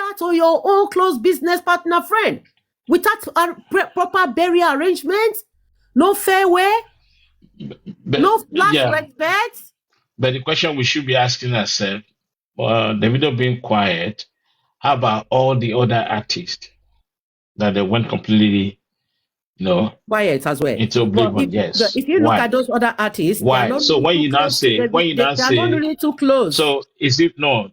that to your own close business partner friend without a proper burial arrangement, no farewell, no last respect. But the question we should be asking ourselves, Davido being quiet, how about all the other artists that they went completely, quiet as well. into oblivion? Yes. If you look at those other artists, why? They are not So when really you now say, they are not really too close. So is it no?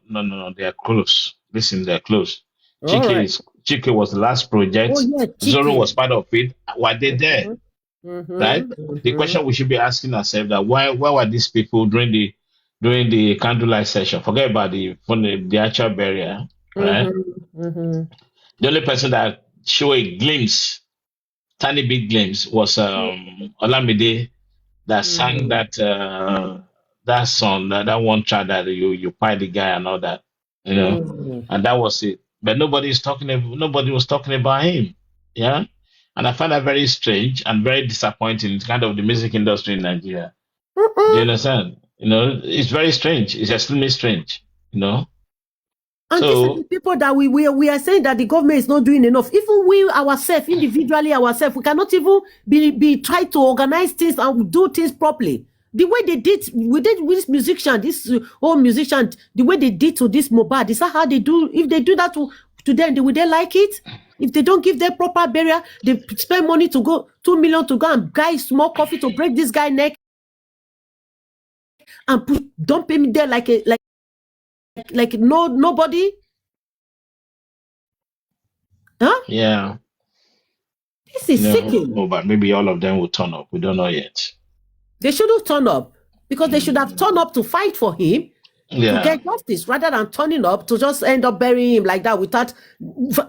They are close. Listen, they're close. Chike was the last project. Zoro was part of it. Were they there? Right? The question we should be asking ourselves that why were these people during the candlelight session? Forget about the actual burial, right? The only person that showed a glimpse, tiny big glimpse, was Olamide, that sang that song, that one track that you pie the guy and all that, and that was it. But nobody was talking about him. Yeah. And I find that very strange and very disappointing. It's kind of the music industry in Nigeria. Do you understand? It's very strange. It's extremely strange. And these are the people that we are saying that the government is not doing enough. Even we ourselves, individually ourselves, we cannot even be try to organize things and do things properly. The way they did with this musician, the way they did to this Mohbad, is that how they do? If they do that to them, would they like it? If they don't give them proper burial, they spend money to go 2 million to go and buy small coffee to break this guy's neck and dump him there like nobody. Huh? Yeah. This is sickening. No, but maybe all of them will turn up. We don't know yet. They should have turned up because they should have turned up to fight for him. To get justice rather than turning up to just end up burying him like that without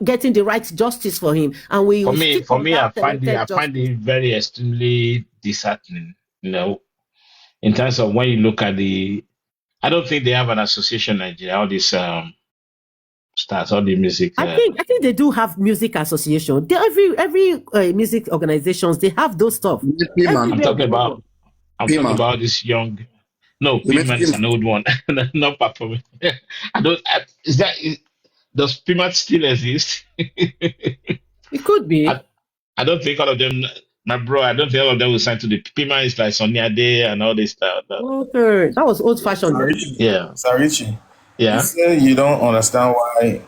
getting the right justice for him. And for me, I find it very extremely disheartening. In terms of when you look at I don't think they have an association in Nigeria. All these stars, all the music. I think they do have music association. Every music organizations they have those stuff. I'm talking about this young. No, Piedmont is an old one. Not Papalule. Does Piedmont still exist? It could be. I don't think all of them, my bro, I don't think all of them will sign to the Piedmont is like Sonia Day and all this stuff. Okay. That was old fashioned. Sarichi. Yeah. You say you don't understand why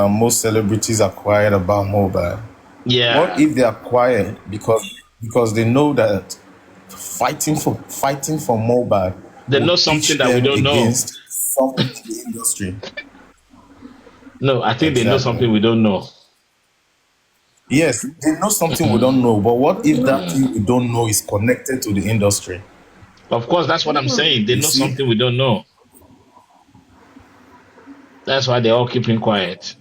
most celebrities are quiet about Mohbad. Yeah. What if they are quiet because they know that fighting for Mohbad, they know something that we don't know. Something in the industry. No, I think they know something we don't know. Yes, they know something we don't know. But what if that thing we don't know is connected to the industry? Of course, that's what I'm saying. They know something we don't know. That's why they're all keeping quiet.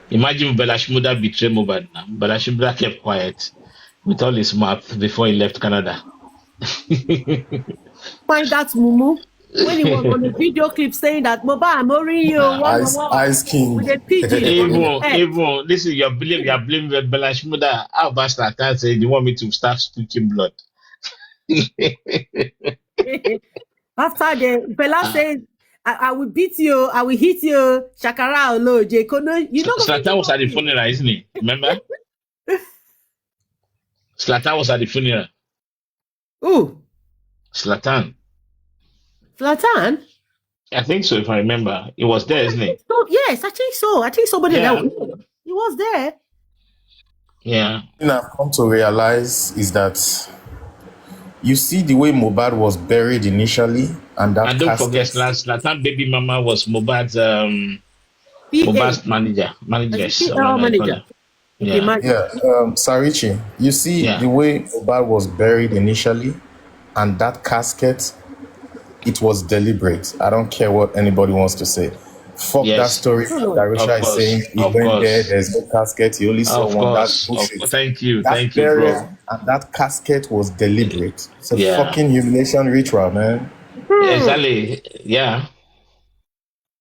Imagine Bella Shmurda betrayed Mohbad now. Bella Shmurda kept quiet with all his mouth before he left Canada. Find that Mumu when he was on the video clip saying that Mohbad, I'm owing you Ice King with a pigeon. Even listen, you're blaming Bella Shmurda. How about Slatan say you want me to start speaking blood? After the Bella said, I will beat you, I will hit you, Shakara Olo, Jekono. You know Slatan was at the funeral, isn't he? Remember? Slatan was at the funeral. Who? Slatan. Slatan? I think so, if I remember. He was there, isn't he? So, yes, I think so. I think somebody else. He was there. Yeah. The thing I've come to realize is that you see the way Mohbad was buried initially, and don't forget, Slatan baby mama was Mohbad's manager. Manager. Sarichi, you see the way Mohbad was buried initially, and that casket, it was deliberate. I don't care what anybody wants to say. Fuck that story that Risha is saying. He went there, there's no casket, he only saw one. That's bullshit. Thank you, bro. And that casket was deliberate. It's a fucking humiliation ritual, man. Exactly. Yeah.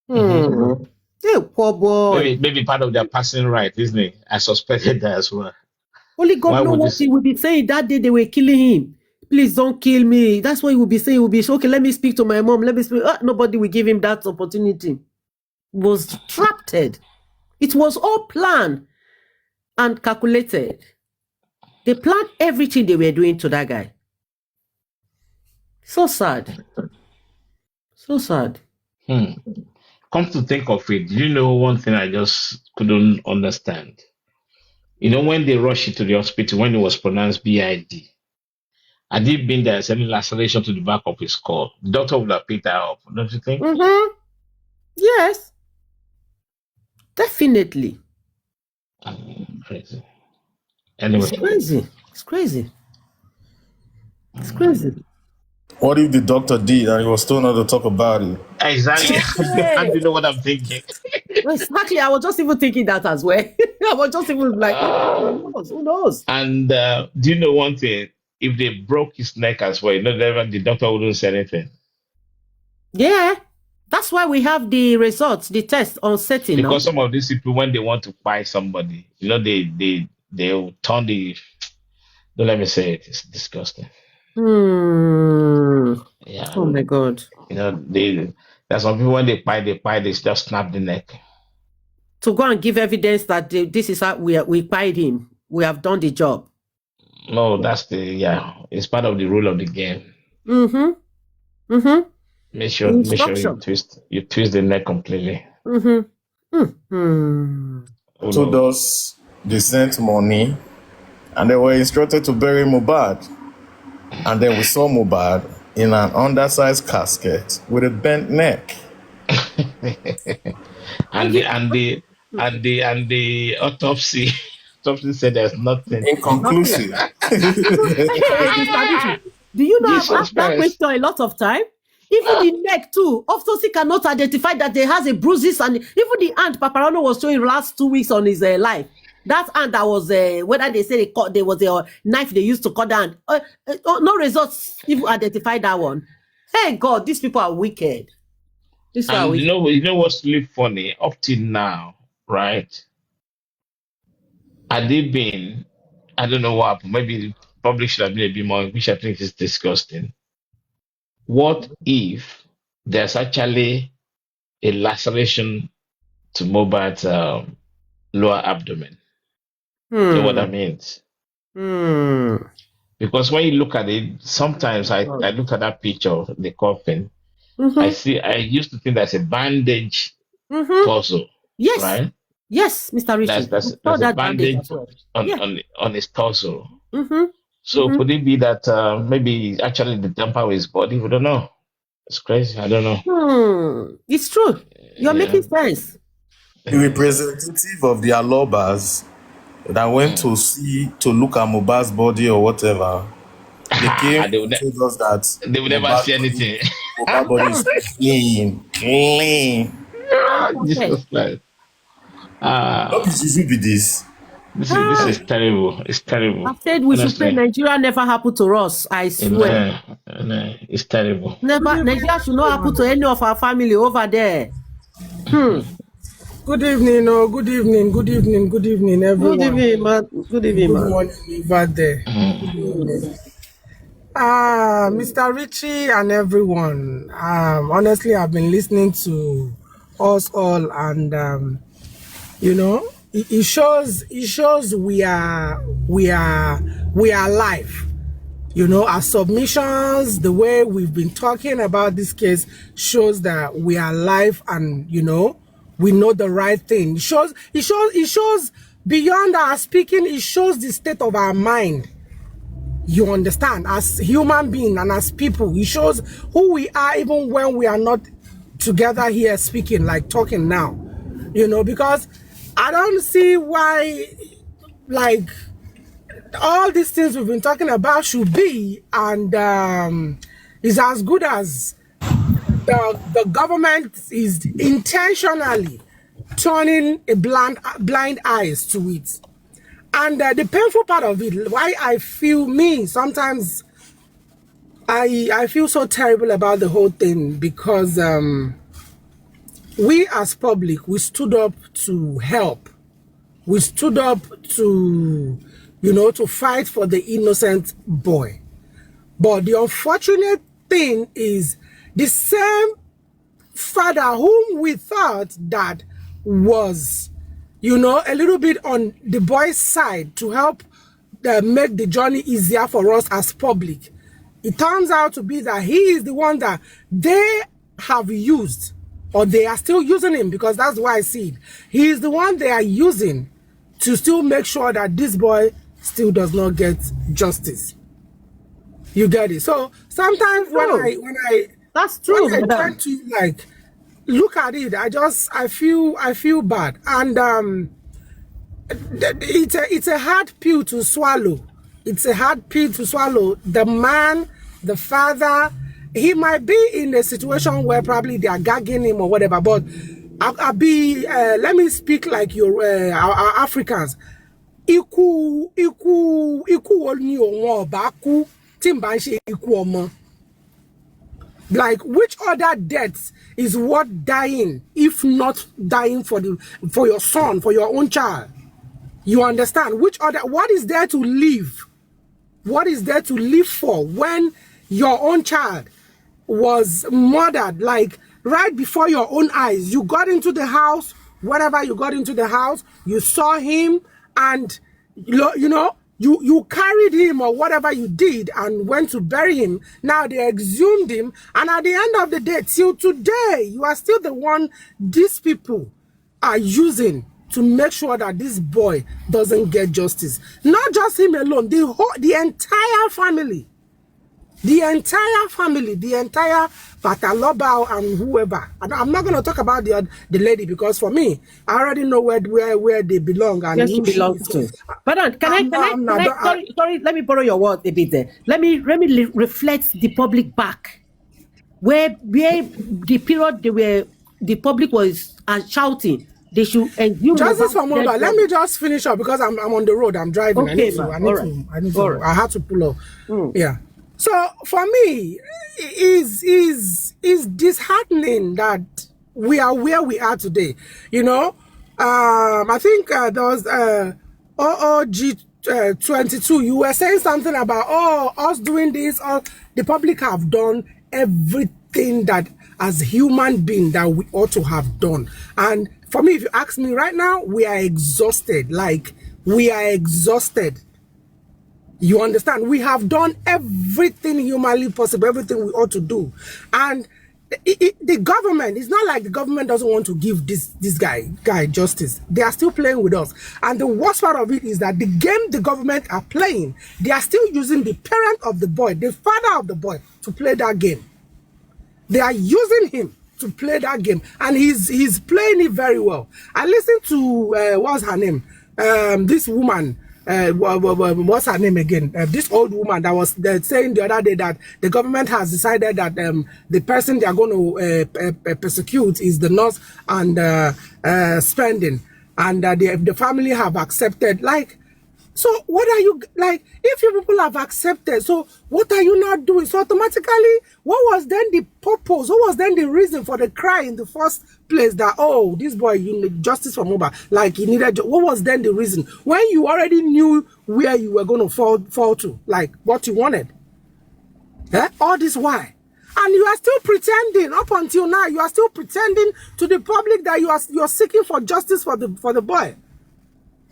Hey, poor boy. Maybe part of their passing right, isn't it? I suspected that as well. Only God knows what he would be saying that day they were killing him. Please don't kill me. That's what he would be saying. He would be okay, let me speak to my mom. Let me speak. Nobody will give him that opportunity. was trapped. It was all planned and calculated. They planned everything they were doing to that guy. So sad. So sad. Come to think of it, you know one thing I just couldn't understand? You know, when they rushed him to the hospital, when it was pronounced BID, had it been there's any laceration to the back of his skull, the doctor would have picked that up, don't you think? Yes. Definitely. Crazy. Anyway. It's crazy. It's crazy. It's crazy. What if the doctor did and he was still not to talk about it? Exactly. How do you know what I'm thinking? Exactly. I was just even thinking that as well. I was just even like, who knows? And do you know one thing? If they broke his neck as well, the doctor wouldn't say anything. Yeah. That's why we have the results, the test on setting. Because some of these people, when they want to buy somebody, they'll turn the. Don't let me say it. It's disgusting. Yeah. Oh my God. There's some people when they buy, they just snap the neck. To go and give evidence that this is how we paid him. We have done the job. No, it's part of the rule of the game. Make sure you twist the neck completely. So those they sent money and they were instructed to bury Mohbad. And then we saw Mohbad in an undersized casket with a bent neck. and the autopsy said there's nothing. Inconclusive. Do you know I've asked that question a lot of time? Even the neck too. Autopsy cannot identify that there has a bruises, and even the hand Papalule was showing last 2 weeks on his life. That hand that was whether they say there was a knife they used to cut down. No results even identify that one. Hey God, these people are wicked. You know what's really funny? Up till now, right? Had they been, I don't know what happened. Maybe the public should have been a bit more, which I think is disgusting. What if there's actually a laceration to Mohbad's lower abdomen? You know what that means? Because when you look at it, sometimes I look at that picture of the coffin. I used to think that's a bandage torso. Yes. Right? Yes, Mr. Richard. There's a bandage on his torso. So could it be that maybe actually the tamper with his body? We don't know. It's crazy. I don't know. It's true. You're making sense. The representative of the Alobas that went to look at Mohbad's body or whatever, they came and told us that they would never see anything. Mohbad's body is clean. Jesus Christ. What should be this? This is terrible. It's terrible. I said we should pray Nigeria never happen to us. I swear. It's terrible. Nigeria should not happen to any of our family over there. Good evening, good evening, everyone. Good evening, man. Good evening, man. Good morning over there. Mr. Richie and everyone. Honestly, I've been listening to us all, and it shows we are alive. Our submissions, the way we've been talking about this case shows that we are alive, and we know the right thing. It shows beyond our speaking. It shows the state of our mind. You understand? As human beings and as people, it shows who we are even when we are not together here speaking, like talking now. Because I don't see why, like, all these things we've been talking about should be, and is as good as the government is intentionally turning a blind eyes to it. And the painful part of it, why I feel sometimes I feel so terrible about the whole thing, because we as public, we stood up to help. We stood up to, to fight for the innocent boy. But the unfortunate thing is the same father whom we thought that was, you know, a little bit on the boy's side to help make the journey easier for us as public, it turns out to be that he is the one that they have used, or they are still using him, because that's why I see it. He is the one they are using to still make sure that this boy still does not get justice. You get it? So sometimes when I that's true. When I try to like look at it, I feel bad, and it's a hard pill to swallow. It's a hard pill to swallow. The man, the father, he might be in a situation where probably they are gagging him or whatever, but let me speak like our Africans. Like, which other death is worth dying if not dying for your son, for your own child? You understand? What is there to live? What is there to live for when your own child was murdered, like right before your own eyes? You got into the house, whenever you got into the house, you saw him, and you carried him or whatever you did and went to bury him. Now they exhumed him, and at the end of the day, till today, you are still the one these people are using to make sure that this boy doesn't get justice. Not just him alone, the entire family. The entire Patalube and whoever. And I'm not going to talk about the lady, because for me, I already know where they belong. And yes, she belongs to. But sorry, let me borrow your word a bit there. Let me reflect the public back. Where the period the public was shouting, they should exhume justice for Mohbad. Let me just finish up, because I'm on the road. I'm driving. Okay, I had to pull up. Yeah. So for me, is disheartening that we are where we are today. You know, I think there was OOG 22. You were saying something about us doing this. The public have done everything that as human being that we ought to have done. And for me, if you ask me right now, we are exhausted. Like, we are exhausted. You understand? We have done everything humanly possible, everything we ought to do. And the government, it's not like the government doesn't want to give this guy justice. They are still playing with us. And the worst part of it is that the game the government are playing, they are still using the parent of the boy, the father of the boy, to play that game. They are using him to play that game. And he's playing it very well. I listened to, what's her name? This woman, what's her name again? This old woman that was saying the other day that the government has decided that the person they are going to persecute is the nurse and spending, and the family have accepted. Like, so what are you, like, if you people have accepted, so what are you not doing? So automatically, what was then the purpose? What was then the reason for the cry in the first place that, oh, this boy, you need justice for Mohbad, like he needed, what was then the reason? When you already knew where you were going to fall to, like what you wanted. All this why? And you are still pretending, up until now, you are still pretending to the public that you are seeking for justice for the boy.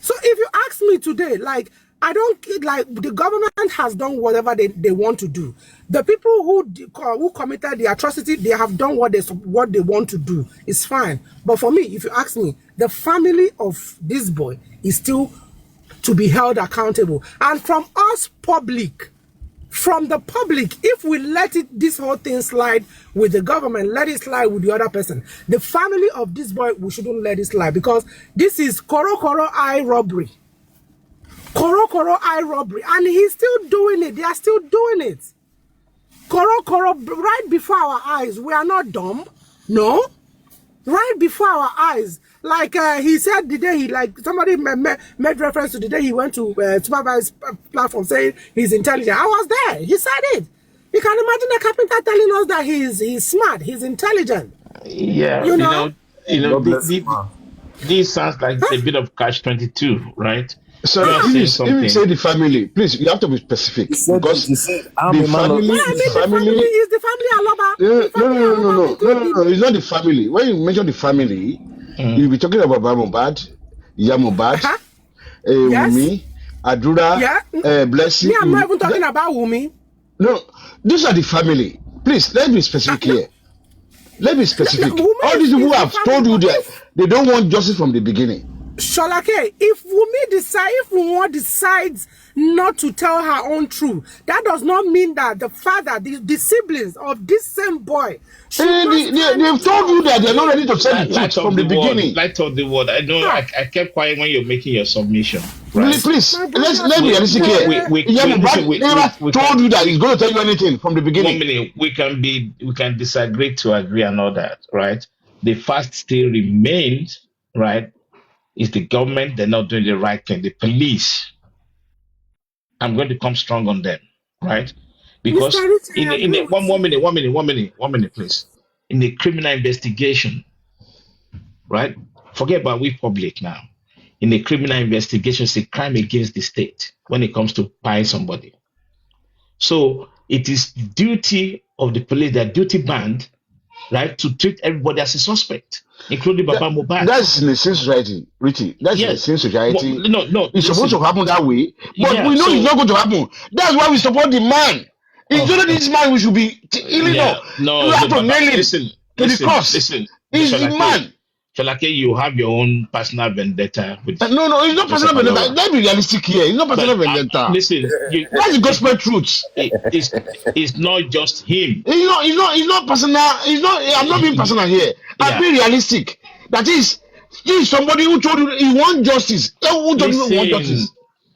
So if you ask me today, like, I don't, like, the government has done whatever they want to do. The people who committed the atrocity, they have done what they want to do. It's fine. But for me, if you ask me, the family of this boy is still to be held accountable. And from us public, from the public, if we let this whole thing slide with the government, let it slide with the other person, the family of this boy, we shouldn't let it slide, because this is Koro eye robbery. Koro eye robbery. And he's still doing it. They are still doing it. Koro, right before our eyes. We are not dumb. No. Right before our eyes. Like he said the day he, like, somebody made reference to the day he went to supervise platform saying he's intelligent. I was there. He said it. You can imagine a carpenter telling us that he's smart, he's intelligent. Yeah, this sounds like a bit of catch-22, right? So if you say the family, please, you have to be specific because the family is the family Aloba. No, it's not the family. When you mention the family, you'll be talking about Mohbad, Mohbad, Wumi, Adura, Blessing. Me, I'm not even talking about Wumi. No, these are the family. Please, let's be specific here. Let's be specific. All these people have told you that they don't want justice from the beginning. Sholake, if Wumi decides not to tell her own truth, that does not mean that the father, the siblings of this same boy, they've told you that they're not ready to say the truth from the beginning. Light of the word. I know. I kept quiet when you're making your submission. Right? Please, let's be realistic here. We never told you that he's going to tell you anything from the beginning. 1 minute. We can disagree to agree and all that, right? The fact still remains, right? Is the government, they're not doing the right thing. The police, I'm going to come strong on them, right? Because one minute, please. In the criminal investigation, right? Forget about we public now. In the criminal investigation, it's a crime against the state when it comes to buying somebody. So it is duty of the police, their duty band, right, to treat everybody as a suspect, including Baba Mohbad. That's in the same society, Richie. That's in the same society. No. It's supposed to happen that way, but we know it's not going to happen. That's why we support the man. It's not this man we should be No, you have to nail him to the cross. Listen, he's the man. Sholake, you have your own personal vendetta. With no, it's not personal vendetta. Let's be realistic here. It's not personal vendetta. Listen, that's the gospel truth. It's not just him. It's not personal. I'm not being personal here. I'm being realistic. That is, he is somebody who told you he wants justice. Who told you he wants justice?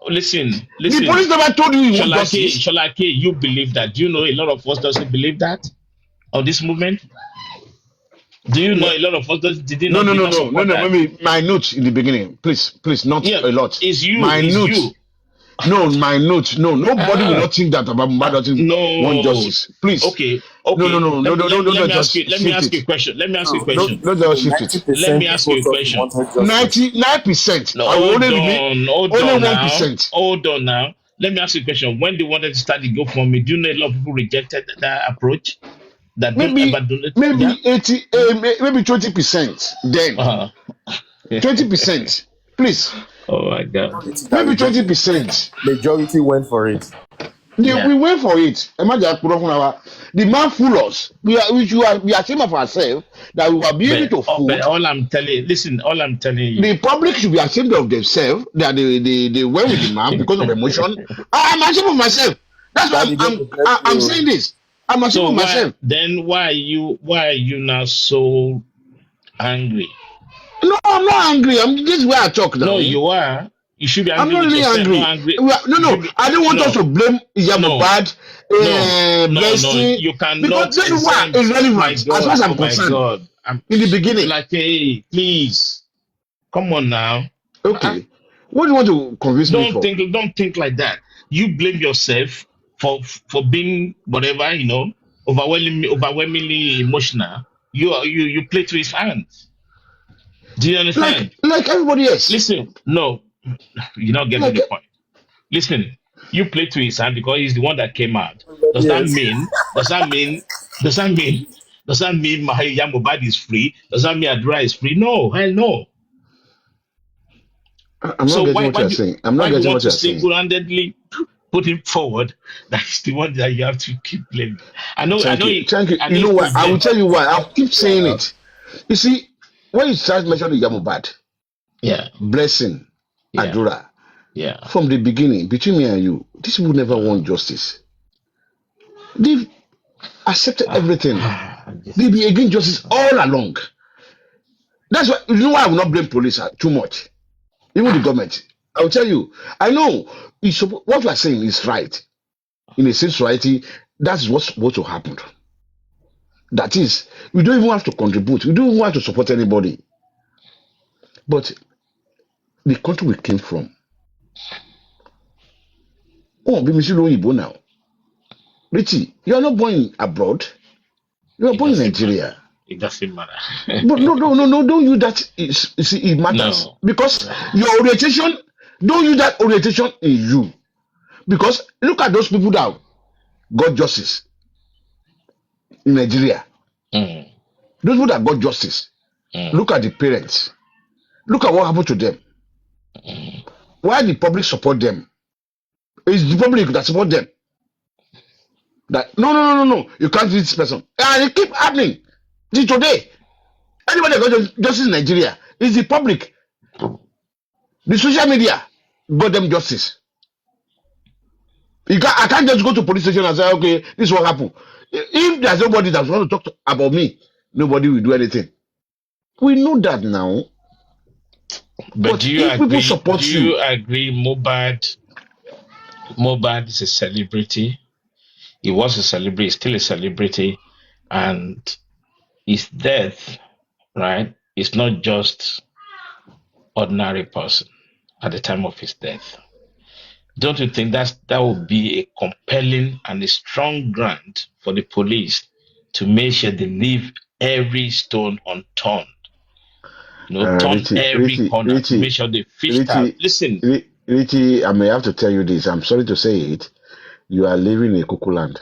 Listen. The police never told you he wants justice. Sholake, you believe that? Do you know a lot of us doesn't believe that on this movement? Do you know a lot of us did not? No. Maybe my notes in the beginning, please, not a lot. Is you? My notes. You. No, my notes. No, nobody will not think that about Mohbad doesn't want justice. Please. Okay. No. Let me ask you a question. Let me ask you a question. No, just shift it. Let me ask you a question. 99%. No, I will hold only on 1%. Hold on now. Let me ask you a question. When they wanted to start the GoFundMe, do you know a lot of people rejected that approach? That maybe 80, maybe 20%. Then 20%, please. Oh my God. Maybe 20%. Majority went for it. We went for it. The man fooled us. We are ashamed of ourselves that we were able to fool. But all I'm telling you, the public should be ashamed of themselves that they went with the man because of emotion. I'm ashamed of myself. That's why I'm saying this. I'm ashamed of myself. Then why are you now so angry? No, I'm not angry. This is where I talk now. No, you are. You should be angry. I'm not really angry. No. I don't want us to blame Mohbad. No. You cannot. Because this is why it's relevant as far as I'm concerned. In the beginning. Like, hey, please. Come on now. Okay. What do you want to convince me for? Don't think like that. You blame yourself for being whatever, overwhelmingly emotional. You play to his hands. Do you understand? Like everybody else. Listen, no, you're not getting the point. Listen, you play to his hand because he's the one that came out. Does that mean Mahia Mohbad is free? Does that mean Adura is free? No, hell no. I'm not getting what you're saying. I'm not getting what you're saying. Single-handedly put him forward. That's the one that you have to keep blaming. I know. Thank you. You know what? I will tell you why. I'll keep saying it. You see, when you start mentioning Mohbad, Blessing, Adura, from the beginning, between me and you, these people never want justice. They've accepted everything. They be against justice all along. That's why you know why I will not blame police too much. Even the government. I will tell you. I know what you are saying is right. In a society, that's what will happen. That is, we don't even have to contribute. We don't even have to support anybody. But the country we came from. Now. Richie, you are not born abroad. You are born in Nigeria. It doesn't matter. But no, don't you that it matters. No. Because your orientation Don't use that orientation in you. Because look at those people that got justice in Nigeria. Mm. Those people that got justice. Look at the parents. Look at what happened to them. Why the public support them? It's the public that support them. That no. You can't do this person. And it keep happening. Till today. Anybody that got justice in Nigeria is the public. The social media got them justice. I can't just go to police station and say, okay, this is what happened. If there's nobody that wants to talk about me, nobody will do anything. We know that now. But do you agree? Do you agree? Mohbad is a celebrity. He was a celebrity. He's still a celebrity, and his death, right? It's not just ordinary person at the time of his death. Don't you think that would be a compelling and a strong ground for the police to make sure they leave every stone unturned? Turn every corner to make sure they fish out. Listen, Richie, I may have to tell you this. I'm sorry to say it. You are living in a cuckoo land.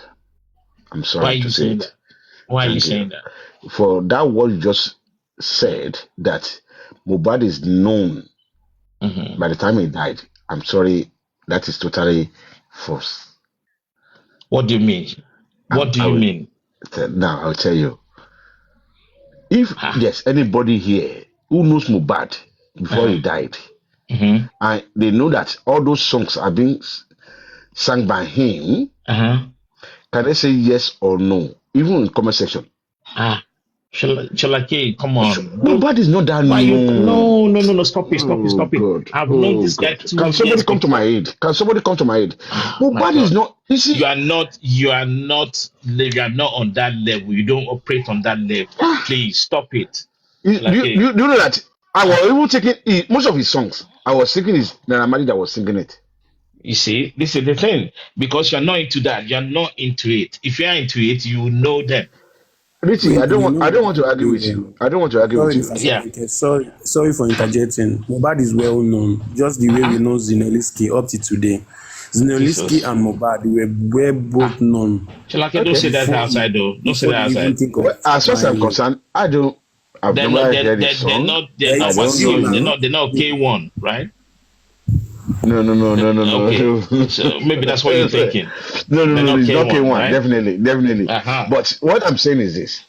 I'm sorry to say it. Why are you saying that? For that word you just said, that Mohbad is known by the time he died. I'm sorry, that is totally false. What do you mean? What do you mean? Now, I'll tell you. If there's anybody here who knows Mohbad before he died, and they know that all those songs are being sung by him, can they say yes or no? Even in the comment section. Shalake, come on. Mohbad is not that new. No. Stop it. I've known this guy 2 years. Can somebody come to my aid? Mohbad is not. You see, you are not on that level. You don't operate on that level. Please stop it. You know that I was even taking most of his songs. I was thinking is Naira Marley that was singing it. You see, this is the thing, because you're not into that. You're not into it. If you're into it, you know them. Richie, I don't want to argue with you. Yeah. Sorry for interjecting. Mohbad is well known, just the way we know Zinoliski up to today. Zinoliski and Mohbad were both known. Don't say that outside, though. Don't say that outside. As far as I'm concerned, I've never heard this song. They're not K1, right? No. Okay. So maybe that's what you're thinking. No, it's not K1, right? Definitely. But what I'm saying is this.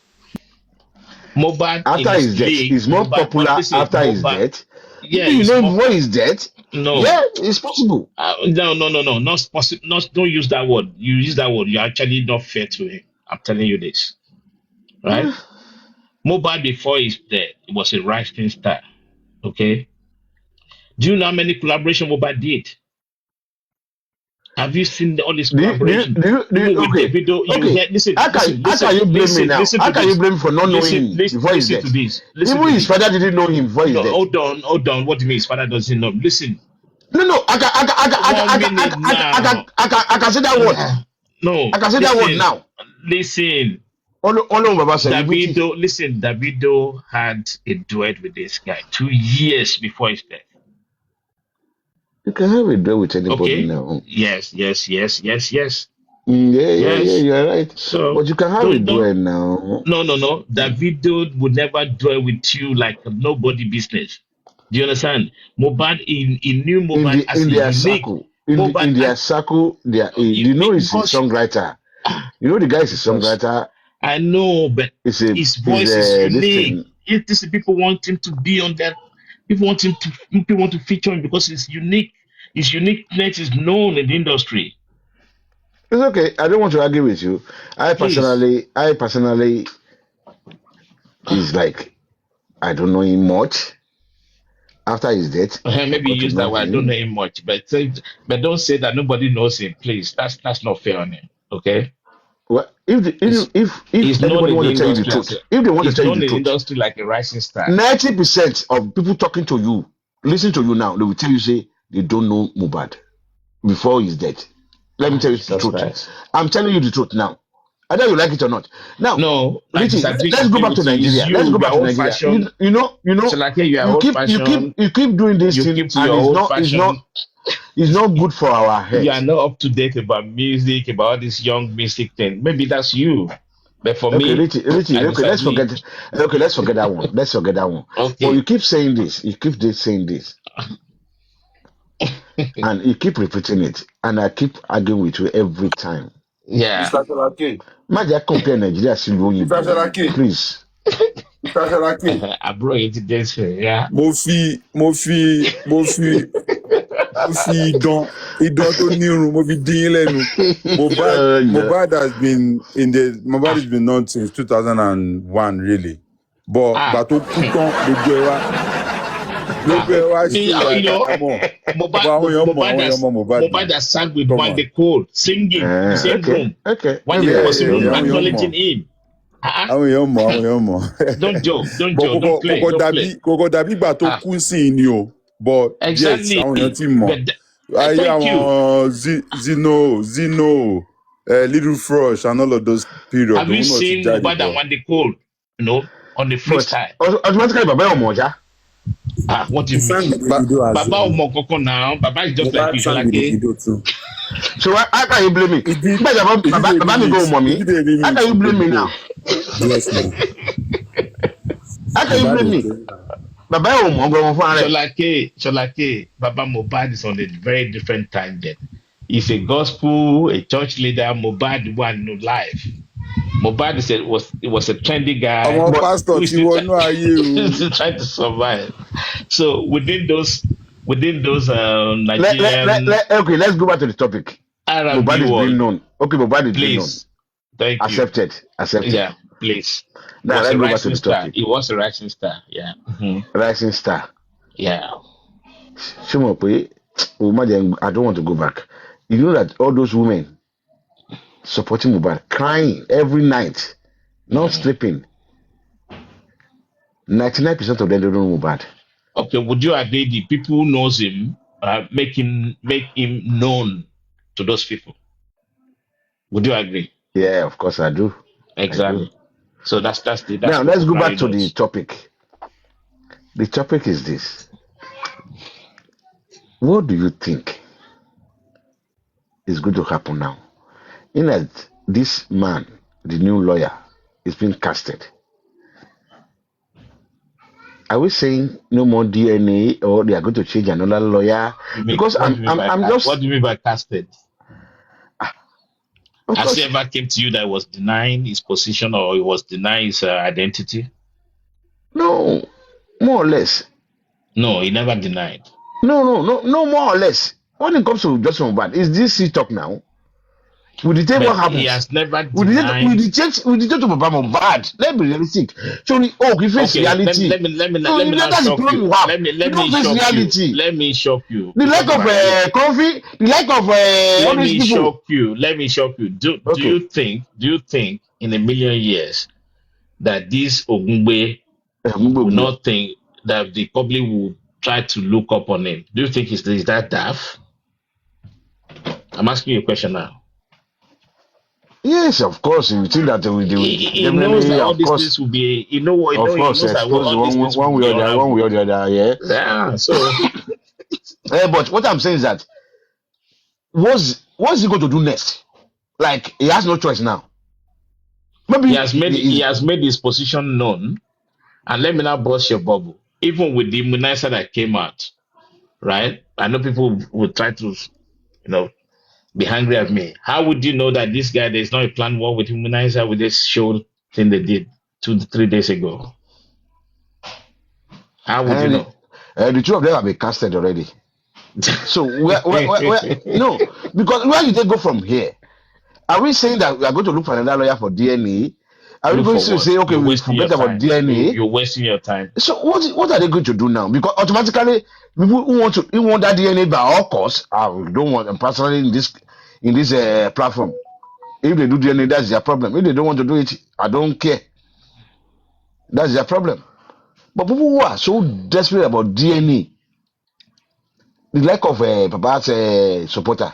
Mohbad after his death, he's more popular after his death. Yeah, you know before his death? No. Yeah, it's possible. No. Not possible. Don't use that word. You use that word. You're actually not fair to him. I'm telling you this. Right? Mohbad before his death, he was a rising star. Okay? Do you know how many collaborations Mohbad did? Have you seen all this collaboration? Listen. How can you blame me now? How can you blame for not knowing him before his death? Even his father didn't know him before his death. Hold on. What do you mean his father doesn't know him? Listen. No. I can say that word. No. I can say that word now. Listen. Davido had a duet with this guy 2 years before his death. You can have a duet with anybody now. Yes. Yeah, you're right. So, but you can have a duet now. No. Davido would never duet with you like nobody business. Do you understand? Mohbad, he knew Mohbad as a unique. In their circle, you know he's a songwriter. You know the guy is a songwriter. I know, but his voice is unique. If people want him to be on that, people want to feature him because it's unique. His uniqueness is known in the industry. It's okay. I don't want to argue with you. I personally is like I don't know him much. After his death, maybe use that word. I don't know him much, but don't say that nobody knows him, please. That's not fair on him. Okay. Well, if anybody want to tell you the truth, if they want to tell you the truth, industry like a rising star. 90% of people talking to you, listen to you now, they will tell you say they don't know Mohbad before his death. Let me tell you the truth. Right. I'm telling you the truth now. Either you like it or not. Now, no, Richie, let's go back to Nigeria. Let's go back to Nigeria. You know, so like you keep doing this thing, and it's not good for our heads. You are not up to date about music, about all this young music thing. Maybe that's you. But for me, Richie, let's forget that one. Let's forget that one. Okay. But you keep saying this. You keep saying this. And you keep repeating it. And I keep arguing with you every time. Yeah. Maja compare Nigeria to please. I brought it today, yeah. Mofi idon tó nírun mo fi dín lẹ́nu. Mohbad has been known since 2001 really. But gbà tó kú tán lójú ẹ wá sí Mohbad has sang with One Day Cold, singing in the same room. One Day was acknowledging him. Àwọn èèyàn mọ̀. Don't joke, don't play. Kòkò dàbí ìgbà tó kú sí ni o. But exactly. Yes, àwọn èèyàn ti mọ̀. Ayé àwọn Zino, Little Frosh and all of those periods. Have you seen Mohbad and One Day Cold? You know, on the freestyle. Automatically, Baba Omoja. What do you mean? Baba Omokoko now. Baba is just like you. So how can you blame me? Baba me go mommy. How can you blame me now? Yes, man. How can you blame me? Baba Sholake, Baba Mohbad is on a very different tangent. He's a gospel, a church leader. Mohbad one no life. Mohbad was a trendy guy. Our pastor, he's trying to survive. So within those Nigerian. Okay, let's go back to the topic. Mohbad is being known. Okay, Mohbad is being known. Thank you. Accepted. Yeah, please. Now let's go back to the topic. He was a rising star. Yeah. Mm-hmm. Rising star. Yeah. I don't want to go back. You know that all those women supporting Mohbad, crying every night, not sleeping. 99% of them don't know Mohbad. Okay, would you agree the people who knows him make him known to those people? Would you agree? Yeah, of course I do. Exactly. So that's now let's go back to the topic. The topic is this. What do you think is going to happen now? In that this man, the new lawyer, is being casted. Are we saying no more DNA or they are going to change another lawyer? Because I'm just. What do you mean by casted? Has he ever came to you that was denying his position or he was denying his identity? No, more or less. No, he never denied. No, more or less. When it comes to Justice Mohbad, is this he talk now? Will the table happen? He has never denied. Will the change to Papa Mohbad? Let's be realistic. So he face reality. Let me shock you. The lack of coffee, the lack of let me shock you. Do you think in a million years that this Ogungbe will not think that the public will try to look up on him? Do you think is that daft? I'm asking you a question now. Yes, of course. You think that they will do it. He knows that all these things will be. You know what? Of course, one way or the other. Yeah. So, but what I'm saying is that what's he going to do next? Like he has no choice now. Maybe he has made his position known, and let me now burst your bubble. Even with the immunizer that came out, right? I know people would try to, be angry at me. How would you know that this guy, there's not a planned war with immunizer with this show thing they did 2 to 3 days ago? How would you know? The two of them have been casted already. So where no, because where did they go from here? Are we saying that we are going to look for another lawyer for DNA? Are we going to say, okay, we forget about DNA? You're wasting your time. So what are they going to do now? Because automatically, people who want that DNA by all costs, we don't want them personally in this platform. If they do DNA, that's their problem. If they don't want to do it, I don't care. That's their problem. But people who are so desperate about DNA, the lack of Papa's supporter,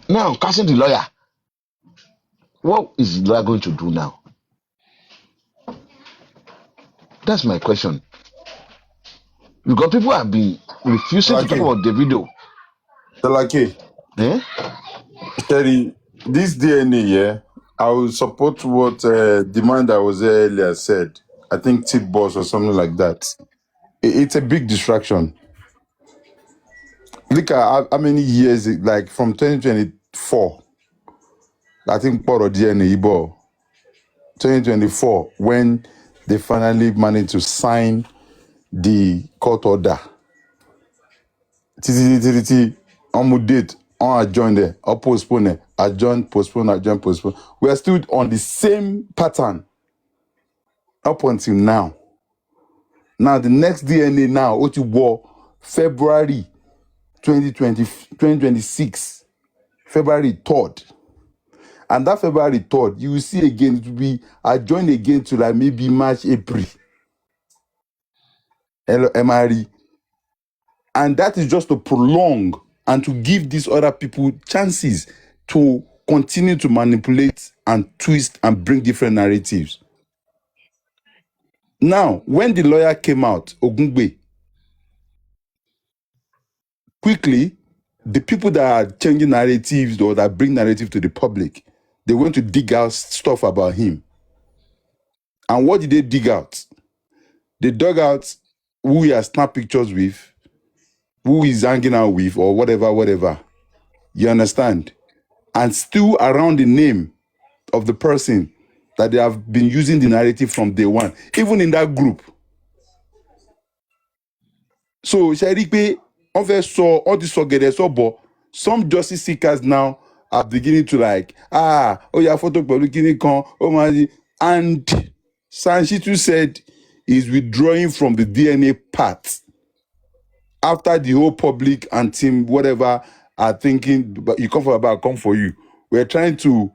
now casting the lawyer. What is the lawyer going to do now? That's my question. Because people have been refusing to talk about the video. Salake. Eh? Terry, this DNA, yeah, I will support what the man that was there earlier said. I think tip boss or something like that. It's a big distraction. Look at how many years, like from 2024, I think part of DNA, Ibo, 2024, when they finally managed to sign the court order. On date, on adjourn there, or postpone it, adjourn, postpone. We are still on the same pattern up until now. Now, the next DNA now, what you wore February 2026, February 3rd. And that February 3rd, you will see again, it will be adjourned again to like maybe March, April. MRE. And that is just to prolong and to give these other people chances to continue to manipulate and twist and bring different narratives. Now, when the lawyer came out, Ogungbe, quickly, the people that are changing narratives or that bring narrative to the public, they went to dig out stuff about him. And what did they dig out? They dug out who he has snapped pictures with, who he's hanging out with, or whatever. You understand? And still around the name of the person that they have been using the narrative from day one, even in that group. So, Sharipe, all this but some justice seekers now are beginning to like, photo and Sanshitu said he's withdrawing from the DNA part after the whole public and team, whatever, are thinking, but you come for about, I come for you. We're trying to,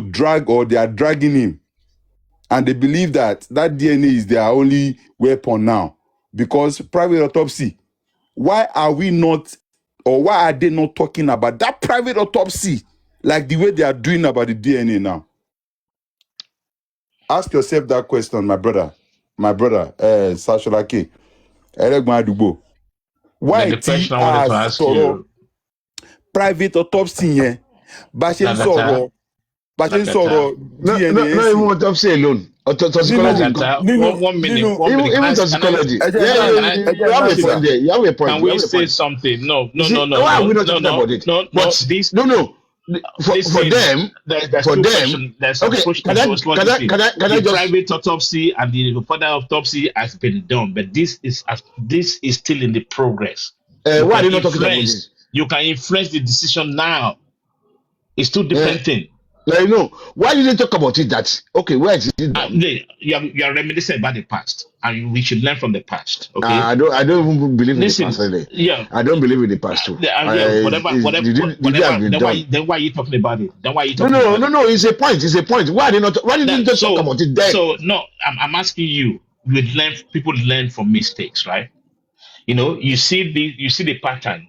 drag, or they are dragging him. And they believe that DNA is their only weapon now. Because private autopsy, why are they not talking about that private autopsy like the way they are doing about the DNA now? Ask yourself that question, my brother, Sasholake, Eregmadubo. Why the I wanted to ask you, private autopsy, Bashin Soro, DNA. Not even autopsy alone. Toxicology. 1 minute. Even toxicology. You have a point there. You have a point. Can we say something? No. Why are we not talking about it? For them. Okay. Can I just private autopsy and the further autopsy has been done, but this is still in the progress. Why are you not talking about this? You can influence the decision now. It's two different things. I know. Why did they talk about it? That okay? Where is it? You are reminiscing about the past, and we should learn from the past. Okay. I don't even believe in the past. Really. Yeah. I don't believe in the past too. Then why are you talking about it? Then why are you talking? No. It's a point. Why did they just talk about it then? So no, I'm asking you. People learn from mistakes, right? You see the pattern,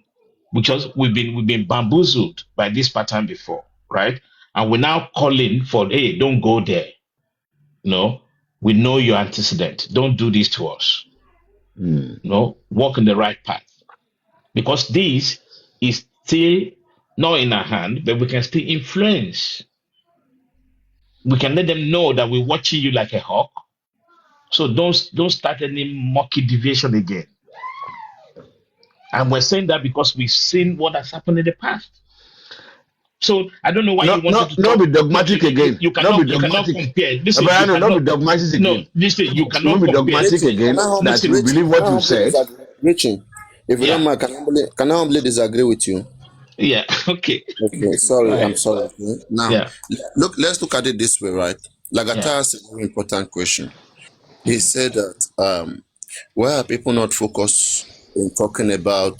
because we've been bamboozled by this pattern before, right? And we're now calling for, hey, don't go there. No, we know your antecedent. Don't do this to us. No, walk in the right path. Because this is still not in our hand, but we can still influence. We can let them know that we're watching you like a hawk. So don't start any murky deviation again. And we're saying that because we've seen what has happened in the past. So I don't know why you want to not be dogmatic again. You cannot compare. Listen, not be dogmatic again. No, listen, you cannot be dogmatic again. That you believe what you said. Richie, if you don't mind, can I humbly disagree with you? Yeah. Okay. Sorry, I'm sorry. Now, let's look at it this way, right? Lagata asked a very important question. He said that why are people not focused in talking about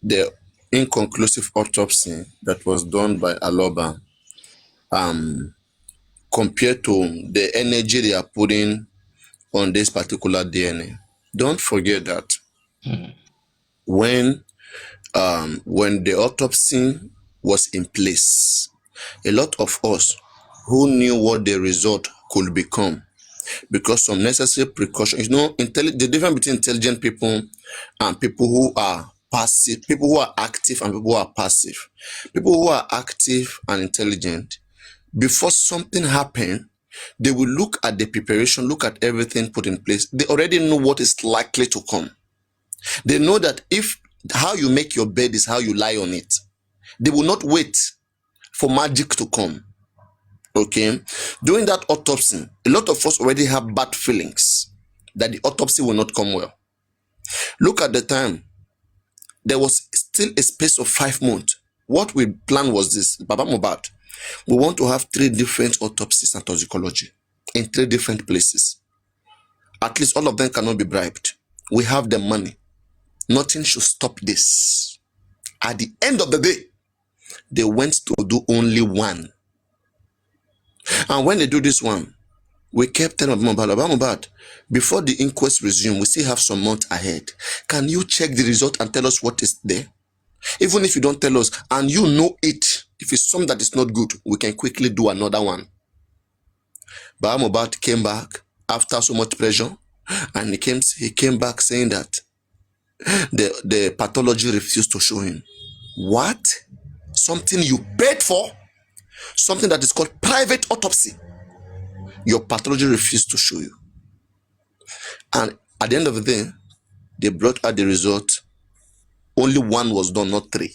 the inconclusive autopsy that was done by Aloba compared to the energy they are putting on this particular DNA? Don't forget that when the autopsy was in place, a lot of us who knew what the result could become, because some necessary precautions, the difference between intelligent people and people who are passive, people who are active and people who are passive. People who are active and intelligent, before something happens, they will look at the preparation, look at everything put in place. They already know what is likely to come. They know that how you make your bed is how you lie on it. They will not wait for magic to come. Okay? During that autopsy, a lot of us already have bad feelings that the autopsy will not come well. Look at the time. There was still a space of 5 months. What we planned was this, Baba Mohbad. We want to have 3 different autopsies and toxicology in 3 different places. At least all of them cannot be bribed. We have the money. Nothing should stop this. At the end of the day, they went to do only one. And when they do this one, we kept telling Baba Mohbad, before the inquest resume, we still have some months ahead. Can you check the result and tell us what is there? Even if you don't tell us, and you know it, if it's something that is not good, we can quickly do another one. Baba Mohbad came back after so much pressure, and he came back saying that the pathology refused to show him. What? Something you paid for? Something that is called private autopsy. Your pathology refused to show you. And at the end of the day, they brought out the result. Only one was done, not 3.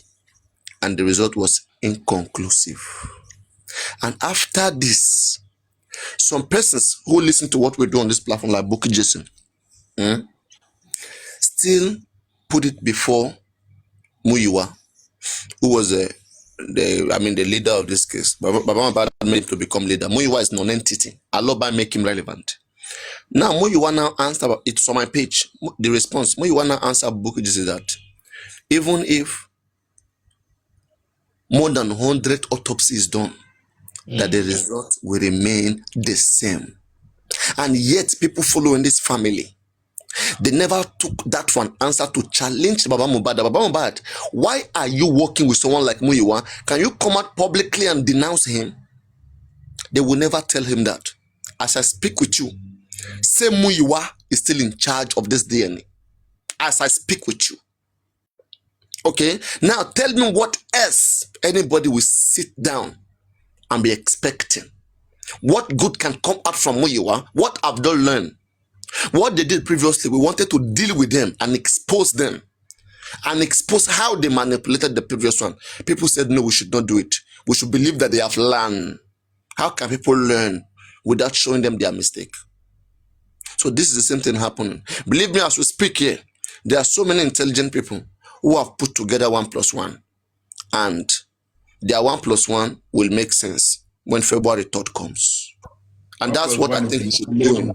And the result was inconclusive. And after this, some persons who listen to what we do on this platform, like Bukky Jason, still put it before Muyiwa, who was the leader of this case. Baba Mohbad made him to become leader. Muyiwa is non-entity. Aloba make him relevant. Now Muyiwa now answer it's on my page. The response Muyiwa now answer Bukky Jason that even if more than 100 autopsies done, that the result will remain the same. And yet people following this family, they never took that one answer to challenge Baba Mohbad. Baba Mohbad, why are you working with someone like Muyiwa? Can you come out publicly and denounce him? They will never tell him that. As I speak with you, say Muyiwa is still in charge of this DNA. As I speak with you. Okay? Now tell me what else anybody will sit down and be expecting. What good can come out from Muyiwa? What have they learned? What they did previously, we wanted to deal with them and expose them and expose how they manipulated the previous one. People said, no, we should not do it. We should believe that they have learned. How can people learn without showing them their mistake? So this is the same thing happening. Believe me, as we speak here, there are so many intelligent people who have put together 1 + 1. And their 1 + 1 will make sense when February 3rd comes. And that's what I think we should do.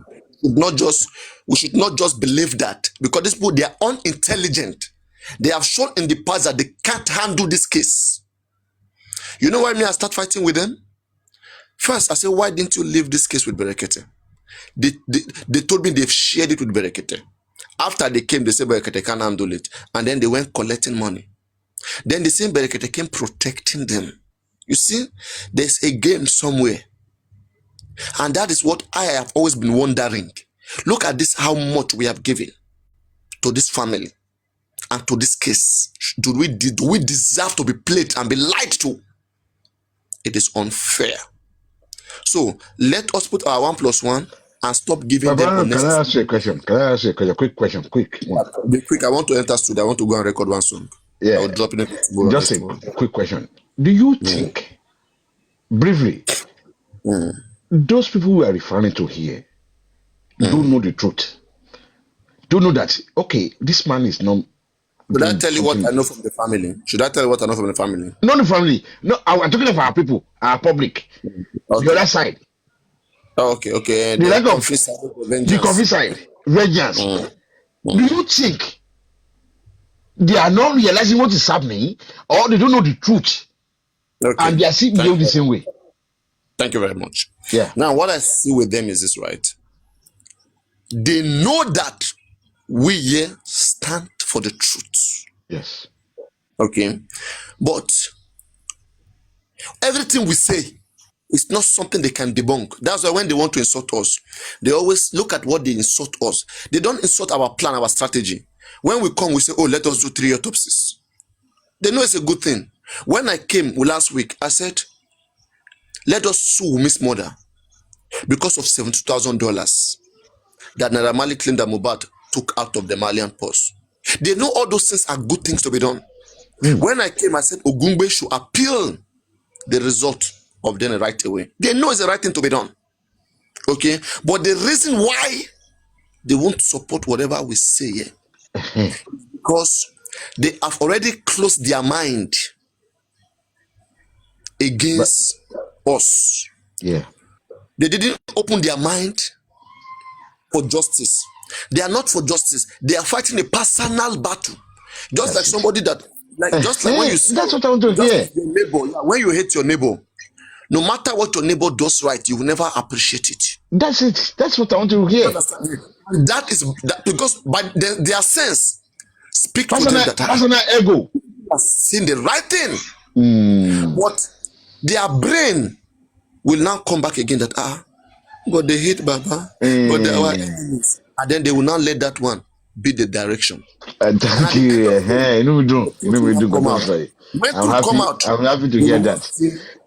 We should not just believe that, because these people, they are unintelligent. They have shown in the past that they can't handle this case. You know why I start fighting with them? First, I said, why didn't you leave this case with Berekete? They told me they've shared it with Berekete. After they came, they said Berekete can't handle it. And then they went collecting money. Then the same Berekete came protecting them. You see, there's a game somewhere. And that is what I have always been wondering. Look at this, how much we have given to this family and to this case. Do we deserve to be played and be lied to? It is unfair. So let us put our 1 + 1 and stop giving them. Can I ask you a question? Quick question. Quick. Be quick. I want to enter studio. I want to go and record one song. Yeah. I will drop it. Just a quick question. Do you think, briefly, those people we are referring to here don't know the truth? Don't know that, okay, this man is not. Should I tell you what I know from the family? Not the family. No, I'm talking about our people, our public. Okay. The other side. Okay. The lack of the conflict side, vengeance. Do you think they are not realizing what is happening, or they don't know the truth? Okay. And they are seeing the same way? Thank you very much. Yeah. Now, what I see with them is this, right? They know that we here stand for the truth. Yes. Okay. But Everything we say is not something they can debunk. That's why when they want to insult us, they always look at what they insult us. They don't insult our plan, our strategy. When we come, we say, oh, let us do 3 autopsies. They know it's a good thing. When I came last week, I said, let us sue Miss Mother because of $72,000 that Naira Marley claimed that Mohbad took out of the Malian purse. They know all those things are good things to be done. When I came, I said Ogungbe should appeal the result of them right away. They know it's the right thing to be done. Okay? But the reason why they won't support whatever we say here, because they have already closed their mind against us. Yeah. They didn't open their mind for justice. They are not for justice. They are fighting a personal battle. Just like somebody that, just like when you see, that's what I want to hear. Your neighbor, when you hate your neighbor, no matter what your neighbor does right, you will never appreciate it. That's it. That's what I want to hear. That is that because by their sense speak personal, to them that personal ego are seeing the right thing. But their brain will now come back again that but they hate Baba, but they are enemies. And then they will not let that one be the direction. Thank you. Hey, no, we don't. No, we do. Come out. I'm happy to hear that.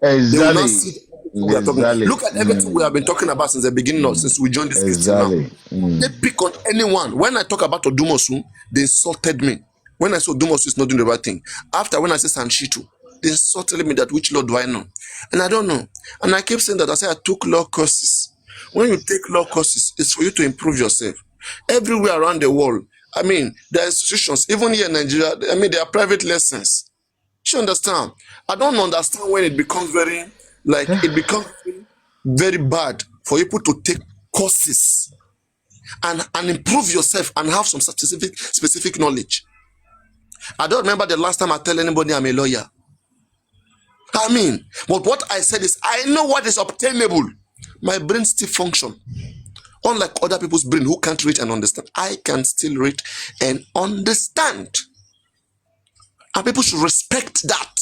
Exactly. Look at everything we have been talking about since the beginning, since we joined this case now. They pick on anyone. When I talk about Odumosu, they insulted me. When I saw Odumosu is not doing the right thing. After when I said Sanshitu, they insulted me that which law do I know? And I don't know. And I kept saying that I said I took law courses. When you take law courses, it's for you to improve yourself. Everywhere around the world, I mean, there are institutions, even here in Nigeria, I mean, there are private lessons. You understand? I don't understand when it becomes very bad for people to take courses and improve yourself and have some specific knowledge. I don't remember the last time I tell anybody I'm a lawyer. I mean, but what I said is I know what is obtainable. My brain still function. Unlike other people's brain who can't read and understand, I can still read and understand. And people should respect that.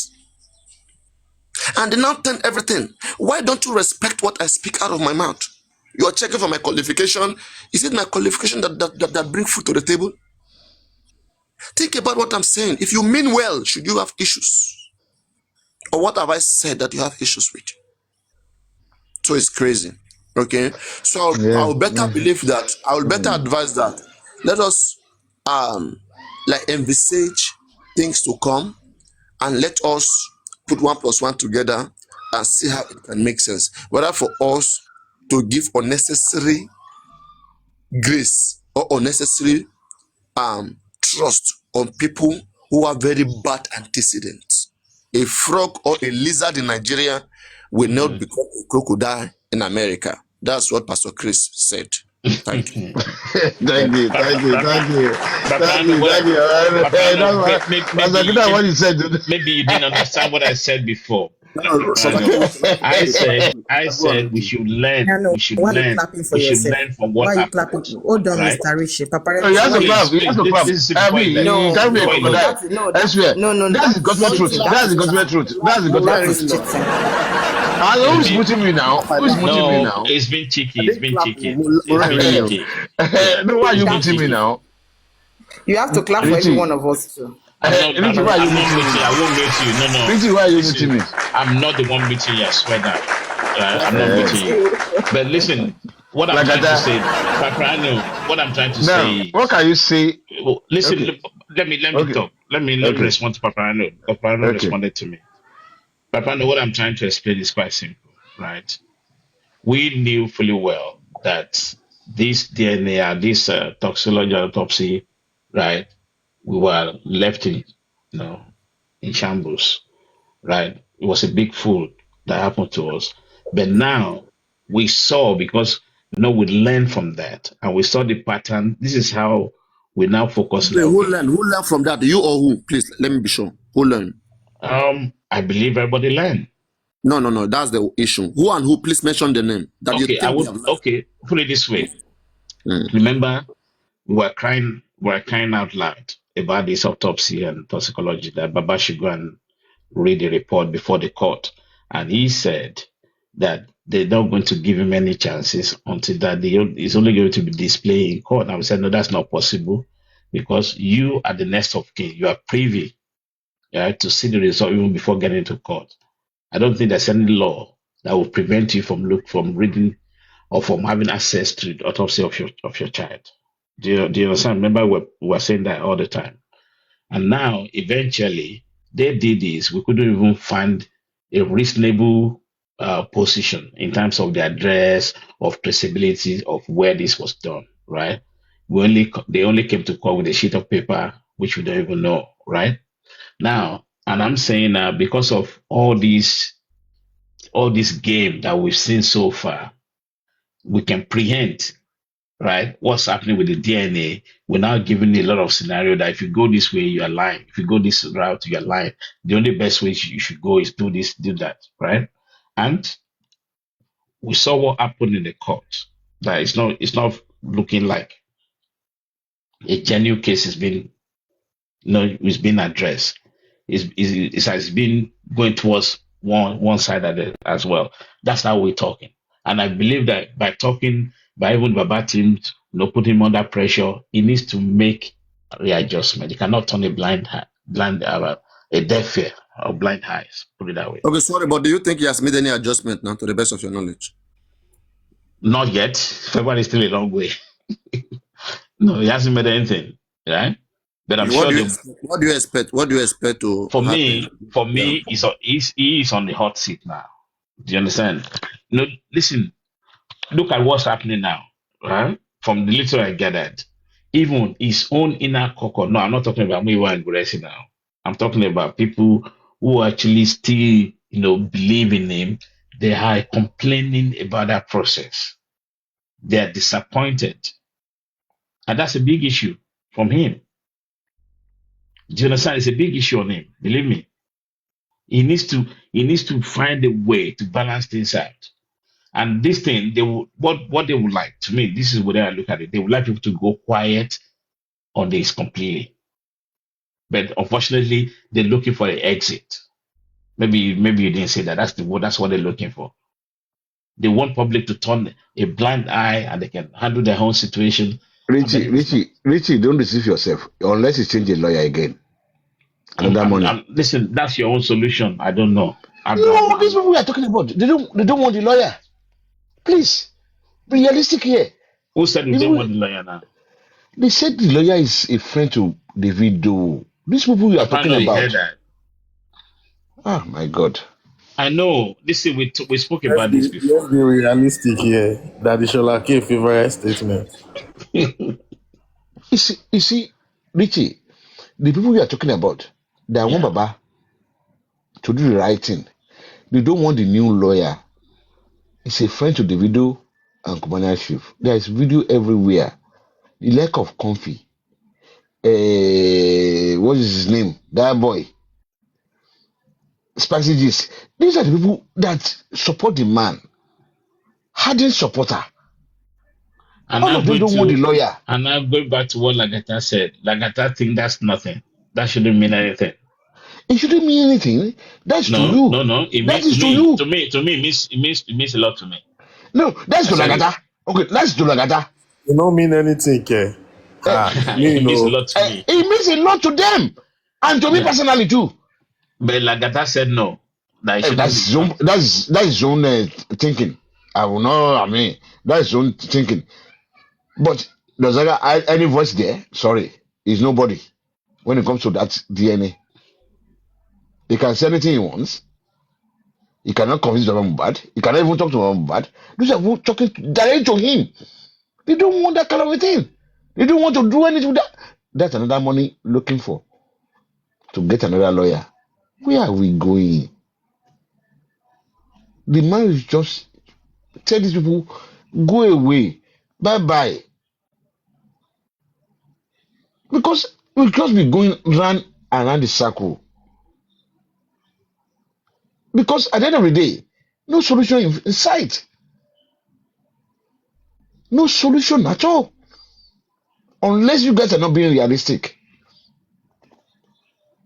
And they now turn everything. Why don't you respect what I speak out of my mouth? You are checking for my qualification. Is it my qualification that bring food to the table? Think about what I'm saying. If you mean well, should you have issues? Or what have I said that you have issues with? So it's crazy. Okay? So I'll better believe that. I will better advise that. Let us envisage things to come and let us put 1 + 1 together and see how it can make sense. Whether for us to give unnecessary grace or unnecessary trust on people who have very bad antecedents. A frog or a lizard in Nigeria will not become a crocodile in America. That's what Pastor Chris said. Thank you. Thank you. Maybe you didn't understand what I said before. I said we should learn. We should learn. We should learn from what happened. Hold on, Mr. Rishi. You have to clap. You have to clap. You can't be a crocodile. I swear. That's the gospel truth. That's the gospel truth. That's the gospel truth. Who's putting me now? Who's putting me now? It's been cheeky. It's been cheeky. No, why are you putting me now? You have to clap for every one of us too. I won't meet you. No. Richie, why are you meeting me? I'm not the one meeting you. I swear that. I'm not meeting you. But listen, what I'm trying to say, Papa, I know what I'm trying to say. What can you say? Listen, let me talk. Let me respond to Papa. I know. Papa responded to me. Papa, what I'm trying to explain is quite simple, right? We knew fully well that this DNA, this toxicology autopsy, right? We were left in shambles, right? It was a big fool that happened to us. But now we saw, because we learned from that and we saw the pattern. This is how we now focus. Who learned from that? You or who? Please, let me be sure. Who learned? I believe everybody learned. No, that's the issue. Who and who? Please mention the name. Put it this way. Remember, we were crying out loud about this autopsy and toxicology that Baba should go and read the report before the court. And he said that they're not going to give him any chances until that is only going to be displayed in court. And we said, no, that's not possible because you are the next of kin. You are privy to see the result even before getting to court. I don't think there's any law that will prevent you from reading or from having access to the autopsy of your child. Do you understand? Remember, we were saying that all the time. And now, eventually, they did this. We couldn't even find a reasonable position in terms of the address, of traceability of where this was done, right? They only came to court with a sheet of paper, which we don't even know, right? Now, and I'm saying because of all this game that we've seen so far, we can preempt, right, what's happening with the DNA. We're now giving a lot of scenario that if you go this way, you are lying. If you go this route, you are lying. The only best way you should go is do this, do that, right? And we saw what happened in the court. That it's not looking like a genuine case is being addressed. It has been going towards one side as well. That's how we're talking. And I believe that by even Baba team, putting him under pressure, he needs to make a readjustment. He cannot turn a a deaf ear or blind eyes, put it that way. Okay, sorry, but do you think he has made any adjustment now, to the best of your knowledge? Not yet. February is still a long way. No, he hasn't made anything, right? But I'm sure. What do you expect? What do you expect to happen? For me, he is on the hot seat now. Do you understand? No, listen. Look at what's happening now, right? From the little I gathered, even his own inner caucus. No, I'm not talking about Miwa and Gracie now. I'm talking about people who actually still, believe in him. They are complaining about that process. They are disappointed, and that's a big issue from him. Do you understand? It's a big issue on him. Believe me. He needs to find a way to balance things out. And this thing, what they would like, to me, this is the way I look at it. They would like people to go quiet on this completely. But unfortunately, they're looking for an exit. Maybe you didn't say that. That's what they're looking for. They want public to turn a blind eye and they can handle their own situation. Richie, don't deceive yourself unless you change the lawyer again. Listen, that's your own solution. I don't know. No, these people we are talking about, they don't want the lawyer. Please, be realistic here. Who said they don't want the lawyer now? They said the lawyer is a friend to Davido. These people we are talking about. Oh my God. I know. Listen, we spoke about this before. Let's be realistic here. That is your favorite statement. You see, Richie, the people we are talking about, they want Baba to do the right thing. They don't want the new lawyer. It's a friend to Davido and Commander Chief. There is video everywhere. The lack of comfy. What is his name? That boy. Spicy G's. These are the people that support the man. Hardened supporter. And all of them don't want the lawyer. And I'm going back to what Lagata said. Lagata think that's nothing. That shouldn't mean anything. It shouldn't mean anything. That's to you. No. It means a lot to me. No, that's to Lagata. Okay, that's to Lagata. It don't mean anything, Ke. It means a lot to me. It means a lot to them. And to me personally too. But Lagata said no. That's his own thinking. That's his own thinking. But does any voice there? Sorry, is nobody when it comes to that DNA. He can say anything he wants. He cannot convince Mohbad. He cannot even talk to Mohbad. Those are talking directly to him. They don't want that kind of a thing. They don't want to do anything with that. That's another money looking for to get another lawyer. Where are we going? The man is just tell these people, go away. Bye-bye. Because we'll just be going round around the circle. Because at the end of the day, no solution in sight. No solution at all. Unless you guys are not being realistic.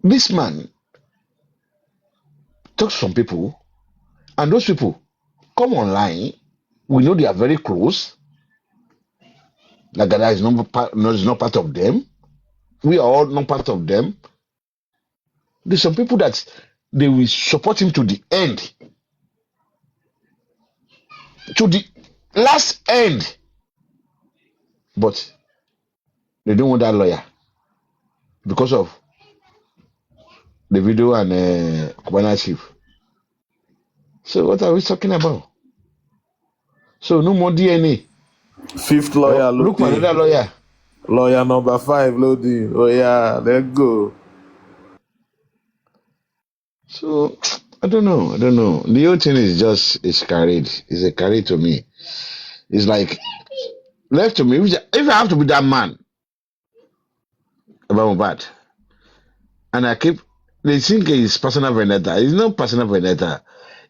This man talks to some people. And those people come online. We know they are very close. Lagata is not part of them. We are all not part of them. There's some people that they will support him to the end. To the last end. But they don't want that lawyer because of the video and Commander Chief. So what are we talking about? So no more DNA. Fifth lawyer, look for another lawyer. Lawyer number 5, loading. Oh yeah, let's go. So I don't know. The whole thing is just it's a carried to me. It's like left to me. If I have to be that man about bad, and they think it's personal vendetta. It's not personal vendetta.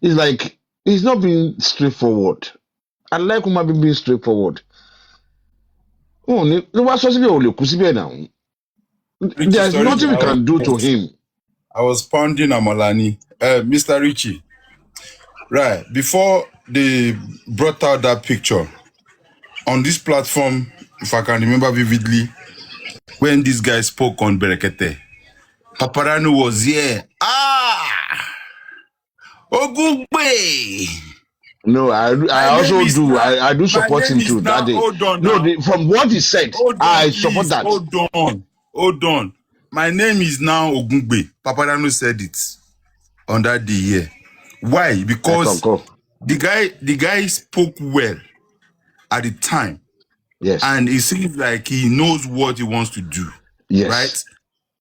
It's like it's not being straightforward. I like woman being straightforward. Oh, there's nothing we can do to him. I was pounding Amalani. Mr. Richie, right, before they brought out that picture, on this platform, if I can remember vividly, when this guy spoke on Berekete, Paparano was here. Ogugbe! No, I also do. I do support him too. That day. Hold on. No, from what he said, I support that. Hold on. My name is now Ogungbe. Papadano said it on that day here. Why? Because the guy spoke well at the time. Yes. And it seems like he knows what he wants to do. Yes. Right?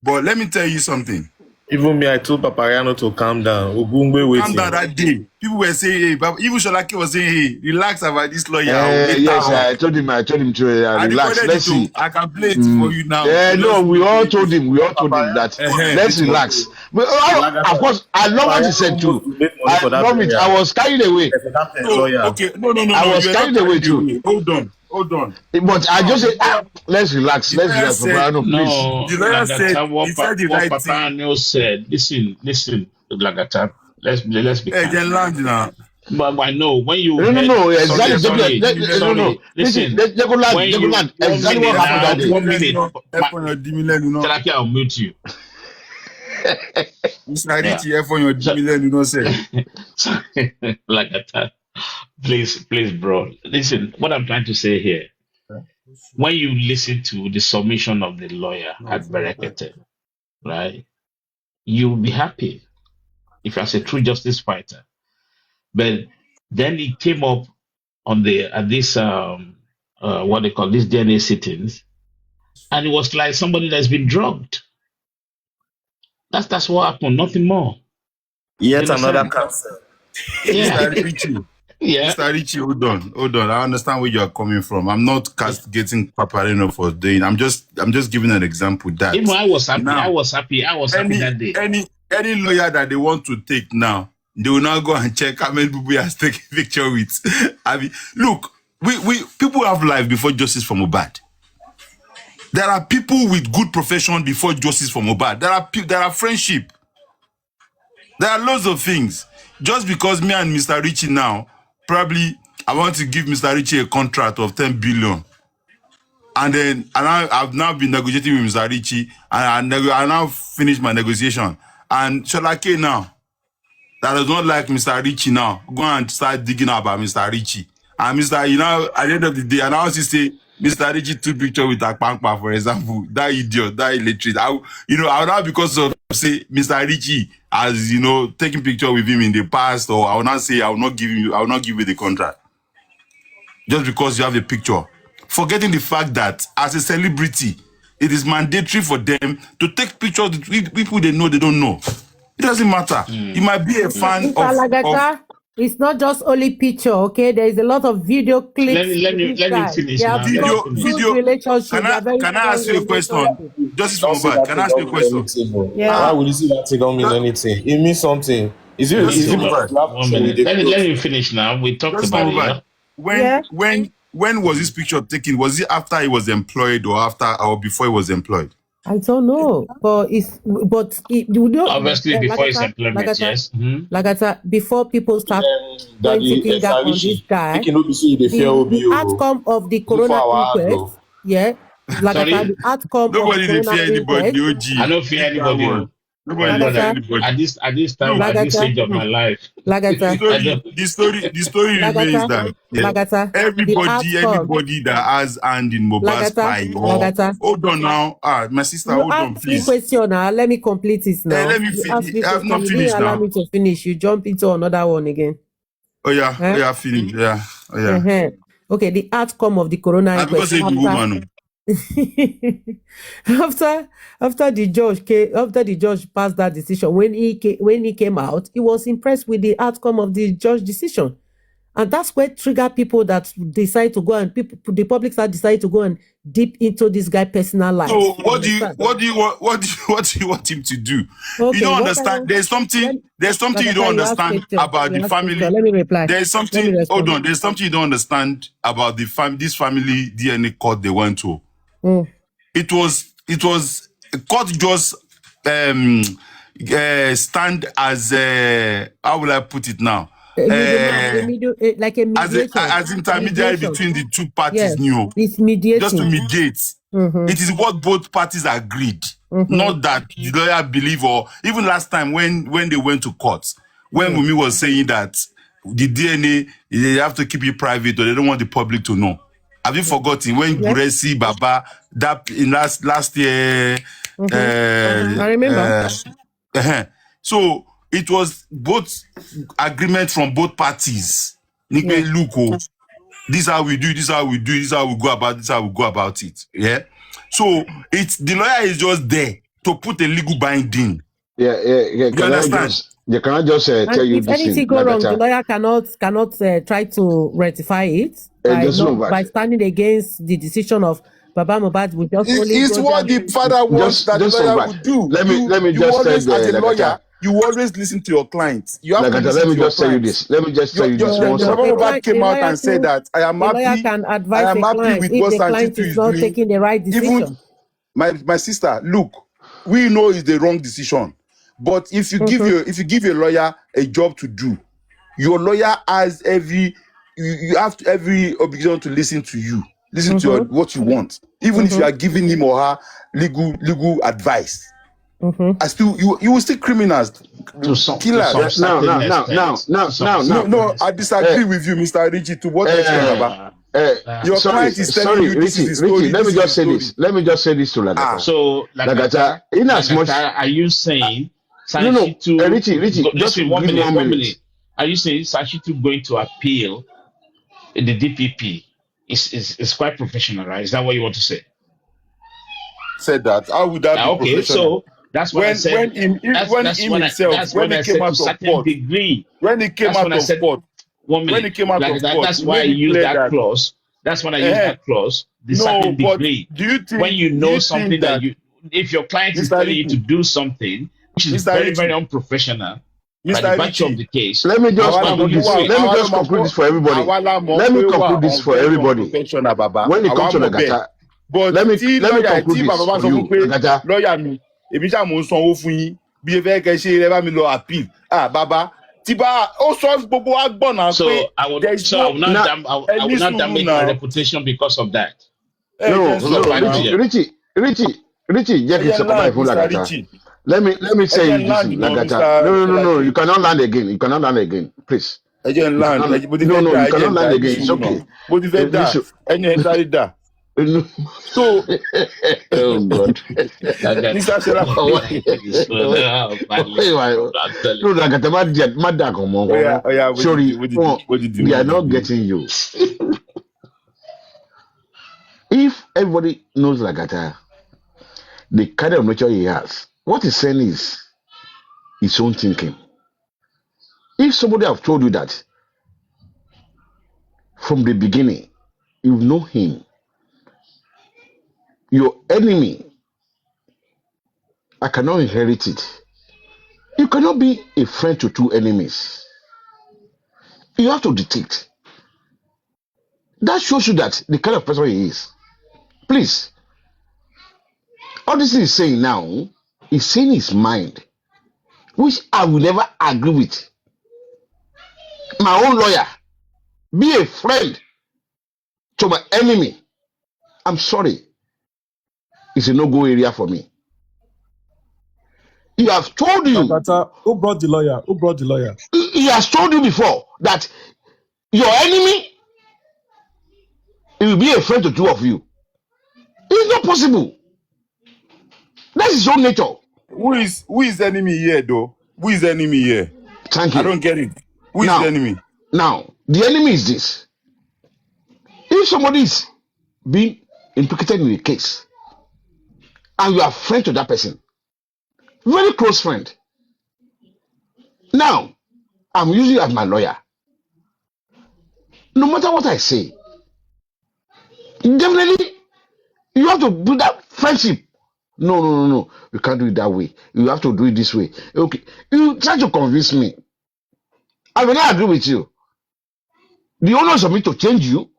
But let me tell you something. Even me, I told Papariano to calm down. Ogungbe waiting. Calm down that day. People were saying, hey, even Sholake was saying, hey, relax about this lawyer. Yes, I told him to relax. Let's see. I can play it for you now. No, we all told him that let's relax. But of course, I love what he said too. I love it. I was carried away. Okay, no. I was carried away too. Hold on. But I just said, let's relax. Let's relax, Papano, please. The lawyer said, what Papano said. Listen, Lagata. Let's be calm. But I know when you no, exactly. Listen, when you exactly what happened that day. 1 minute. Therapy, I'll mute you. Mr. Richie, here for your Dimile, you know, say. Lagata. Please, bro. Listen, what I'm trying to say here. When you listen to the submission of the lawyer at Berekete, right, you'll be happy if you're a true justice fighter. But then it came up on this what they call these DNA sittings, and it was like somebody that's been drugged. That's what happened, nothing more. Yet another cancer. Yeah. Mr. Richie. Yeah. Mr. Richie, hold on. I understand where you're coming from. I'm not castigating Paparino for doing. I'm just giving an example that even I was happy. I was happy that day. Any lawyer that they want to take now, they will now go and check how many people he has taken picture with. I mean, look, we people have life before justice for Mohbad. There are people with good profession before justice for Mohbad. There are friendship. There are loads of things. Just because me and Mr. Richie now, probably I want to give Mr. Richie a contract of 10 billion. And then I've now been negotiating with Mr. Richie, and I now finished my negotiation. And Sholake now, that does not like Mr. Richie now, go and start digging out about Mr. Richie. And at the end of the day, and I also say, Mr. Richie took picture with Akpankpa, for example, that idiot, that illiterate. I would not, because of, say, Mr. Richie as, taking picture with him in the past, or I will not say, I will not give you the contract. Just because you have a picture. Forgetting the fact that as a celebrity, it is mandatory for them to take pictures with people they know, they don't know. It doesn't matter. You might be a fan of it's not just only picture, okay? There is a lot of video clips. Let me finish now. Video. Can I ask you a question? Justice for Mohbad, can I ask you a question? Why would you see that thing don't mean anything? It means something. Is it 1 minute. Let me finish now. We talked about it. When was this picture taken? Was it after he was employed or before he was employed? I don't know, but you know, obviously before his employment, yes. Before people start pointing finger on this guy, the outcome of the corona inquest, the outcome of the Nobody dey corona fear anybody, inquest. OG. I don't fear anybody. Nobody dey fear anybody. At this time, at this stage of my life, The story remains that everybody that has hand in Mohbad's pie. Hold on now. My sister, hold on, please. Question now. Let me complete it now. Let me finish. I have not finished allow now. me to finish. You jump into another one again. Finish. Okay, the outcome of the corona inquest. Because a woman. after the judge passed that decision, when he came out, he was impressed with the outcome of the judge decision, and that's what triggered people that decide to go and the public side decide to go and deep into this guy's personal life. So what do you want him to do? Okay, you don't understand. There's something you don't understand about the family. Let me reply. There's something. Hold on. There's something you don't understand about this family DNA court they went to. It was court just stand as how will I put it now? Like a mediator, as intermediary between the two parties. Yes, it's mediating. Just to mediate. It is what both parties agreed. Not that the lawyer believe, or even last time when they went to court, when Wumi was saying that the DNA, they have to keep it private or they don't want the public to know. Have you forgotten when Buresi Baba that in last year? I remember. So it was both agreement from both parties. Look, this is how we do, this is how we do, this is how we go about it. Yeah. So it's the lawyer is just there to put a legal binding. Yeah. You understand? They cannot just tell you if anything go wrong, the lawyer cannot try to rectify it by standing against the decision of Baba Mohbad. It's what the father wants that the lawyer would do. Let me just tell you, as a lawyer, you always listen to your clients. You have to listen let me to your just tell you this. Let me just tell you this. Baba Mohbad came out and said that I am happy with what Sanchitu is doing. Taking the right decision. Even my sister, look, we know it's the wrong decision. But if you give a lawyer a job to do, your lawyer has every obligation to listen to you, to what you want, even if you are giving him or her legal advice. I still you will still criminals, killers. No, I disagree with you, Mr. Richie. To what extent, Baba? Your client is telling you this is the story. Let me just say this. Let me just say this to Lagata. So Lagata, are you saying? Richie, just 1 minute. Are you saying Sanchitu going to appeal the DPP is quite professional, right? Is that what you want to say? Said that. How would that be professional? So that's what I said. When he came out of court, that's why I use that clause. That's when I use that clause. The certain degree. Do you think when you know something that if your client is telling you to do something which is very, very unprofessional, by the virtue of the case. Let me just conclude this for everybody. When it comes to Lagata, let me conclude this for you, Lagata. Lawyer mi, èmi ṣá mo ń sanwó fún yín bí ẹ fẹ́ kẹ́ ṣe ẹ bá mi lọ appeal. Baba, tí bá ó sọ gbogbo wa gbọ́ náà pé I will not damage my reputation because of that. No, Richie, jẹ́ kí n sọ papa ìfún Lagata. Let me say this, Lagata. No, you cannot land again. Please. No, you cannot land again. It's okay. So, oh God. Mr. Sheila. No, Lagata, sorry, we are not getting you. If everybody knows Lagata, the kind of nature he has, what he's saying is his own thinking. If somebody have told you that from the beginning, you know him, your enemy, I cannot inherit it. You cannot be a friend to two enemies. You have to detect. That shows you that the kind of person he is. Please. All this he's saying now, he's saying his mind, which I will never agree with. My own lawyer, be a friend to my enemy. I'm sorry. It's a no-go area for me. He have told you. Who brought the lawyer? Who brought the lawyer? He has told you before that your enemy, he will be a friend to two of you. It's not possible. That's his own nature. Who is enemy here, though? Who is enemy here? Thank you. I don't get it. Who is the enemy? Now, the enemy is this. If somebody is being implicated in a case, and you are friend to that person, very close friend. Now, I'm using you as my lawyer. No matter what I say, definitely you have to do that friendship. No. You can't do it that way. You have to do it this way. Okay. You try to convince me. I will not agree with you. The onus of me to change you.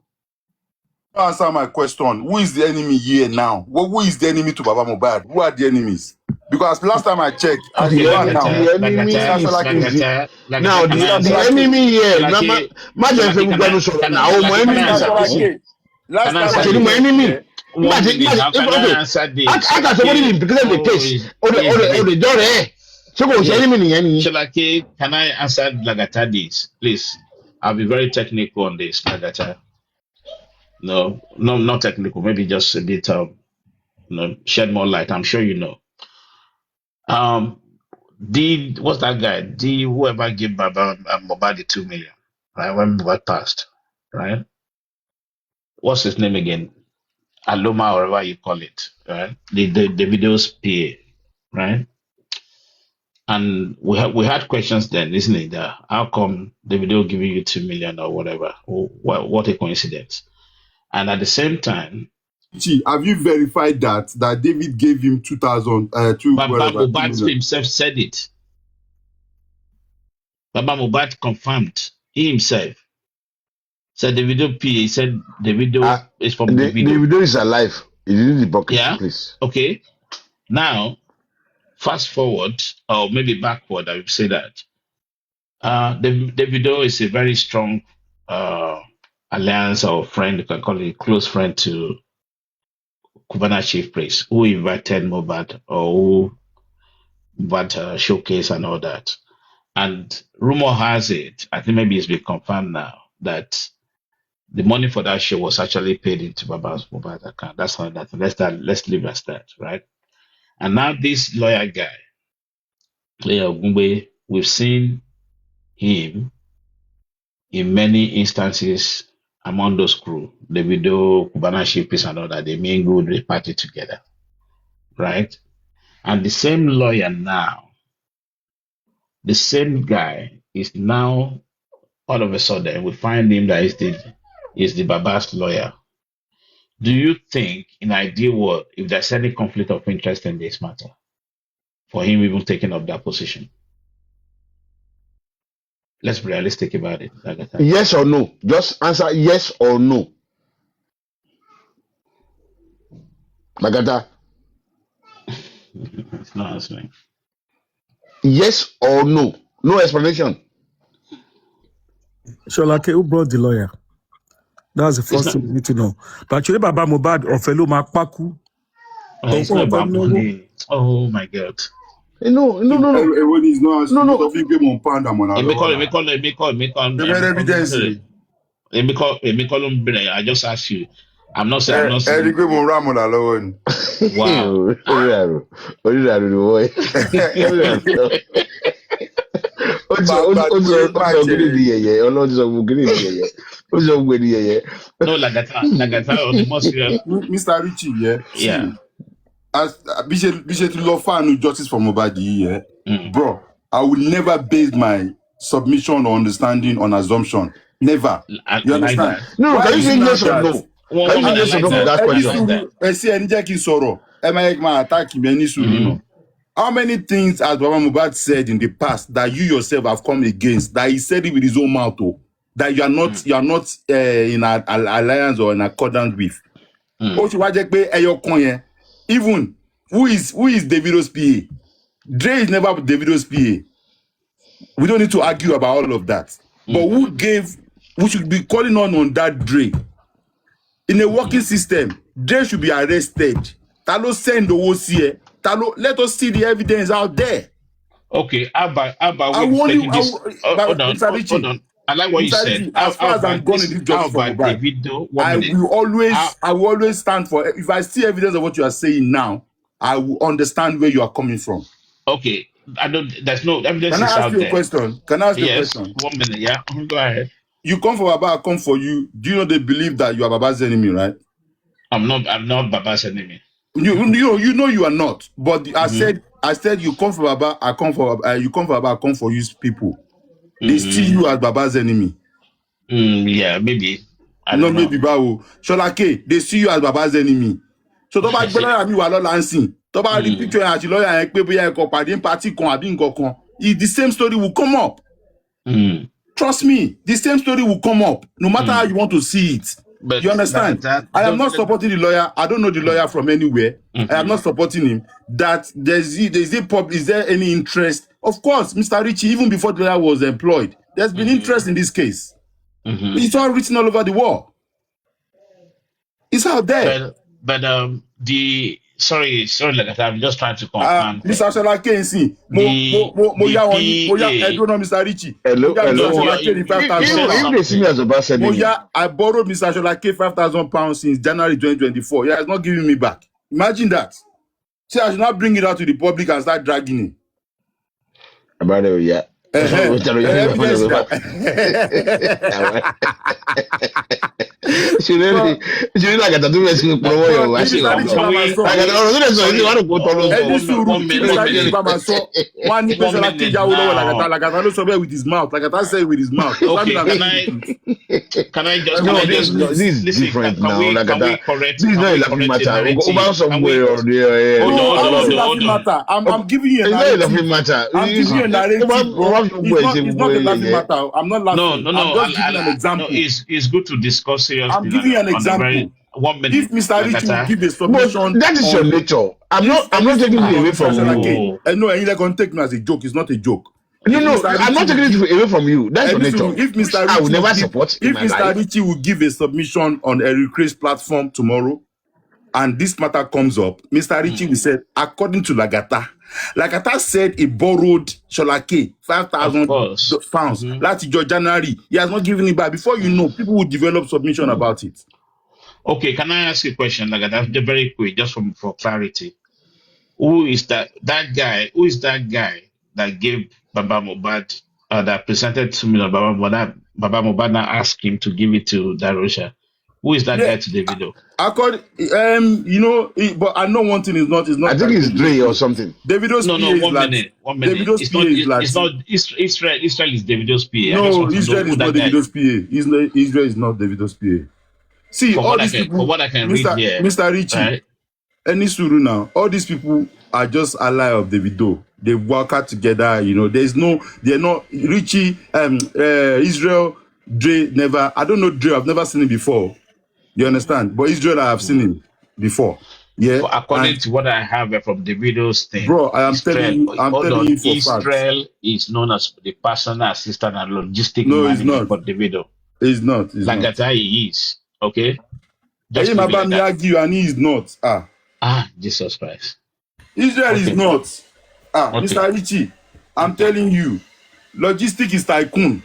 Answer my question. Who is the enemy here now? Who is the enemy to Baba Mohbad? Who are the enemies? Because last time I checked, the enemy here. Can I answer Lagata this, please? I'll be very technical on this, Lagata. No, not technical. Maybe just a bit of, shed more light. I'm sure you know. What's that guy? Whoever gave Baba Mohbad the 2 million, right? When Mohbad passed, right? What's his name again? Aloma, or whatever you call it, right? The video's PA, right? And we had questions then, isn't it? How come the video giving you 2 million or whatever? What a coincidence! And at the same time, have you verified that David gave him 2,000? Baba Mohbad himself said it. Baba Mohbad confirmed. He himself said the video PA. He said the video is from the video. The video is alive. It is in the bucket, please. Okay. Now, fast forward, or maybe backward, I would say that. The video is a very strong alliance or friend, you can call it a close friend to Cubana Chief Priest, who invited Mohbad or who invited Showcase and all that. And rumor has it, I think maybe it's been confirmed now, that the money for that show was actually paid into Baba's Mohbad account. That's not that. Let's leave it as that, right? And now this lawyer guy, we've seen him in many instances among those crew, the video, Cubana Chief Priest and all that, they mingled, they party together, right? And the same lawyer now, the same guy is now, all of a sudden, we find him that is the Baba's lawyer. Do you think, in ideal world, if there's any conflict of interest in this matter, for him even taking up that position? Let's be realistic about it. Yes or no? Just answer yes or no. Lagata. It's not answering. Yes or no? No explanation. Sholake, who brought the lawyer? That's the first thing we need to know. But actually, Baba Mohbad or fellow Makpaku. Oh my God. No. Everyone is not I just asked you. I'm not saying. Wow. No, Lagata on the most serious. Mr. Richie, yeah. See, as Bishop Lofanu justice for Mohbad, bro, I will never base my submission or understanding on assumption. Never. You understand? Like no, can you say yes or no? Can you say yes or no for that question? How many things has Baba Mohbad said in the past that you yourself have come against, that he said it with his own mouth, that you are not in an alliance or in accordance with? Even Who is Davido's PA? Dre is never Davido's PA. We don't need to argue about all of that. But we should be calling on that Dre. In a working system, Dre should be arrested. Talo send the OCA. Talo, let us see the evidence out there. Okay, Abba, hold on. I like what you said. As far as I'm going in this job for Davido, I will always stand for. If I see evidence of what you are saying now, I will understand where you are coming from. Okay, there's no evidence. Can I ask you a question? Can I ask you a question? 1 minute, yeah. Go ahead. You come for Baba, I come for you. Do you know they believe that you are Baba's enemy, right? I'm not Baba's enemy. You know you are not. But I said you come for Baba, I come for you come for Baba, I come for you people. They see you as Baba's enemy. Yeah, maybe. I don't know. Maybe Bawo. Sholake, they see you as Baba's enemy. So tó bá gbọ́dọ̀ àmì wà lọ́la ń sìn. Tó bá rí picture yẹn àti lọ́ọ̀yà yẹn pé bóyá ẹ̀kọ́ pàdé party kan àbí nǹkan kan. The same story will come up. Trust me, the same story will come up, no matter how you want to see it. But you understand? I am not supporting the lawyer. I don't know the lawyer from anywhere. I am not supporting him. That is there any interest? Of course, Mr. Richie, even before the lawyer was employed, there's been interest in this case. It's all written all over the wall. It's out there. But sorry, like I'm just trying to confirm. Mr. Sholake, see, Mr. Richie. Hello. If they see me as a bad enemy. I borrowed Mr. Sholake £5,000 since January 2024. Yeah, it's not giving me back. Imagine that. See, I should not bring it out to the public and start dragging it. With his mouth, like I said with his mouth. Can I just this is different now? Can we correct? This is not a laughing matter. I'm giving you a matter. I'm giving you a narrative. It's not a laughing matter. I'm not laughing. No. I'm just giving an example. It's good to discuss seriously. I'm giving you an example. 1 minute. If Mr. Rich will give a submission, that is your nature. I'm not taking it away from you. No, you're going to take me as a joke. It's not a joke. No, I'm not taking it away from you. That's your nature. If Mr. Rich I will never support. If Mr. Richie will give a submission on Eric Craig's platform tomorrow, and this matter comes up, Mr. Richie will say, according to Lagata said he borrowed Sholake £5,000 last January. He has not given it back. Before you know, people will develop submission about it. Okay, can I ask you a question, Lagata? Very quick, just for clarity. Who is that guy? Who is that guy that gave Baba Mohbad, that presented to me Baba Mohbad now asked him to give it to Darosha? Who is that guy to Davido? But I know one thing is not. I think it's Dre or something. Davido's PA is 1 minute. Davido's PA is not Israel. Israel is Davido's PA. No, Israel is not Davido's PA. Israel is not Davido's PA. See, all these people. For what I can read here, Mr. Richie, right? Any suru now. All these people are just ally of Davido. They work out together. They're not Richie. Israel, Dre never. I don't know Dre. I've never seen him before. You understand? But Israel, I have seen him before. Yeah. So according to what I have from Davido's thing, bro, I'm telling you for Israel is known as the personal assistant and logistic manager for Davido. He's not. Lagata he is. Okay. Just about me argue and he is not. Jesus Christ. Israel is not. Mr. Richie, I'm telling you, logistic is tycoon.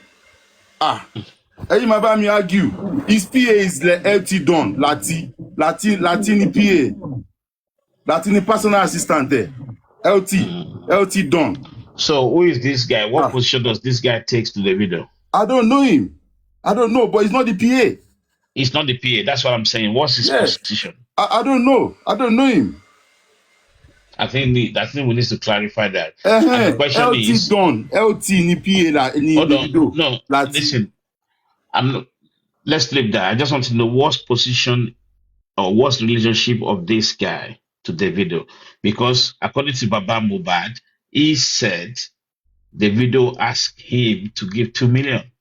Me argue. His PA is LT Don, Latini PA. Latini personal assistant there. LT Don. So who is this guy? What position does this guy take to the video? I don't know him. I don't know, but he's not the PA. He's not the PA. That's what I'm saying. What's his position? I don't know. I don't know him. I think we need to clarify that. And the question LT is, Don, LT ni PA no, listen. Let's leave that. I just want to know what's position or what's the relationship of this guy to Davido. Because according to Baba Mohbad, he said Davido asked him to give 2 million.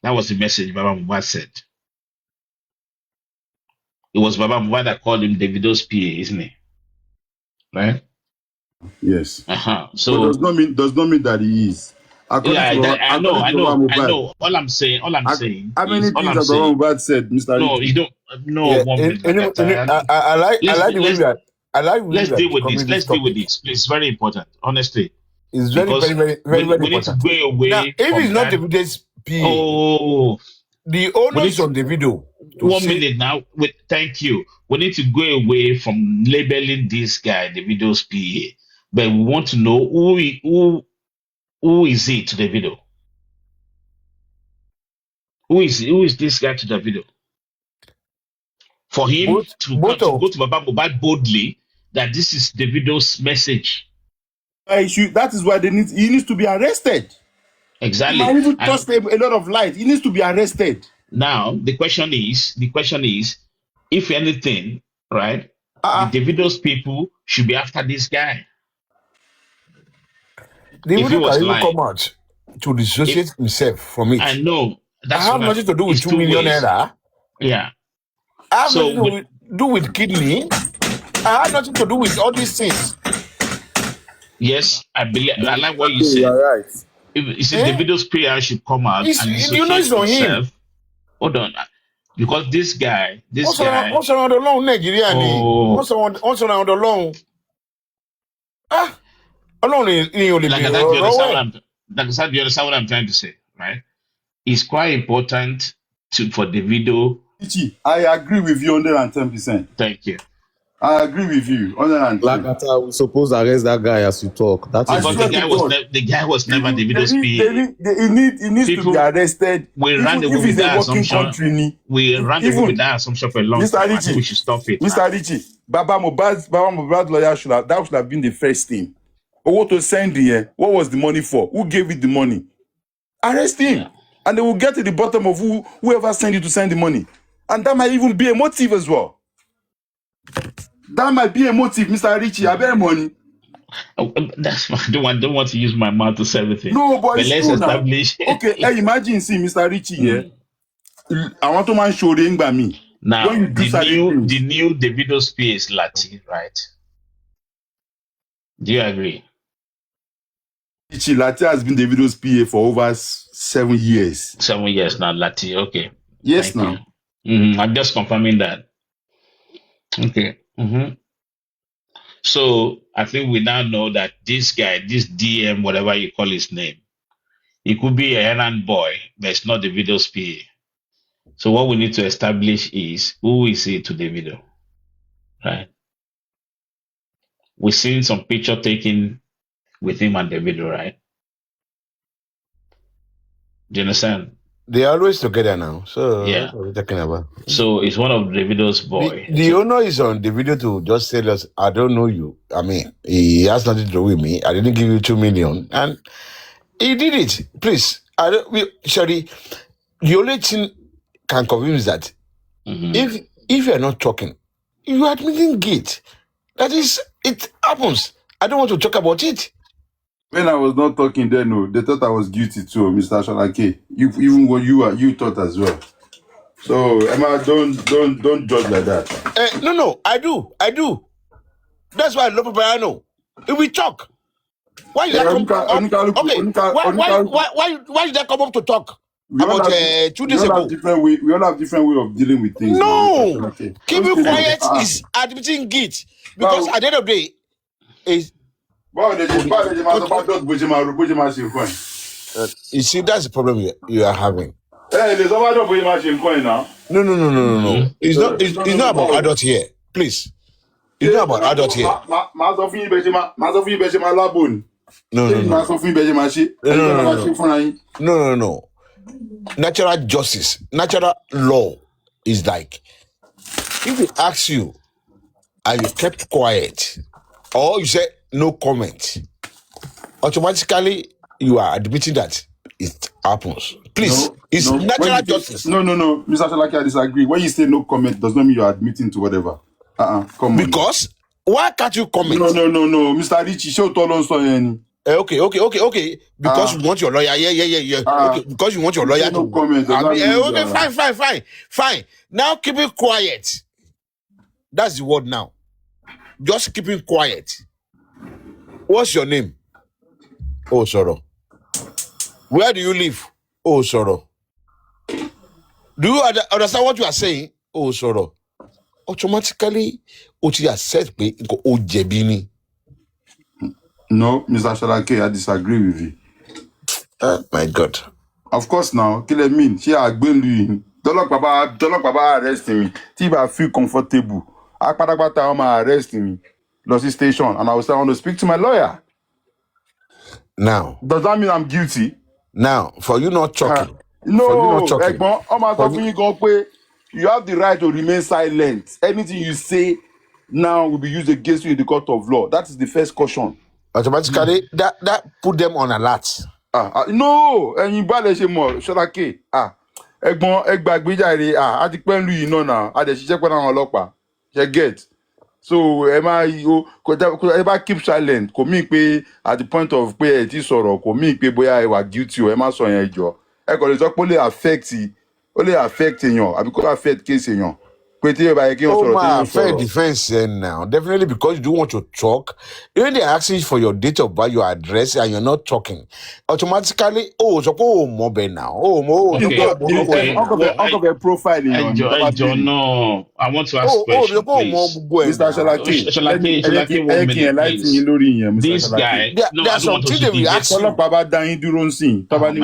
That was the message Baba Mohbad said. It was Baba Mohbad that called him Davido's PA, isn't it? right? Yes. So but does not mean that he is. I know. All I'm saying how is many things that Baba Mohbad said, Mr. No, Richie? you don't. No, 1 minute. I like the way we are. I like the way Let's we are deal with covering this. this Let's deal with topic. this. Please, it's very important, honestly. It's very, Because very, very, very, very we need to important. go away Now, if from it's not that. Davido's PA, Oh, the onus on Davido to 1 say, minute now. Thank you. We need to go away from labeling this guy Davido's PA, but we want to know who is he to Davido? Who is this guy to Davido? For him to go to Baba Mohbad boldly that this is Davido's message. That is why he needs to be arrested. Exactly. He might even trust a lot of light. He needs to be arrested. Now the question is, if anything, right? The Davido's people should be after this guy. Davido can even come out to dissociate himself from it. I know. I have nothing to do with 2 million naira. Yeah. I have nothing to do with kidney. I have nothing to do with all these things. Yes, I like what you said. You're right. You see, Davido's prayer should come out and dissociate himself. Hold on. Because this guy. What's around the loan, Nigeria? What's around the loan? Alone in your living. Do you understand what I'm trying to say, right? It's quite important for Davido. I agree with you 110%. Thank you. I agree with you 110%. Lagata, we suppose arrest that guy as you talk. That's because the guy was never Davido's PA. He needs to be arrested. We ran away with that assumption. We ran away with that assumption for a long time. I think we should stop it. Mr. Richie, Baba Mohbad's lawyer should have been the first thing. Or what to send here? What was the money for? Who gave it the money? Arrest him. Yeah. And they will get to the bottom of whoever sent you to send the money. And that might even be a motive as well. That might be a motive, Mr. Richie. I bet money. That's why I don't want to use my mouth to say everything. No, but it's let's true establish. Now. Okay, imagine see Mr. Richie here. I want to man show the by me. Now the new Davido's PA is Lati, right? Do you agree? Lati has been Davido's PA for over 7 years. 7 years now, Lati. Okay. Yes, now. I'm just confirming that. Okay. So I think we now know that this guy, this DM, whatever you call his name, he could be a errand boy, but it's not Davido's PA. So what we need to establish is who is he to Davido, right? We've seen some picture taken with him and Davido, right? Do you understand? They're always together now. So yeah, that's what we're talking about. So it's one of Davido's boy. The owner is on the video to just tell us, I don't know you. I mean, he has nothing to do with me. I didn't give you 2 million. And he did it. Please. Sorry. The only thing can convince that if you're not talking, you are admitting guilt. That is, it happens. I don't want to talk about it. When I was not talking then, no, they thought I was guilty too, Mr. Shalake. Even what you thought as well. So Emma, don't judge like that. No, I do. That's why I love Papalule. If we talk, why did I come up? Okay, why did I come up to talk about 2 days ago? We all have different way of dealing with things. No, keeping quiet is admitting guilt because at the end of the day, is. You see, that's the problem you are having. No. It's not about adult here. Please. It's not about adult here. No. Natural justice, natural law is like, if they ask you and you kept quiet, or you say no comment, automatically you are admitting that it happens. Please, it's natural justice. No, Mr. Shalaki, I disagree. When you say no comment, does not mean you are admitting to whatever. Come on. Because why can't you comment? No, Mr. Richie, show Tolon Okay. Because you want your lawyer, yeah. Okay, because you want your lawyer no to comment. Okay, fine. Now keep it quiet. That's the word now. just keeping quiet. What's your name? Oh, sorrow. Where do you live? Oh, sorrow. Do you understand what you are saying? Oh, sorrow. Automatically, Oti has said me go ojebini. No, Mr. Shalake, I disagree with you. My God. Of course now, kill I mean, she a gbelu. Dolok Baba arrest me. If I feel comfortable, Akpadabata ma arrest me. Lossy station, and I will say I want to speak to my lawyer. Now. Does that mean I'm guilty? Now, for you not talking. No, Ekbon, you have the right to remain silent. Anything you say now will be used against you in the court of law. That is the first caution. Automatically, that put them on alert. No, and you bad more. Shalake. Ekbon, Egbagbejaire. I depend you know now. I just check when I'm locked. You get. So, ever keep silent. Could pay at the point of pay it is or could pay boy I was guilty or Emma son your jaw. Only affecting you. I become affect case in you. Oh, my fair defense now. Definitely because you don't want to talk. When they ask you for your date of birth, your address, and you're not talking, automatically, mobe now. Uncle profile no. I want to ask question, please. Mr. Shalake, this guy, there's something that we ask you.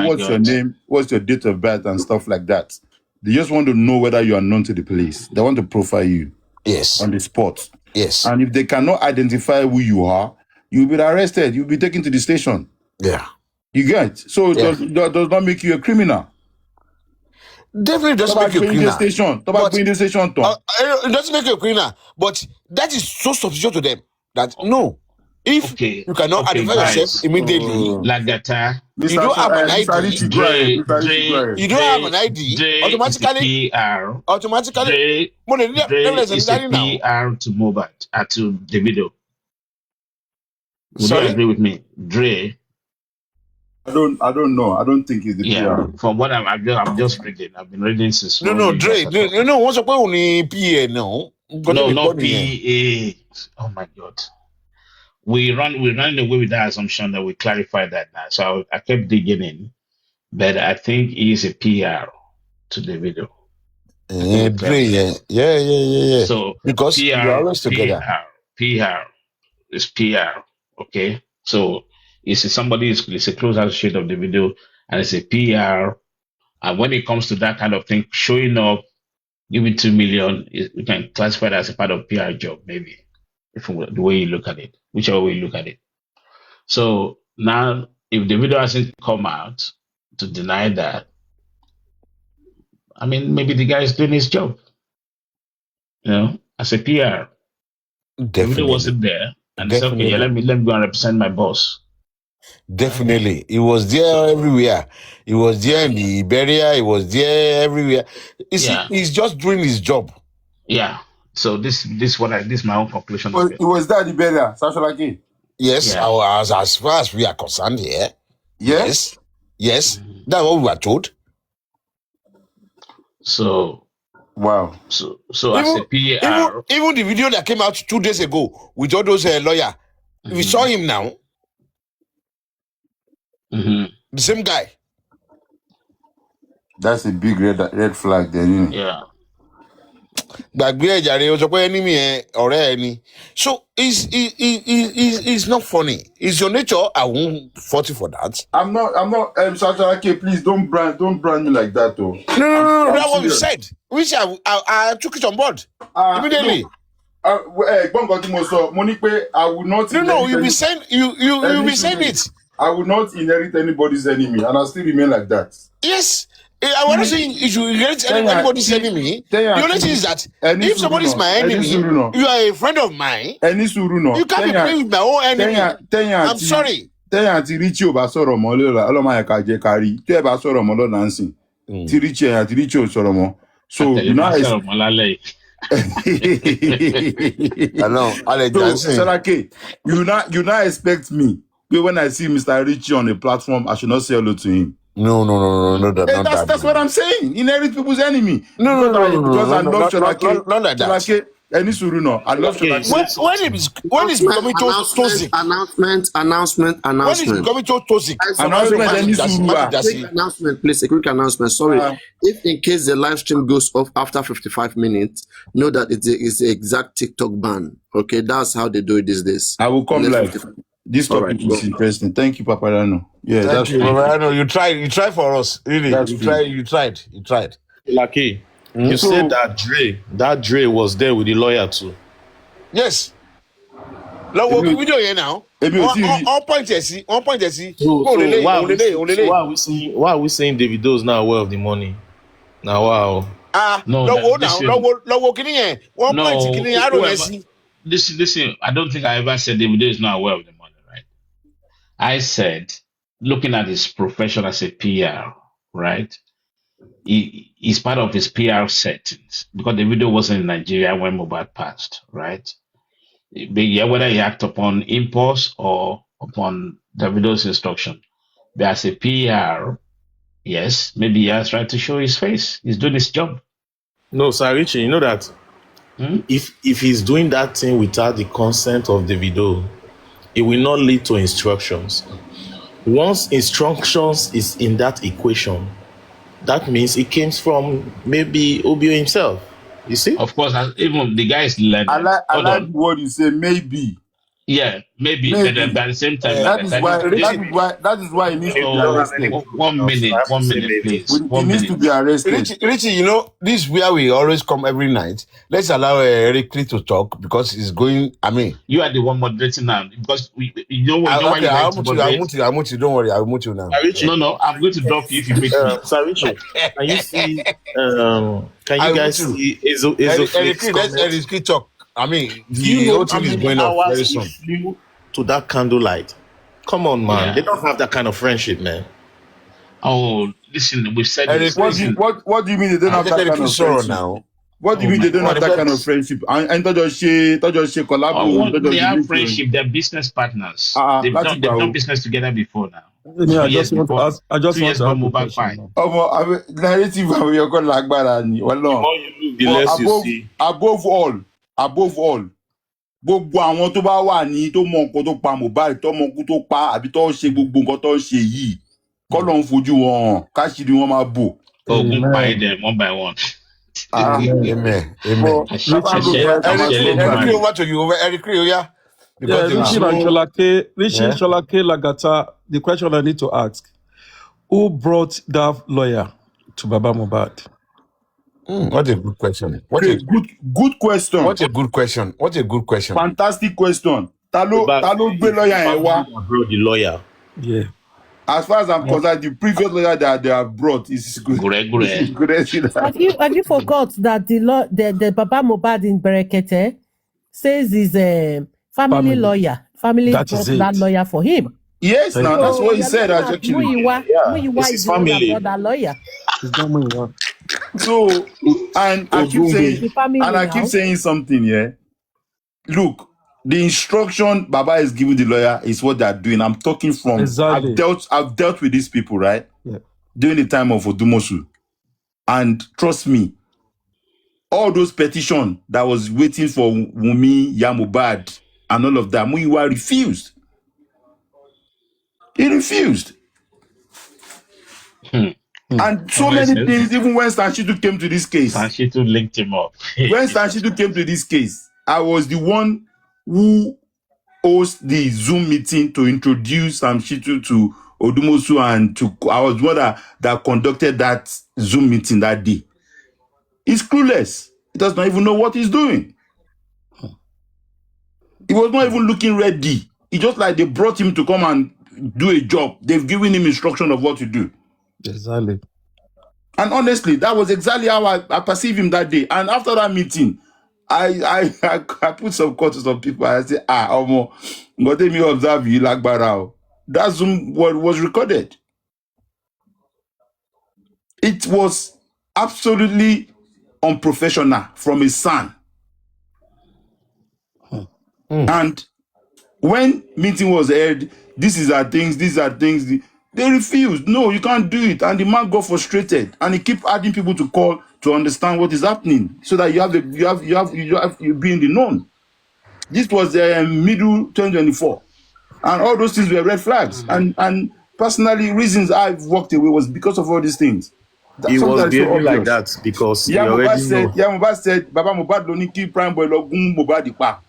What's your name? What's your date of birth and stuff like that? They just want to know whether you are known to the police. They want to profile you. Yes. On the spot. Yes. And if they cannot identify who you are, you'll be arrested. You'll be taken to the station. Yeah. You get? So it does not make you a criminal. Definitely doesn't make you a criminal. It doesn't make you a criminal. But that is so substantial to them that no. If you cannot identify yourself immediately, Lagata, you don't have an ID. You don't have an ID. Automatically, Dre is a PR to Mobat, to Davido. Would you agree with me? Dre. I don't know. I don't think it's the PR. From what I'm just reading. I've been reading since. No, Dre. No, what's the point only PA now? No, not PA. Oh my God. We're running away with that assumption that we clarify that now. So I kept digging in, but I think he is a PR to the video. Yeah. So because PR, you're always together. PR is PR. Okay. So it's somebody is a close associate of the video, and it's a PR. And when it comes to that kind of thing, showing up, giving 2 million, we can classify that as a part of PR job, maybe. If the way you look at it, whichever way you look at it. So now, if the video hasn't come out to deny that, I mean, maybe the guy is doing his job, as a PR. Definitely. The video wasn't there, and it's okay. Let me go and represent my boss. Definitely, he was there everywhere. He was there in the Iberia. He was there everywhere. He's just doing his job. Yeah. So this is my own conclusion. It was that the barrier, Sashalaki? Yes, as far as we are concerned here. Yes. That's what we were told. So wow. So as a PR, even the video that came out 2 days ago with all those lawyer, we saw him now. The same guy. That's a big red flag then. Yeah. So it's not funny. It's your nature. I won't fault you for that. I'm not Sashalaki, please don't brand me like that though. No, that's what you said. Which I took it on board immediately. I will not. No, you'll be saying you'll be saying it. I will not inherit anybody's enemy, and I'll still remain like that. Yes. I was not saying you should inherit anybody's enemy. The only thing is that if somebody is my enemy, you are a friend of mine. You can't be playing with my own enemy. I'm sorry. Ti Richie ba sọ̀rọ̀ mọ́ lọ́la ọlọ́mọ yẹn ká jẹ́ kárí tí ẹ bá sọ̀rọ̀ mọ́ lọ́la ń sìn tí Richie ò sọ̀rọ̀ mọ́. So you know Sarake, you not expect me when I see Mr. Richie on a platform, I should not say hello to him. No, that's what I'm saying. Inherit people's enemy. No, because I love Shalake. Not like that. Any Suruno, I love when it's becoming toxic. Announcement. When it's becoming toxic. Announcement, please. A quick announcement. Sorry. If in case the live stream goes off after 55 minutes, know that it's the exact TikTok ban. Okay, that's how they do it these days. I will come live. This topic is interesting. Thank you, Papalule. Yeah, thank you, Papalule. You tried for us. Really, you tried. Lucky. You said that Dre was there with the lawyer too. Yes. Now we'll be video here now. On point, see. So why are we saying Davido's not aware of the money? Now wow. Listen, I don't think I ever said Davido is not aware of the money, right? I said, looking at his profession as a PR, right? He's part of his PR settings because Davido wasn't in Nigeria when Mohbad passed, right? Yeah, whether he acted upon impulse or upon Davido's instruction. But as a PR, yes, maybe he has tried to show his face. He's doing his job. No, Sir Richie, you know that if he's doing that thing without the consent of Davido, it will not lead to instructions. Once instructions is in that equation, that means it came from maybe Obio himself. You see? Of course, even the guy is learning. I like what you say, maybe. Yeah, maybe. But at the same time, that is why he needs to be arrested. 1 minute, please. He needs to be arrested. Richie, you know, this is where we always come every night. Let's allow Eric to talk because he's going. I mean, you are the one moderating now because you know what. I'll mute you. Don't worry, I'll mute you now. No, I'm going to drop you if you make me. Sir Richie, can you see? Can you guys see? Eric talk. I mean, the whole thing is going on very soon. Flew to that candlelight. Come on, man. Yeah. They don't have that kind of friendship, man. Oh, listen, we've said this. What do you mean they don't have that kind of friendship? Now? What do you mean they don't have that kind of friendship? And they have friendship. They're business partners. They've done business together before now. Yeah, I just want to ask. I just want to move back fine. Narrative the more you look, the less you see. Above all, gbogbo àwọn tó bá wà ní tó mọ nǹkan tó pa Mohbad tó mọ nǹkan tó pa àbí tó ṣe gbogbo nǹkan tó ṣe yìí kọ́ ló ń fojú wọn hàn káṣíìrì wọn máa bò. Ogun pa them one by one. Amen. Eric, over to you. Eric, yeah. Richie Sholake Lagata, the question I need to ask: who brought that lawyer to Baba Mohbad? What a good question. Good question. What a good question. Fantastic question. Talo be lawyer brought the lawyer. Yeah. As far as I'm concerned, the previous lawyer that they have brought is good. Have you forgot that the Baba Mohbad in Berekete says he's a family lawyer. Family brought that lawyer for him. Yes, now that's what he said. Actually, Muyiwa is family. That lawyer. So, and I keep saying something, yeah. Look, the instruction Baba is giving the lawyer is what they're doing. I'm talking from I've dealt with these people, right? Yeah. During the time of Odumosu. And trust me, all those petitions that was waiting for Wumi, Mohbad, and all of that, Muyiwa refused. He refused. And so many things, even when Sanshitu came to this case. Sanshitu linked him up. When Sanshitu came to this case, I was the one who hosted the Zoom meeting to introduce Sanshitu to Odumosu and I was one that conducted that Zoom meeting that day. He's clueless. He does not even know what he's doing. He was not even looking ready. He just like they brought him to come and do a job. They've given him instruction of what to do. Exactly. And honestly, that was exactly how I perceived him that day. And after that meeting, I put some quotes on people. I said, Omo, God me observe you like Barao. That Zoom was recorded. It was absolutely unprofessional from his son. And when meeting was aired, these are things. They refused. No, you can't do it. And the man got frustrated, and he keep adding people to call to understand what is happening, so that you be in the known. This was middle 2024, and all those things were red flags. And personally, reasons I've walked away was because of all these things. He was behaving like that because he already know. Mubad said, Baba Mubad don't need prime boy logun Mubad pa.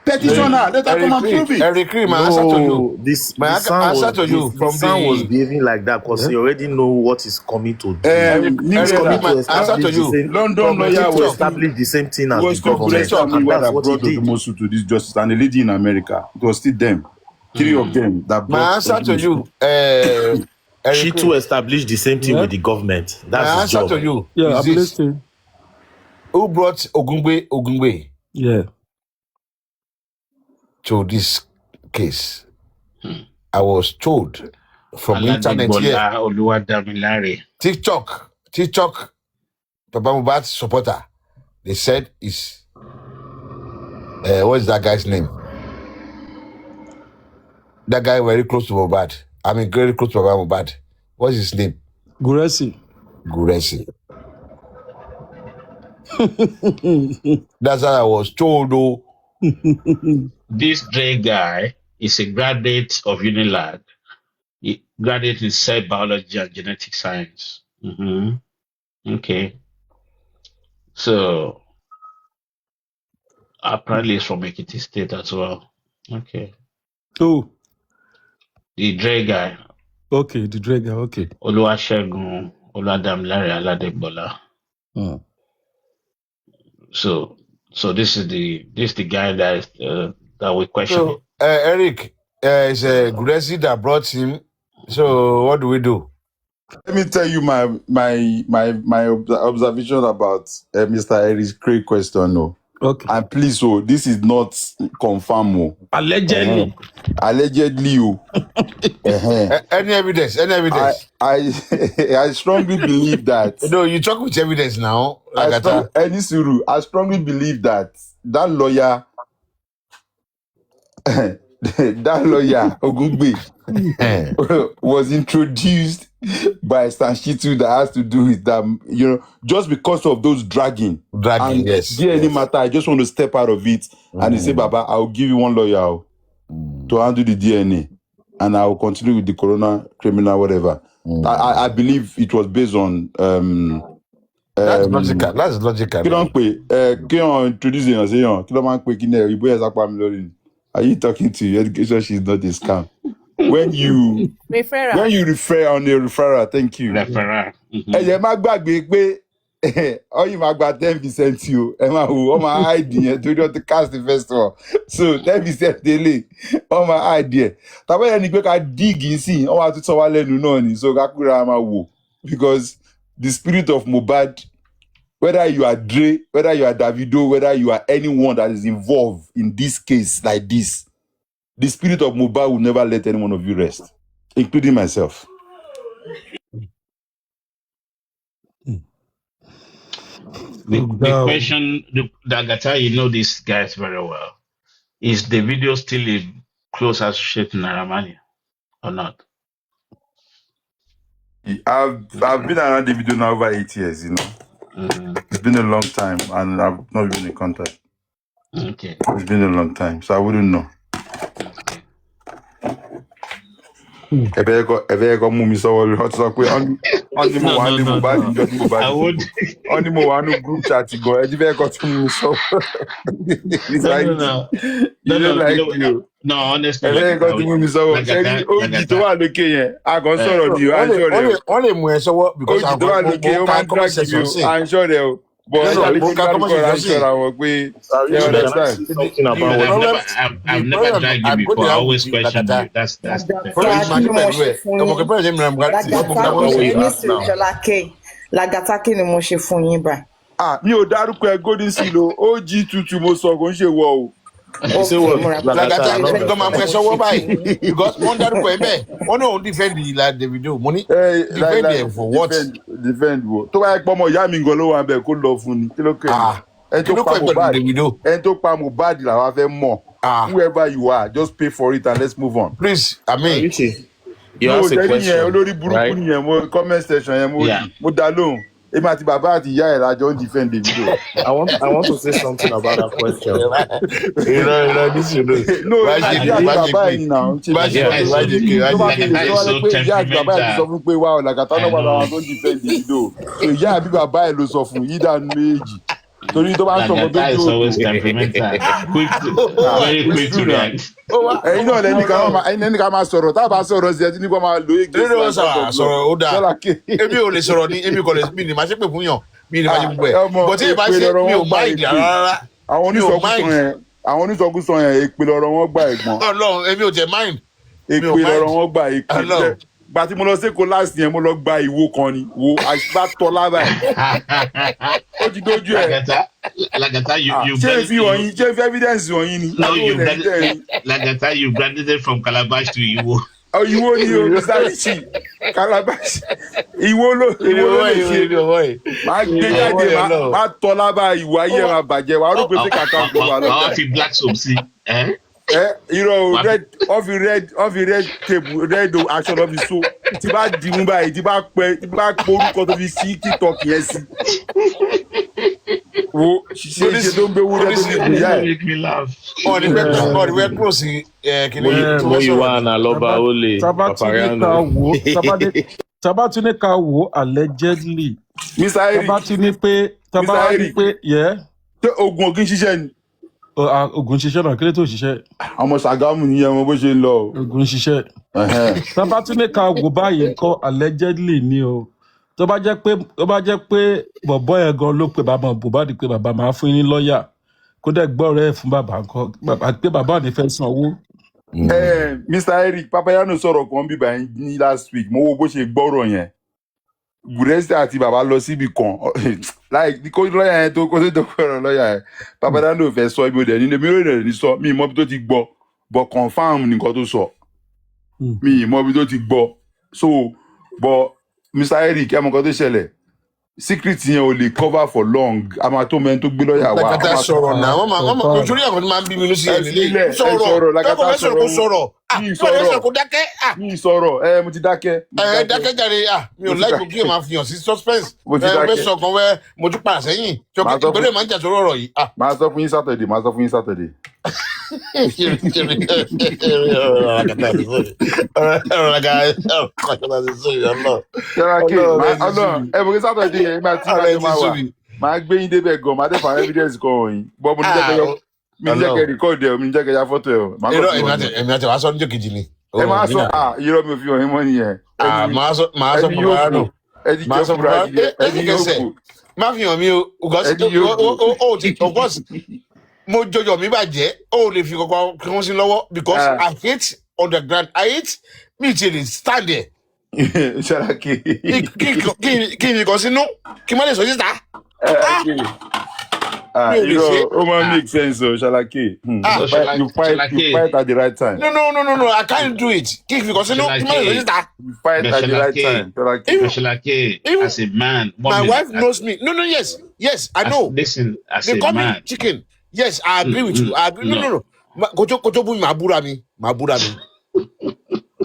Petition her, let her come and prove it. Eric, my answer to you. The son was behaving like that because he already know what is coming to do. Answer to you. London lawyer was established the same thing as the government. And that's what he did. To this justice and a lady in America. It was still them. 3 of them that brought. My answer to you. She too established the same thing with the government. That's his job. To you. Yeah, I'm listening. Who brought Ogungbe? Yeah. To this case? I was told from internet here. TikTok, Papa Mubad's supporter. They said is what is that guy's name? That guy very close to Mubad. I mean, very close to Papa Mubad. What's his name? Guresi. That's what I was told. Though. This Dre guy is a graduate of Unilag. He graduate in cell biology and genetic science. Okay. So apparently it's from Ekiti State as well. Okay. Oh. The Dre guy. Okay, the Dre guy, okay. Oluwasegun Oluwadamilare Aladegbola. So this is the guy that we question. So Eric, it's Guresi that brought him. So what do we do? Let me tell you my observation about Mr. Eric's Craig question. No. Okay. And please, this is not confirmed. Allegedly. Allegedly. Any evidence? I strongly believe that. No, you talk with evidence now. I strongly believe that lawyer, Ogungbe, was introduced by Sanshitu that has to do with them, just because of those dragging. Yes. DNA matter, I just want to step out of it. And he said, Baba, I'll give you one lawyer to handle the DNA. And I will continue with the corona criminal, whatever. I believe it was based on that's logical. Introducing are you talking to your education? She's not a scam. When you refer on a referral, thank you. Referral. Or you might got 10% you. On my idea to do the cast the festival. So 10% daily on my idea. That way any quick I dig in see or to so because the spirit of Mubad, whether you are Dre, whether you are Davido, whether you are anyone that is involved in this case like this, the spirit of Mubad will never let any one of you rest, including myself. The question, Dagata, you know these guys very well. Is the video still a close associate to Naramani or not? I've been around the video now over 8 years, It's been a long time and I've not been in contact. Okay. It's been a long time, so I wouldn't know. I would. Only more group chat go. No, honestly. I'm sure they. But I've never dragged you before. I always question you. That's the mi ò dárúkọ ẹ Golden Seal o OG tutu mo sọ kò ń ṣe wọ o. Because one dárúkọ ẹ bẹ́ẹ̀ wọ́n náà ń defend the video money defend them for what? Defend wo tó bá yẹ pé ọmọ ìyá mi gan ló wà bẹ́ẹ̀ kó lọ fún ni kí ló kẹ́ ẹni tó pa Mohbad làwọn fẹ́ mọ̀ whoever you are just pay for it and let's move on. Please, I mean You asked a question, right? Comment section mo dá lóhùn. Èmi àti bàbá àti ìyá ẹ̀ la jọ ń defend Davido. I want to say something about that question. This you know. No, ìyá àti bàbá ẹ̀ ni now. Ìyá àti bàbá ẹ̀ ti sọ fún pé wá Lagata náà wà láwọn tó ń defend Davido. So ìyá àbí bàbá ẹ̀ ló sọ fún yí dànù méjì. Torí tó bá ń sọ̀rọ̀ tó is always temperamental. Very quick to react. Ẹ̀yin náà lẹ́ni ká máa sọ̀rọ̀ tá a bá sọ̀rọ̀ sí ẹ tí nípa máa lo èké. Nínú sọ̀rọ̀ ó dáa. Èmi ò lè sọ̀rọ̀ ní èmi kò lè mi ní máa ṣe pé fún yàn mi ní máa ṣe gbogbo ẹ̀. Bọ̀tí ìbá ṣe mi ò máa ìdí rárá. Àwọn onísọkúsọ yẹn èpè lọ́rọ̀ wọn gbà ẹ̀gbọ́n. Ọlọ́run èmi ò tẹ̀ mind. Èpè lọ́rọ̀ wọn gbà èpè. Gba tí mo lọ sí Èkó last yẹn mo lọ gba ìwo kan ni wo àṣìbá tọ́ lábàá ẹ̀. Ó ti dójú ẹ̀. Lagata, you ṣé fi evidence wọ̀nyí ni. No, Lagata, you graduated from Calabash to Iwo. Ìwọ ni o, Mr. Richie. Calabash. Ìwọ ló lè ṣe. Máa gbé jáde, máa tọ́ lábàá ìwọ ayé máa bàjẹ́ wa. Arúgbó pé kàkà ń bọ̀ wá lọ́jà. Wàá fi black soap sí. Irọ́ red table red aṣọ lọ́ fi so tí bá dìmú báyìí tí bá porúkọ tó fi sí TikTok yẹn sí. Wo ṣe tó ń bẹ wúrẹ́ tó fi gbé yá ẹ̀. Ọ̀rẹ́ wẹ́ kúrò sí kìnìún. Mo ìwà àná lọ́ba ó lè Papariano. Tabatuni ká wò allegedly. Mr. Eric. Tabatuni pé yẹ. Ṣé oògùn ògùn ṣiṣẹ́ ni? Ogun ṣiṣẹ́ náà kílé tó ṣiṣẹ́. Ọmọ Ṣàgámù nìyẹn ọmọ bó ṣe ń lọ. Ogun ṣiṣẹ́. Tabatuni ká wò báyìí kọ́ allegedly ni o. Tó bá jẹ́ pé bọ̀bọ́ yẹn gan ló pe bàbá Mohbad pé bàbá máa fún yín ní lọ́ọ̀yà kó dẹ̀ gbọ́ rẹ̀ fún bàbá nǹkan pé bàbá ò ní fẹ́ san owó. Mr. Eric Papayano sọ̀rọ̀ kan bíbá yín ní last week mo wo bó ṣe gbọ́rọ̀ yẹn. Gùrẹ́sì àti bàbá lọ síbi kan láì kó lọ́ọ̀yà yẹn tó kó tó dọ̀kọ̀rọ̀ lọ́ọ̀yà yẹn Papayano fẹ́ sọ ibi òde nílé mi ò rẹ̀ ní sọ mi ì mọ ibi tó ti gbọ́ but confam nìkan tó sọ mi ì mọ ibi tó ti gbọ́ so but Mr. Eric ẹ mọ nǹkan tó ṣẹlẹ̀ secret yẹn ò lè cover for long a máa tó mẹ́ni tó gbé lọ́ọ̀yà wá. Lagata sọ̀rọ̀ náà wọ́n máa nítorí àwọn tó máa ń bí mi ló sí ẹ̀lẹ́lẹ́ sọ̀rọ̀ Lagata sọ̀rọ̀ mi sọ̀rọ̀ mo ti dákẹ́. Dákẹ́ jáde mi ò láì kí o máa fi hàn sí suspense fẹ́ sọ kan wẹ́ mo tún padà sẹ́yìn ìgbẹ́lẹ̀ máa ń jà sórí ọ̀rọ̀ yìí. Máa sọ fún yín Saturday. Ẹ mọ̀ kí Saturday yẹn máa tí máa wà máa gbé yín débẹ̀ gan máa dẹ́fà evidence kan wọ̀nyí bọ́ mo ní jẹ́ kẹ́ record ẹ̀ mi ní jẹ́ kẹ́ ya fọ́tò ẹ̀. Èmi àti wàá sọ níjọ́ kejì ni. Ẹ máa sọ irọ́ mi ò fi hàn yín mọ́ nìyẹn. Máa sọ Papariano máa sọ Papariano ẹni kẹsẹ̀ má fi hàn mí o because mo jọjọ mi bàjẹ́ o lè fi kankan kí wọ́n sí lọ́wọ́ because I hate underground I hate me till it stand there. Ṣàlàkì. Kí ni kan sínú kí n má lè sọ síta. Ó máa make sense o Ṣàlàkì. You fight at the right time. No, I can't do it. Kí n fi kan sínú kí n má lè sọ síta. You fight at the right time. Ṣàlàkì as a man. My wife knows me. No, yes, I know. Listen, as they a call man. Me chicken. Yes, I agree with you. I agree. No. Kojo bumi ma búra mi.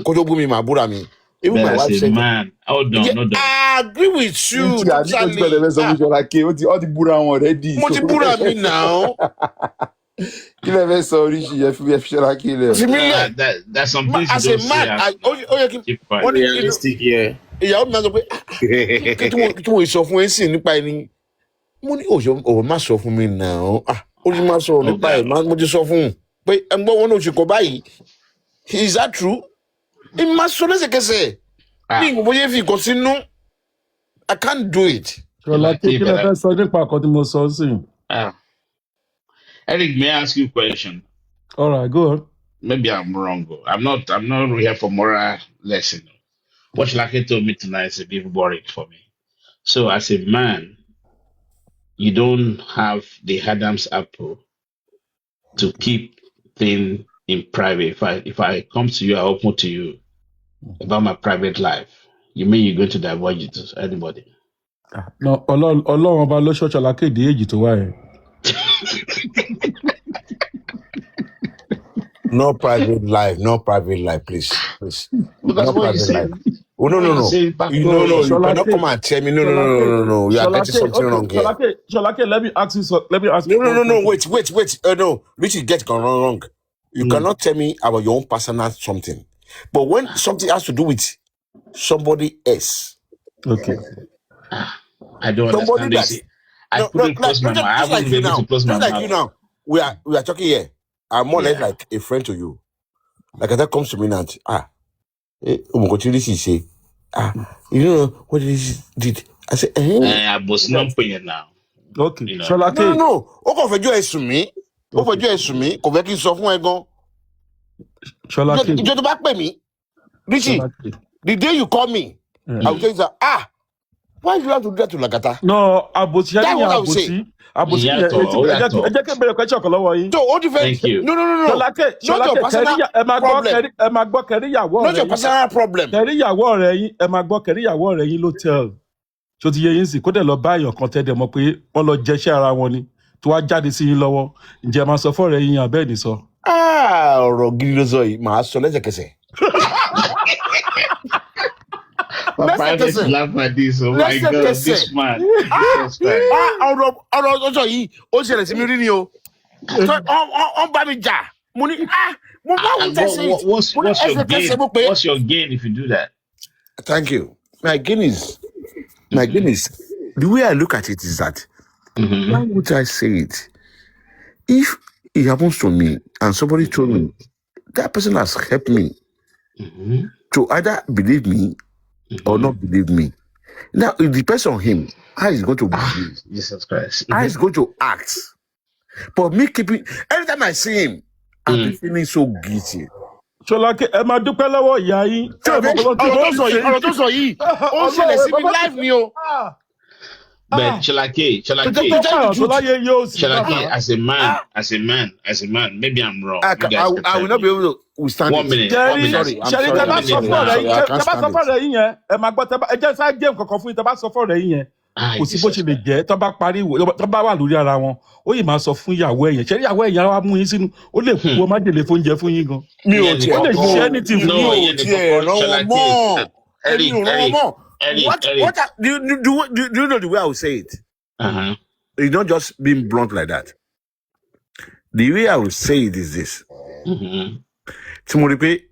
Kojo bumi ma búra mi. Even my wife said, man, hold on. I agree with you. Ó ti búra wọn already. Mo ti búra mi now. Kí lẹ fẹ́ sọ oríṣi yẹn fi Ṣàlàkì lẹ̀. That's some things you don't say. As realistic, yeah. Ìyàwó mi máa sọ pé kí mo sọ fún ẹ sí nípa ẹni. Mo ní òun má sọ fún mi náà. Ó ní má sọ nípa ẹ̀ mo ti sọ fún un pé ẹ̀ ń gbọ́ wọn náà ṣe kọ báyìí. Is that true? Ẹ má sọ lẹ́sẹ̀kẹsẹ̀. Ní ìgbò bóyá fi ìkọ̀ sínú. I can't do it. Ṣàlàkì kí lẹ fẹ́ sọ nípa àkọ́ tí mo sọ sí. Eric, may I ask you a question? All right, go on. Maybe I'm wrong. I'm not here for moral lesson. What Ṣàlàkì told me tonight is a bit boring for me. So as a man, you don't have the Adam's apple to keep things in private. If I come to you, I open to you about my private life. You mean you're going to divulge it to anybody? No, Ọlọ́run ọba ló ṣọ́ Ṣàlàkì dé èjì tó wá yẹn. No private life, please. Please. Because Not what you private say, life. Oh, no. You cannot come and tell me, no. You are getting something wrong here. Sholake, let me ask you No. Wait. No, Richie, get wrong. You cannot tell me about your own personal something. But when something has to do with somebody else. Okay. I don't somebody understand this. I couldn't close my mouth. I haven't like been able to close my mouth. Like you now. We are talking here. I'm more or less like a friend to you. Like that comes to me now. You know what this did? I said, I was not paying now. Okay. You know? No. Oko fejo esun mi. O fejo esun mi. Kò fẹ́ kí n sọ fún ẹ gan. Sholake. Ìjọ tó bá pè mí. Richie, the day you call me, I will tell you that, why do you have to do that to Lagata? No, Abosi. That's what I will say. Abosi. Thank you. No. Not your personal problem. Not your personal problem. So ti yẹ yín sì kó dẹ̀ lọ bá èèyàn kan tẹ́ dẹ̀ mọ̀ pé wọ́n lọ jẹ́ṣẹ́ ara wọn ni tó wá jáde sí yín lọ́wọ́ ǹjẹ́ máa sọ fọ́ọ̀rẹ́ yín yàn bẹ́ẹ̀ ni sọ. Ọ̀rọ̀ gidi ló sọ yìí màá sọ lẹ́sẹ̀kẹsẹ̀. Papa, let's laugh at this. Oh my God, this man. Ọ̀rọ̀ ọjọ́ yìí ó ṣẹlẹ̀ sí mi rí ni o. Wọ́n bá mi jà. Mo ní mo bá wọn tẹ̀sí. What's your gain if you do that? Thank you. My gain is the way I look at it is that why would I say it? If it happens to me and somebody told me that person has helped me to either believe me or not believe me. Now it depends on him how he's going to believe. Jesus Christ. How he's going to act. But me keeping every time I see him, I'm feeling so guilty. Sholake, ẹ máa dúpẹ́ lọ́wọ́ ìyá yín. Ọ̀rọ̀ tó sọ yìí, ó ṣẹlẹ̀ sí mi live ni o. But Sholake, as a man, maybe I'm wrong. I will not be able to withstand 1 minute. Ṣẹ́rí tẹ́ bá sọ fọ́ọ̀rẹ́ yín yẹn, ẹ máa gbọ́ ẹ jẹ́ sáà game kankan fún yín tẹ́ bá sọ fọ́ọ̀rẹ́ yín yẹn. Kò sí bó ṣe lè jẹ́ tọ́ bá parí tọ́ bá wà lórí ara wọn ó yìí máa sọ fún ìyàwó ẹ̀yẹn ṣẹ́rí ìyàwó ẹ̀yẹn á mú yín sínú ó lè kú ọ má jèlè fóúnjẹ fún yín gan. Mi ò tiẹ̀ ó lè ṣe anything fún yín. What do you know the way I will say it? It's not just being blunt like that. The way I will say it is this. Tí mo rí pé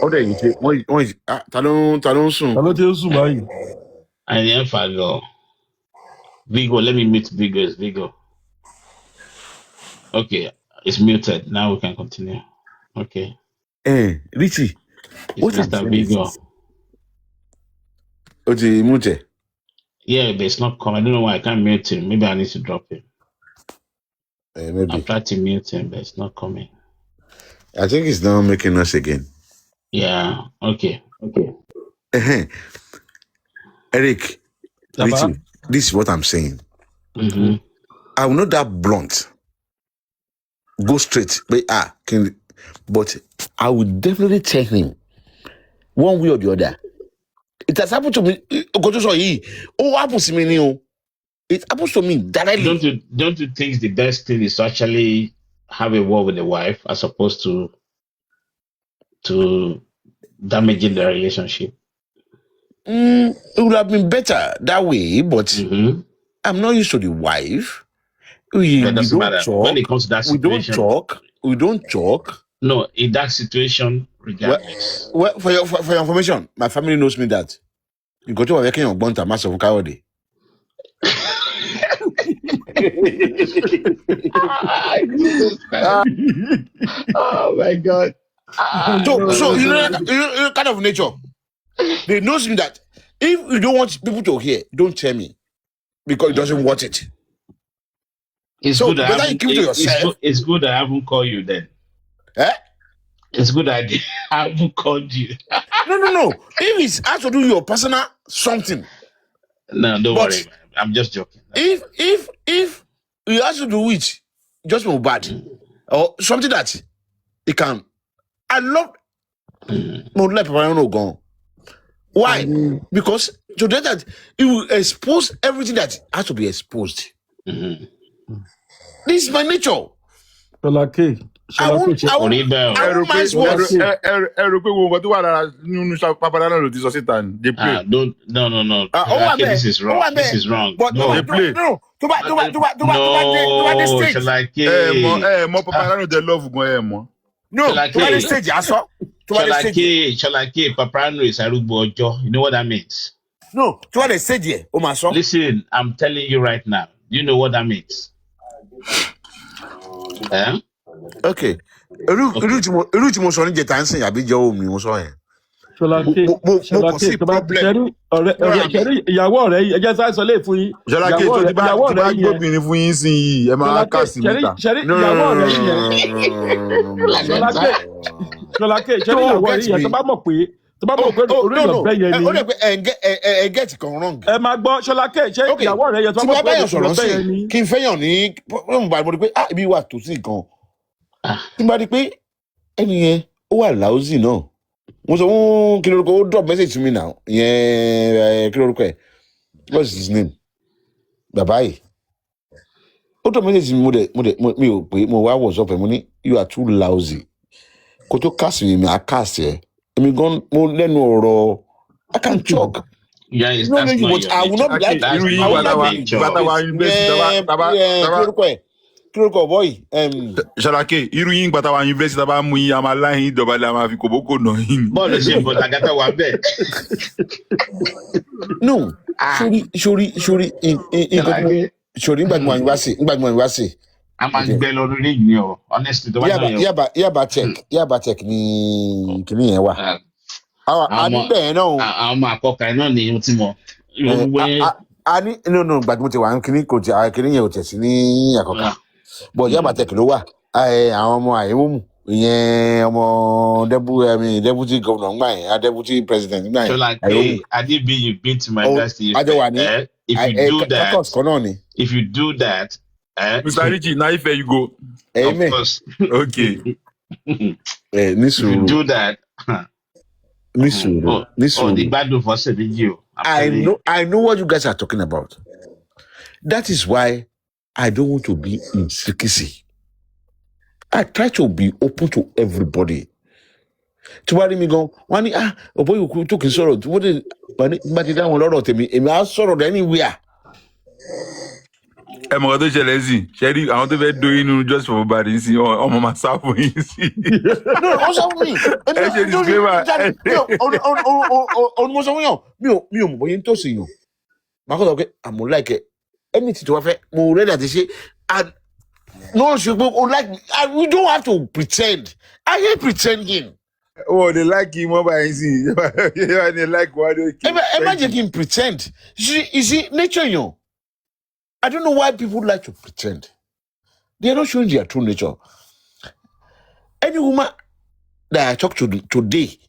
ọ̀dọ̀ yìí ṣe wọ́n ta ló ń sùn. Ta ló ti ń sùn báyìí? I am Fago. Vigo, let me mute Vigo. It's Vigo. Okay, it's muted. Now we can continue. Okay. Richie, what is that Vigo? Mute. Yeah, but it's not coming. I don't know why I can't mute him. Maybe I need to drop him. Maybe. I've tried to mute him, but it's not coming. I think it's now making us again. Yeah. Okay. Eric, Richie, this is what I'm saying. I will not that blunt. Go straight. But I will definitely tell him one way or the other. It has happened to me. It happens to me. It happens to me directly. Don't you think the best thing is to actually have a war with the wife as opposed to damaging the relationship? It would have been better that way, but I'm not used to the wife. We don't matter. Talk. When it comes to that situation, we don't talk. No, in that situation, regardless. Well, for your information, my family knows me that. You go to a working on Bonta Master of Kawadi. Oh my God. So you know kind of nature. They know me that if you don't want people to hear, don't tell me because it doesn't want it. It's good. It's good I haven't called you then. It's good I haven't called you. No. If it's has to do your personal something. No, don't worry, man. I'm just joking. If it has to do with just more bad or something that it can. I love why? Because to do that, it will expose everything that has to be exposed. This is my nature. Sholake, I won't mind words. Rò pé wo nǹkan tó wà lára nínú Papalule ló ti sọ síta ni. They play. No. Okay, this is wrong. This is wrong. But no. They play. No. To the stage. Mo Papalule de love gan mo. No, to the stage, I saw. Sholake, Papalule is arúgbó ọjọ́. You know what that means? No, to the stage here, Omaso. Listen, I'm telling you right now. You know what that means? Okay. Eru mo so ni jeta nsin abi je o mi mo so yen. Sholake, tó bá kẹrí ìyàwó ọ̀rẹ́ yìí ẹjẹ́ sáré sọ lé fún yín. Sholake tó ti bá gbóbìnrin fún yín sí yìí ẹ máa kà sí níta. Ṣẹ́rí ìyàwó ọ̀rẹ́ yìí yẹn. Sholake ṣẹ́rí ìyàwó ọ̀rẹ́ yìí yẹn tó bá mọ̀ pé orí ọ̀bẹ yẹn ni. Ó lè pé get kan wrong. Ẹ máa gbọ́ Sholake ṣé ìyàwó ọ̀rẹ́ yẹn tó bá mọ̀ pé orí ọ̀bẹ yẹn ni. Kí n fẹ́yàn ní mo rí pé ibi wà tó sí gan. Tí n bá rí pé ẹni yẹn ó wà láùsì náà. Mo sọ fún kí lórúkọ ó drop message to me now yẹn kí lórúkọ ẹ what's his name bàbá yìí ó drop message mi mi ò pé mo wá WhatsApp ẹ mo ní you are too lousy kó tó cast mi à cast ẹ èmi gan mo lẹ́nu ọ̀rọ̀ I can talk. Yeah, it's that's not your I will not be like that's you. Kí ló kọ boy Sholake irú yín gbàtà wa university bá mú yín a máa láyìn ìdọ̀bálẹ̀ a máa fi kòbókò nà yín. Bọ́ọ̀lù ṣe bọ̀ làgàtà wà bẹ́ẹ̀. No, sori nígbàgbọ́n ìwá sí. A máa ń gbẹ lọ lórí ìgbìn ọ̀ honestly tó bá jẹ́ yẹn. Yaba check ní kìnìún yẹn wà. A ní bẹ́ẹ̀ náà. Àwọn ọmọ àkọ́kọ́ náà ni mo ti mọ̀. A ní no gbàgbọ́n ti wà ní kìnìún yẹn ò tẹ̀ sí ní àkọ́kọ́. But Yaba check ló wà. Àwọn ọmọ àyẹ̀wòmù ìyẹn ọmọ deputy governor ńgbà yẹn deputy president ńgbà yẹn. Sholake Adibi you been to my university. If you do that. Mr. Richie, now if you go. Amen. Of course. Okay. If you do that. Nisuru. The bad for you. I know what you guys are talking about. That is why I don't want to be in secrecy. I try to be open to everybody. Tuwari mi gan, wọ́n ní ọ̀bọ̀ yòókù tó kì í sọ̀rọ̀ tí wọ́n dé bá ti dáhùn lọ́rọ̀ tèmi èmi á sọ̀rọ̀ anywhere. Ẹ mọ̀ ọ́ tó ṣẹlẹ̀ sí ṣẹ́rí àwọn tó fẹ́ do inú just for body sí ọmọ máa sá fún yín sí. No, wọ́n sọ fún mi. Ẹ ṣe disclaimer. Ọ̀nùmọ̀ sọ fún yàn mi ò mọ̀ bóyá ń tòsí yàn. Màá kọ́ sọ pé àmọ́ láìkẹ́ ẹni tí tó wá fẹ́ mo rẹ́dí àti ṣe. No, we don't have to pretend. I hate pretending. Oh, they like him over easy. They like what they keep. Imagine him pretend. You see, nature, I don't know why people like to pretend. They are not showing their true nature. Any woman that I talk to today,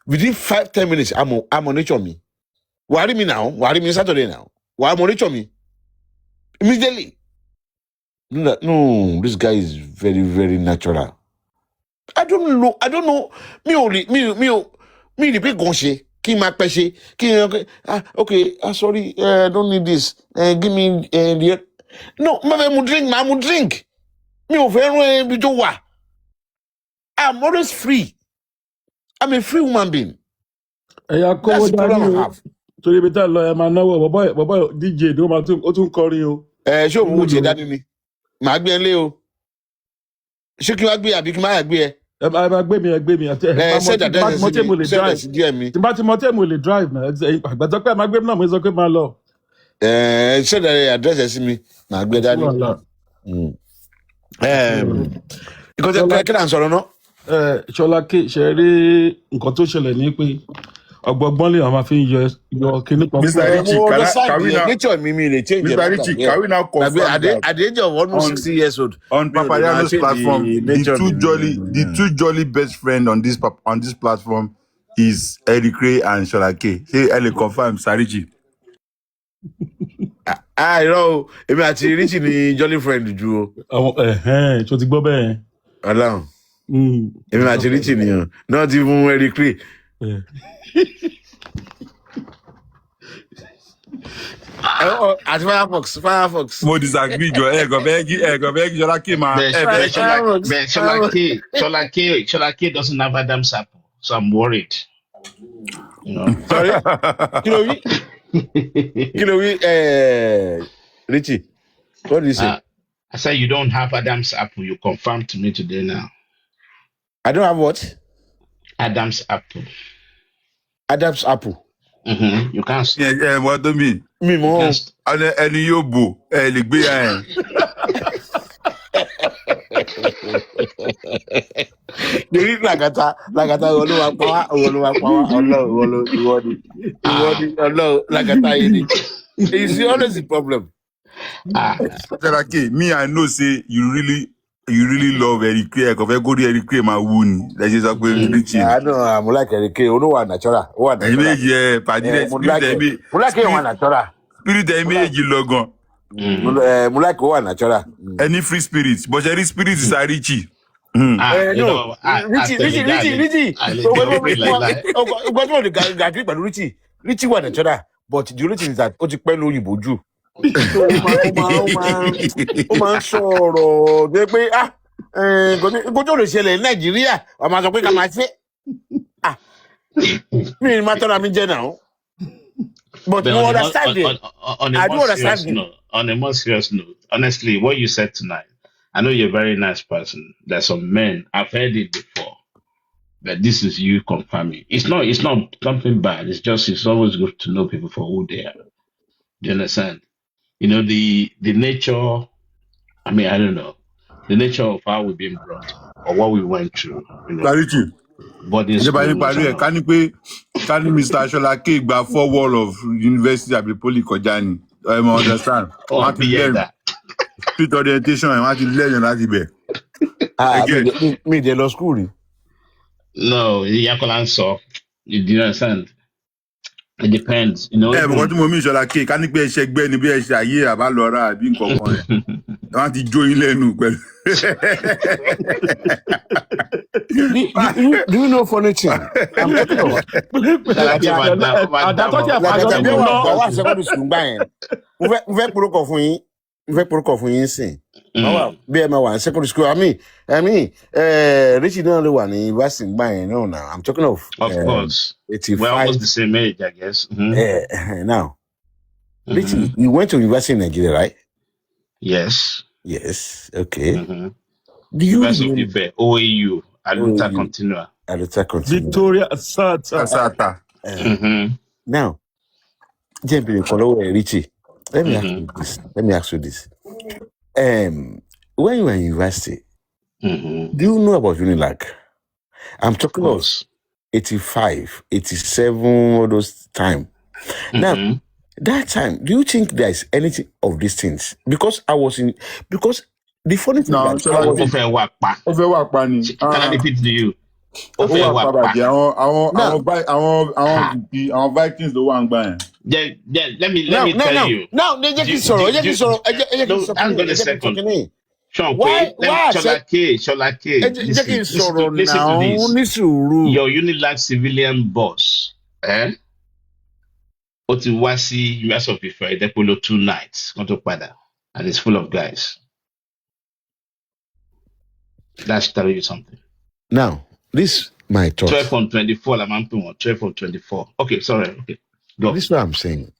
within 5-10 minutes, I'm on nature me. Worry me now. Worry me Saturday now. Why I'm on nature me? Immediately. No, this guy is very, very natural. I don't know. Me the big gonche. Okay, sorry, I don't need this. Give me the. No, I'm drink. I'm always free. I'm a free human being. That's the problem I have. So you better lawyer man now. Boy, DJ, do ma tún kọrin o. Show me what you done ni. Màá gbé nlé o. Ṣé kí wá gbé àbí kí má gbé ẹ? Ẹ gbé mi. Tí bá ti mọ tẹ́ mo lè drive na. Àgbàtọ́ pé màá gbé náà mo sọ pé máa lọ. Ṣé the address ẹ sí mi? Màá gbé dání. Ìkọ́jẹ́ kí là ń sọ̀rọ̀ náà? Sholake ṣe rí nǹkan tó ṣẹlẹ̀ ní pé ọgbọgbọ́n lè máa fi ń yọ kíní kan. Mr. Richie, can we now? Nature me change. Mr. Richie, can we now confirm that at the age of almost 60 years old on Papalule's platform, the two jolly best friend on this platform is Eric Ray and Sholake. Say Eli confirm, Mr. Richie. Irọ́ èmi àti Richie ni jolly friend ju o. Tó ti gbọ́ bẹ́ẹ̀. Ọlọ́run. Èmi àti Richie ni o. Not even Eric Ray. At Firefox. Mo disagree, Joe. Shola K, man. Shola K doesn't have Adam's apple, so I'm worried. Sorry? Richie, what do you say? I said you don't have Adam's apple. You confirmed to me today now. I don't have what? Adam's apple. Adam's apple. Mm-hmm. You can't. Yeah, what do you mean? Me more. Any yobo, ligbe They read Lagata, Oluwa Power, Lagata. It's always the problem. Me, I know, say you really love Eric K. Go to Eric K. My wound. That's just like Richie. I know, I'm like Eric K. You know what natural? What? Yeah, Spirit image logo. Mulak one natural. Any free spirits, but any spirit is a Richie. No, Richie. Richie one natural. But the only thing is that Ojipen you boju. Ó máa ń sọ̀rọ̀ dé pé kó tó lè ṣẹlẹ̀ ní Nàìjíríà wọ́n máa sọ pé ká máa ṣe mi ni máa tọ́ra mi jẹ́ náà. But you understand it. I do understand it. On a more serious note, honestly, what you said tonight, I know you're a very nice person. There's some men, I've heard it before, but this is you confirming. It's not something bad. It's always good to know people for who they are. Do you understand? The nature, I mean, I don't know, the nature of how we've been brought or what we went through. But in school, can Mr. Shola K gba 4 wall of University of the Poly Kojani? I understand. Street orientation, I want to learn that. Me, they lost school. No, Yakolanso. You do understand? It depends, but what do you mean, Shola K? Can you be a check Ben? Be a shaye about Laura being common. I want to join Lenu. Do you know funny thing? I'm talking about. Secondary school. I mean, Richie don't know one investing buying. No, now I'm talking of. Of course, 85. We're almost the same age, I guess. Mm-hmm. Now, Richie, you went to university in Nigeria, right? Yes. Okay. Mm-hmm. Do you University OAU? Aluta Continua. Victoria Asata. Now, Richie, let me ask you this. When you were in university, do you know about Unilag? I'm talking of 85, 87, all those time. Now, that time, do you think there's anything of these things? Because the funny thing that can I repeat to you? Our Vikings the one buying. Let me tell you. Now, hang on a second. Why? Shola K. Listen to this. Your Unilag civilian boss, Otiwasi US of Ife, Depolo 2 nights, and it's full of guys. That's telling you something. Now, this my thought. 12 on 24, 12 on 24. Okay, sorry. Okay, go. This is what I'm saying.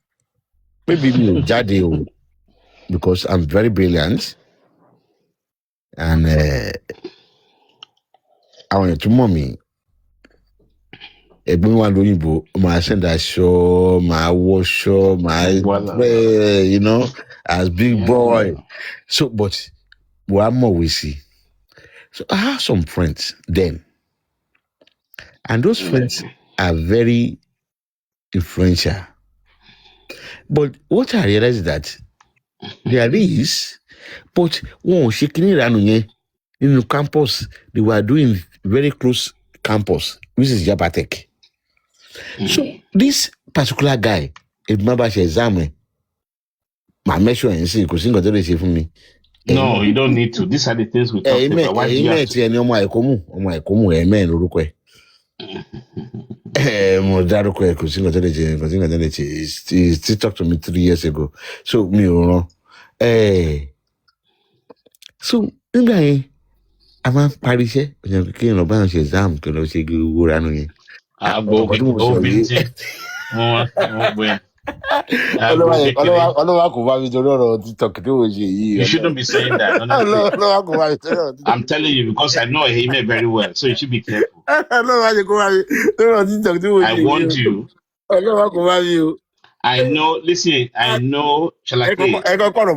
Maybe me, Jade, because I'm very brilliant, and I wanted to mommy. Everyone doing my send a show, my wash show, my as big boy. So, but one more we see. So I have some friends then, and those friends are very influential. But what I realized is that there is, but one shaking around in the campus, they were doing very close campus, which is Japatek. So this particular guy, if my bash exam, my measure and see, because got to for me. No, you don't need to. These are the things we talk about. Why do you have to? Modaro he still talked to me 3 years ago. So me so a máa ń parí iṣẹ́ òyìnbó kí èèyàn bá ń ṣe exam kí ló ṣe wúra nù yẹn. Ọlọ́wà kò bá mi torí ọ̀rọ̀ TikTok tí mo ṣe yìí. You shouldn't be saying that. Ọlọ́wà kò bá mi torí ọ̀rọ̀ TikTok. I'm telling you because I know him very well, so you should be careful. Ọlọ́wà kò bá mi torí ọ̀rọ̀ TikTok tí mo ṣe yìí. I warned you. Ọlọ́wà kò bá mi o. I know. Listen, I know. Shall I say? Ẹ kọ́ ọ̀rọ̀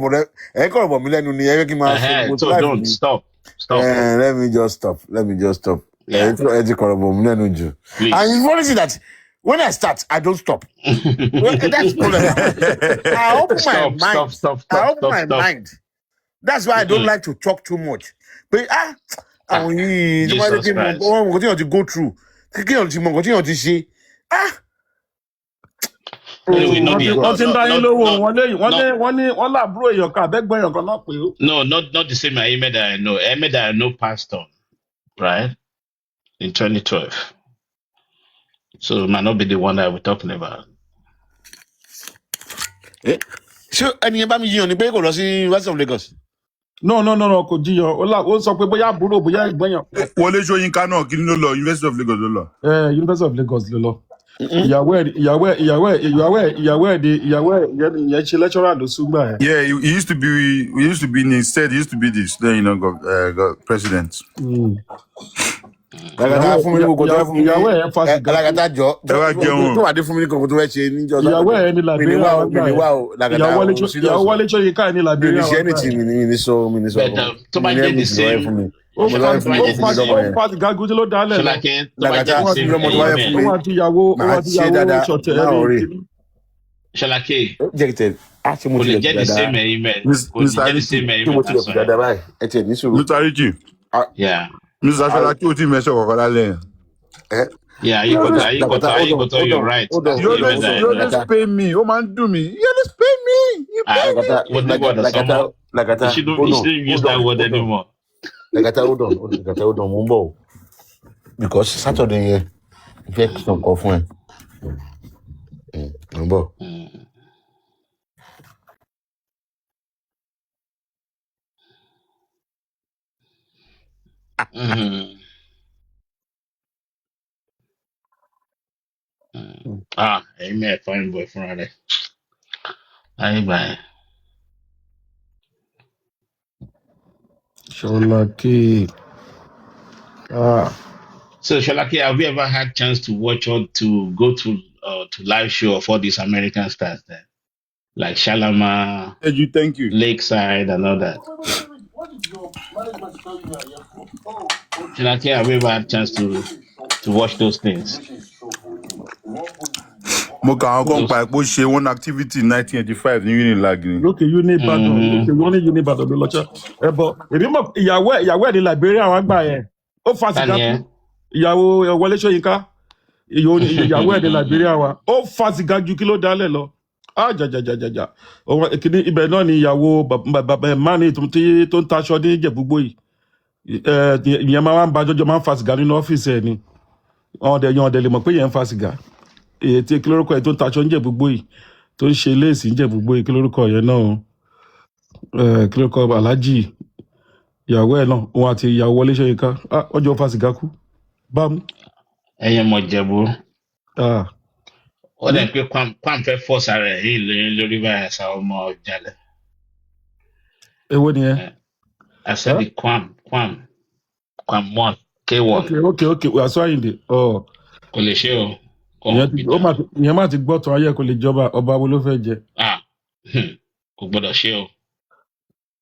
bọ̀ mí lẹ́nu ni ẹ kí n máa sọ. So don't stop. Let me just stop. Yeah. And it's funny that when I start, I don't stop. That's problem. I open my mind. I open my mind. That's why I don't like to talk too much. But continue to go through. Continue to see. No, not the same Ahmed that I know. Ahmed that I know passed on, right? In 2012. So it might not be the one that we're talking about. So any about me on the bagel or see West of Lagos? No, kò jiyàn. Ó sọ pé bóyá àbúrò bóyá ẹ̀gbọ́n yàn. Wọlé Ṣóyínká náà kí ló lọ University of Lagos ló lọ. University of Lagos ló lọ. Ìyàwó ẹ̀ ìyẹn ṣe lecturer ló súgbà ẹ̀. Yeah, he used to be instead he used to be this then got president. Ìyàwó ẹ̀ fa sìgá. Lagata jọ. Tó wà dé fún mi ní kòkòtò ẹ̀ ṣe níjọ́. Ìyàwó ẹ̀ ní Liberia wà gbà ẹ̀. Ìyàwó Wálé Ṣóyínká ní Liberia wà gbà ẹ̀. Mi ní sọ. Tó bá jẹ́ the same. Ó fa sìgá gúdí ló dálẹ̀ lọ. Lagata ó wà tí ìyàwó ṣọ̀tẹ̀ ẹ̀. Ṣọlákẹ́. Kò lè jẹ́ the same ẹ̀yìn mẹ́. Mr. Richie. Yeah. Mr. Ṣọlákẹ́ ó ti mẹ́sọ̀ kọ̀ọ̀kan lálẹ́. Yeah, you got you're right. You always pay me. Oh man, do me. You always pay me. You pay me. Lagata. You shouldn't use that word anymore. Lagata, hold on, Mumbo. Because Saturday here, get some coffee. Mumbo. Amen. Fine boy, Friday. Bye. Ṣọlákẹ́. So Ṣọlákẹ́, have you ever had chance to watch or to go to live show of all these American stars there, like Shalama, thank you, Lakeside, and all that? Ṣọlákẹ́, have you ever had chance to watch those things? Mo kàn án pa epo ṣe one activity in 1985 ní Unilag ni. Lókè Unibadan, wọ́n ní Unibadan ló lọ́jọ́. Ẹ̀bọ̀ èmi mọ̀ ìyàwó ẹ̀ ní Liberia àwọn àgbà yẹn. Ó fa sìgá kú. Ìyàwó Wọlé Ṣóyínká. Ìyàwó ẹ̀ ní Liberia wa. Ó fa sìgá ju kí ló dálẹ̀ lọ. Jajajajaja. Kìíní ibẹ̀ náà ni ìyàwó bàbá mánì tó ń taṣọ ní Ìjẹ̀bú-Igbó yìí. Ìyẹn máa ń ba jọjọ máa ń fa sìgá nínú ọ́fíìsì ẹ̀ ni. Ọ̀dẹ̀ lè mọ̀ pé yẹn ń fa sìgá. Èyí tí kí lórúkọ yẹn tó ń taṣọ ń Ìjẹ̀bú-Igbó yìí tó ń ṣe léèsì ń Ìjẹ̀bú-Igbó yìí kí lórúkọ yẹn náà kí lórúkọ Aláàjì ìyàwó ẹ̀ náà òun àti ìyàwó Wọlé Ṣóyínká ọjọ́ fa sìgá kú bámú. Ẹyẹ mọ Jẹ̀bú. Ó dẹ̀ pé Kwam fẹ́ fọ́ọ̀sì ara ẹ̀ yìí lórí báyà sá ọmọ Jalẹ̀. Èwo ni ẹ? I said the Kwam 1 K1. Okay wàásù Àyìndé. Kò lè ṣe o. Ìyẹn má ti gbọ́ tán ayé kò lè jọba ọba wo ló fẹ́ jẹ. Kò gbọ́dọ̀ ṣe o.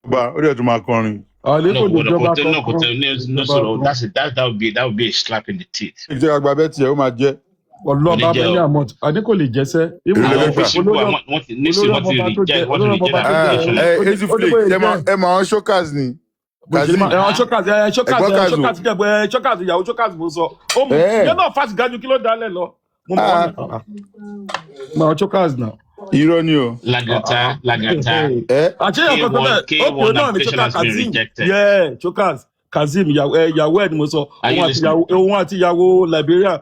Ọba ó dẹ̀ tún máa kọrin. That would be a slap in the teeth. Ìjọba àgbà bẹ́ẹ̀ tiẹ̀ ó máa jẹ́. Ọlọ́ba bẹ́ẹ̀ ní àmọ́ àdé kò lè jẹ́sẹ́. Ẹ mọ àwọn showcase ni. Showcase ìyàwó showcase mo sọ. Ó mú ìyẹn náà fásitì gájú kí ló dálẹ̀ lọ. Mo mọ̀ àwọn showcase náà. Irọ́ ni o. Lagata. Àṣeyàn kan tó bẹ́ẹ̀ ó náà ní showcase Kazeem. Showcase Kazeem ìyàwó ẹ̀ ni mo sọ òun àti ìyàwó Liberia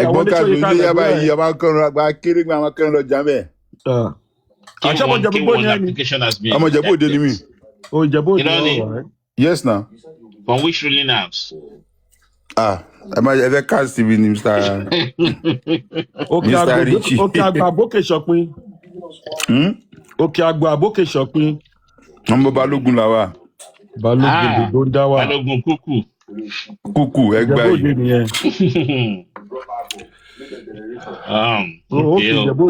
ẹ̀gbọ́n Kazeem ilé yaba yìí ọmọ akọrin àgbà kéré gba àwọn akọrin lọ jà bẹ́ẹ̀. K1 application has been ọmọ Ìjẹ̀bú Òde ni mí. Oh, Ìjẹ̀bú Òde right? Yes na. From which ruling house? ẹ fẹ́ cast mi ni Mr. Richie. Òkè Àgbà Àbókè Ṣọ̀pin. Òkè Àgbà Àbókè Ṣọ̀pin. Ọmọ Balógun là wà. Balógun ló ń dá wà. Balógun kúkú ẹgbẹ́ yìí.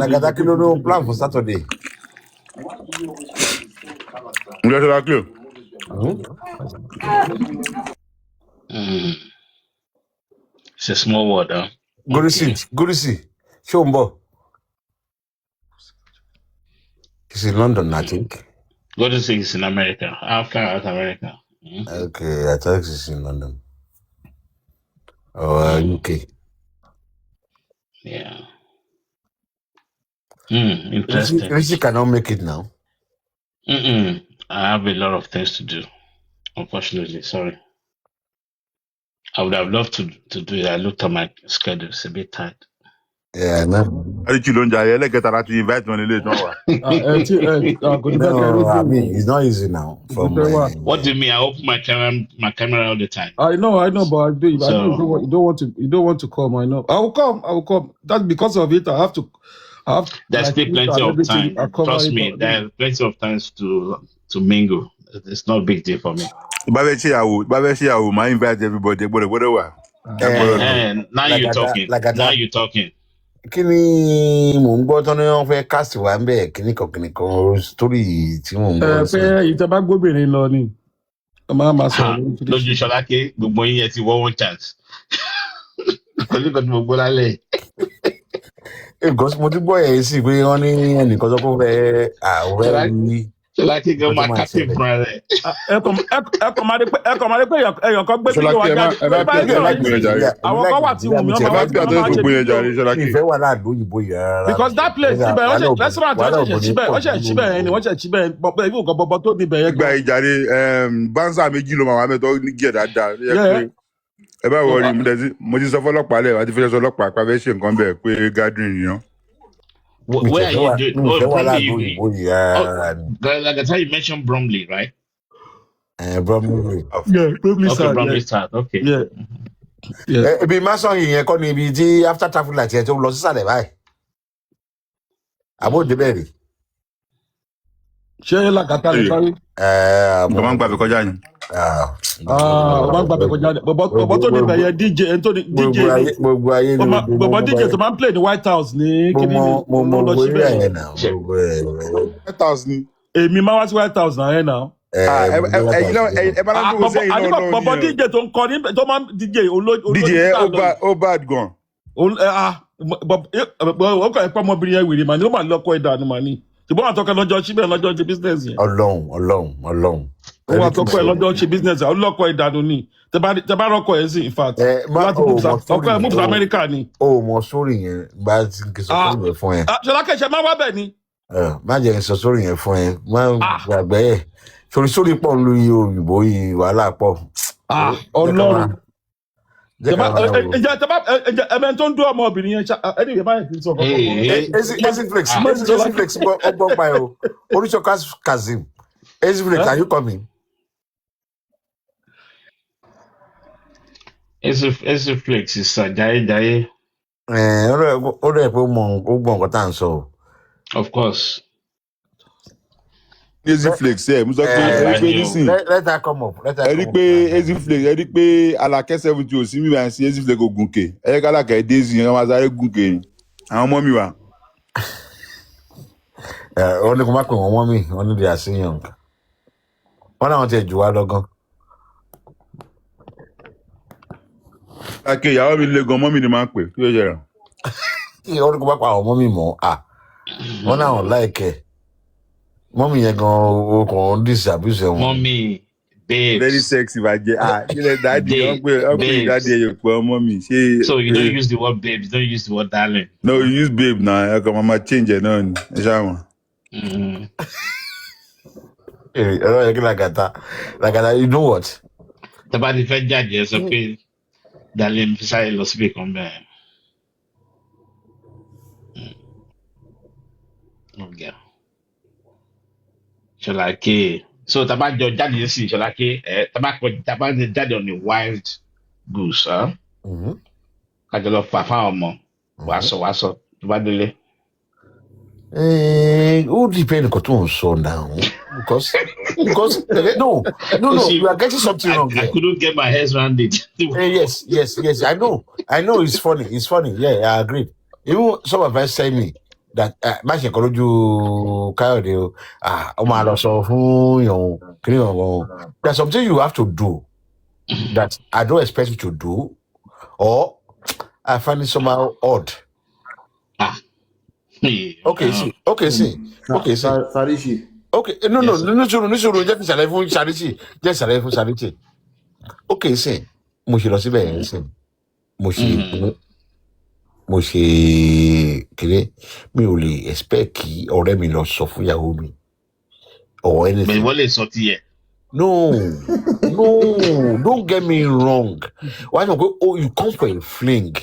Lagata kí ló ló plan for Saturday. Ǹjẹ́ sọ́dọ̀ kí o? It's a small word, huh? Gurisi, ṣé o ń bọ̀? He's in London, I think. Gurisi is in America. After America. Okay, I thought he's in London. Or UK. Yeah. Interesting. Richie cannot make it now. I have a lot of things to do. Unfortunately, sorry. I would have loved to do it. I looked at my schedule. It's a bit tight. Yeah, no. No, I mean, it's not easy now. What do you mean? I open my camera all the time. I know, but I do. You don't want to come. I know. I will come. That's because of it. There's still plenty of time. Trust me, there's plenty of times to mingle. It's not a big deal for me. I invite everybody. Now you're talking. Now you're talking. Kíni mò ń gbọ́ tán ní wọ́n fẹ́ cast wá ń bẹ̀ kíníkan story tí mò ń gbọ́. Pé ìjọba gbóbìnrin lọ ni. Máa sọ lójú Ṣọláké gbogbo yín yẹn ti wọ́ one chance. Pẹ̀lú ìkọ́ni mo gbọ́ lálẹ́. Because mo ti gbọ́ yẹn sí pé wọ́n ní ẹnìkan tó kó fẹ́ àwẹ̀ ní. Ṣọláké gan máa captain fún ẹ rẹ. Ẹ̀kọ́ máa dé pé ẹ̀yọ̀ kan gbé fídíò wá jáde. Àwọn kan wà tí wọ́n mi ọmọ wa ti máa ṣe fídíò. Ìfẹ́ wà láàdó òyìnbó yìí rárá. Because that place ibẹ̀ wọ́n ṣe restaurant wọ́n ṣe síbẹ̀ ẹni wọ́n ṣe síbẹ̀ pọ̀pọ̀ ibi nǹkan bọ̀bọ̀ tó níbẹ̀ yẹn. Gba ìjàre bánsà méjì ló máa wà mẹ́tọ́ ní gẹ̀ dáadáa. Ẹ bá wọrí mo ti sọ fọlọ́pàá lẹ̀ wá ti fẹ́ sọ ọlọ́pàá pa fẹ́ ṣe nǹkan bẹ́ẹ̀ pé gathering yẹn. Where are you doing? Bromley. Like I you mentioned Bromley, right? Bromley. Yeah, Bromley start. Okay, Bromley start. Okay. Yeah. Ibi máa sọ yìnyẹn kọ́ ni ibi tí after traffic light yẹn tó lọ sísàlẹ̀ báyìí. Àbó òde bẹ́ẹ̀ rí. Ṣé Lagata lè sáré? Mo máa ń gbàgbé kọjá yẹn. Máa ń gbàgbé kọjá yẹn. Bọ̀bọ̀ tó ní bẹ̀yẹ DJ gbogbo ayé ni bọ̀bọ̀ DJ tó máa ń play ní White House ní kíní ní. Mo lọ síbẹ̀. White House ni. Èmi máa wá sí White House náà yẹn náà. Ẹ bá náà dúró sẹ́yìn náà lọ́wọ́ ni. Bọ̀bọ̀ DJ tó ń kọ ní tó máa ń DJ DJ ó bad gan. Ọkọ̀ ẹ̀pọ̀ ọmọbìnrin yẹn wèrè mà ní ó máa lọ́kọ̀ ẹ̀dá ni mà ní. Ṣùgbọ́n àtọ́kọ̀ lọ́jọ́ síbẹ̀ lọ́jọ́ ṣe business yẹn. Ọlọ́run. Ó wà tọ́kọ̀ ẹ̀ lọ́jọ́ ṣe business yẹn. Ọlọ́kọ̀ ìdànù ni. Tẹ bá rọ́kọ̀ ẹ̀ sí in fact. Ọkọ̀ ẹ̀ move to America ni. O mọ sórí yẹn bá ti ń kí sọ sórí yẹn fún ẹ. Ṣọlá Kẹ̀ṣẹ̀ máa wá bẹ̀ ni. Má jẹ́ sọ sórí yẹn fún ẹ. Má gbàgbé ẹ̀. Sórí pọ̀ ń lu iye òyìnbó yìí wàhálà pọ̀. Ọlọ́run. Ẹ̀mẹ́ tó ń dún ọmọbìnrin yẹn ẹni ìyẹn báyìí ti sọ fún Eziflex ọgbọ́n pa ẹ̀ o Oríṣọ́ká Kazeem Eziflex are you coming? Eziflex is Jaiye. Ó rẹ̀ pé ó gbọ́ nǹkan tá à ń sọ. Of course. Eziflex mo sọ pé ẹ rí pé nísìn let her come up. Ẹ rí pé Eziflex ẹ rí pé Alakẹ́ 70 ò sí mi wá sí Eziflex kò gùnkè ẹ yẹ ká Alakẹ́ Daisy yẹn máa sáré gùnkè ni àwọn ọmọ mi wà. Wọ́n ní kó má pè wọ́n mọ́ mi wọ́n ní they are still young. Wọ́n náà wọ́n ti jù wá lọ́gán. Akẹ́ ìyàwó mi lé gan mọ́ mi ni máa ń pè kí ló yẹ rẹ̀. Wọ́n ní kó má pa àwọn ọmọ mi mọ́ wọ́n náà wọ́n láìkẹ́. Mọ́mí yẹn gan okùn disabuse wọn. Mọ́mí babes. Very sexy bàjẹ́. Kílẹ̀ dáàdì ọ̀pẹ̀ dáàdì ẹ̀yọ̀ pé ọmọ mi ṣé. So you don't use the word babe, you don't use the word darling. No, you use babe na ẹ̀kọ́ mama change ẹ̀ náà ni ẹ ṣáà mọ̀. Ẹ̀rọ yẹ kí Lagata you know what? Tabadi fẹ́ jáde ẹ sọ pé Dalian fi sáré lọ síbi kan bẹ́ẹ̀. Ọ̀gá. Ṣọláké. So tabajọ jáde sí Ṣọláké tabajọ jáde on a wild goose. Kájọ lọ fà fáwọn ọmọ. Wàásọ tó bá délé. Who depend on so now? Because no, you are getting something wrong. I couldn't get my head around it. Yes. I know. It's funny. Yeah, I agree. Even some of us say me that there's something you have to do that I don't expect you to do, or I find it somehow odd. Okay, see. Sarichi. Okay, no, just Sarichi. Okay, see. Mo ṣe kéré mi ò lè expect kí ọ̀rẹ́ mi lọ sọ fún ìyàwó mi or anything. But wọ́n lè sọ tiẹ̀. No, don't get me wrong. Why not go? Oh, you come for a fling,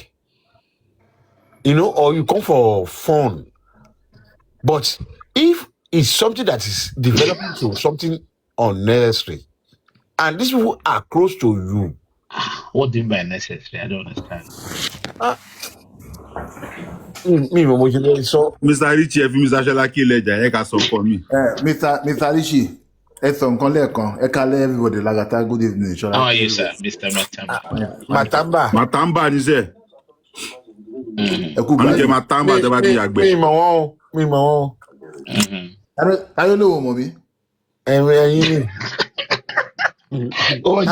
or you come for fun. But if it's something that is developing to something unnecessary, and these people are close to you. What do you mean by necessary? I don't understand. So, Mr. Richie, if Mr. Shalaki Leja, I can so for me. Mr. Richie, it's on Conlecon. I can let everybody Lagata. Good evening. How are you, sir? Mr. Matamba, you say? Matamba, the body agbe. I don't know, mommy. Wọ́n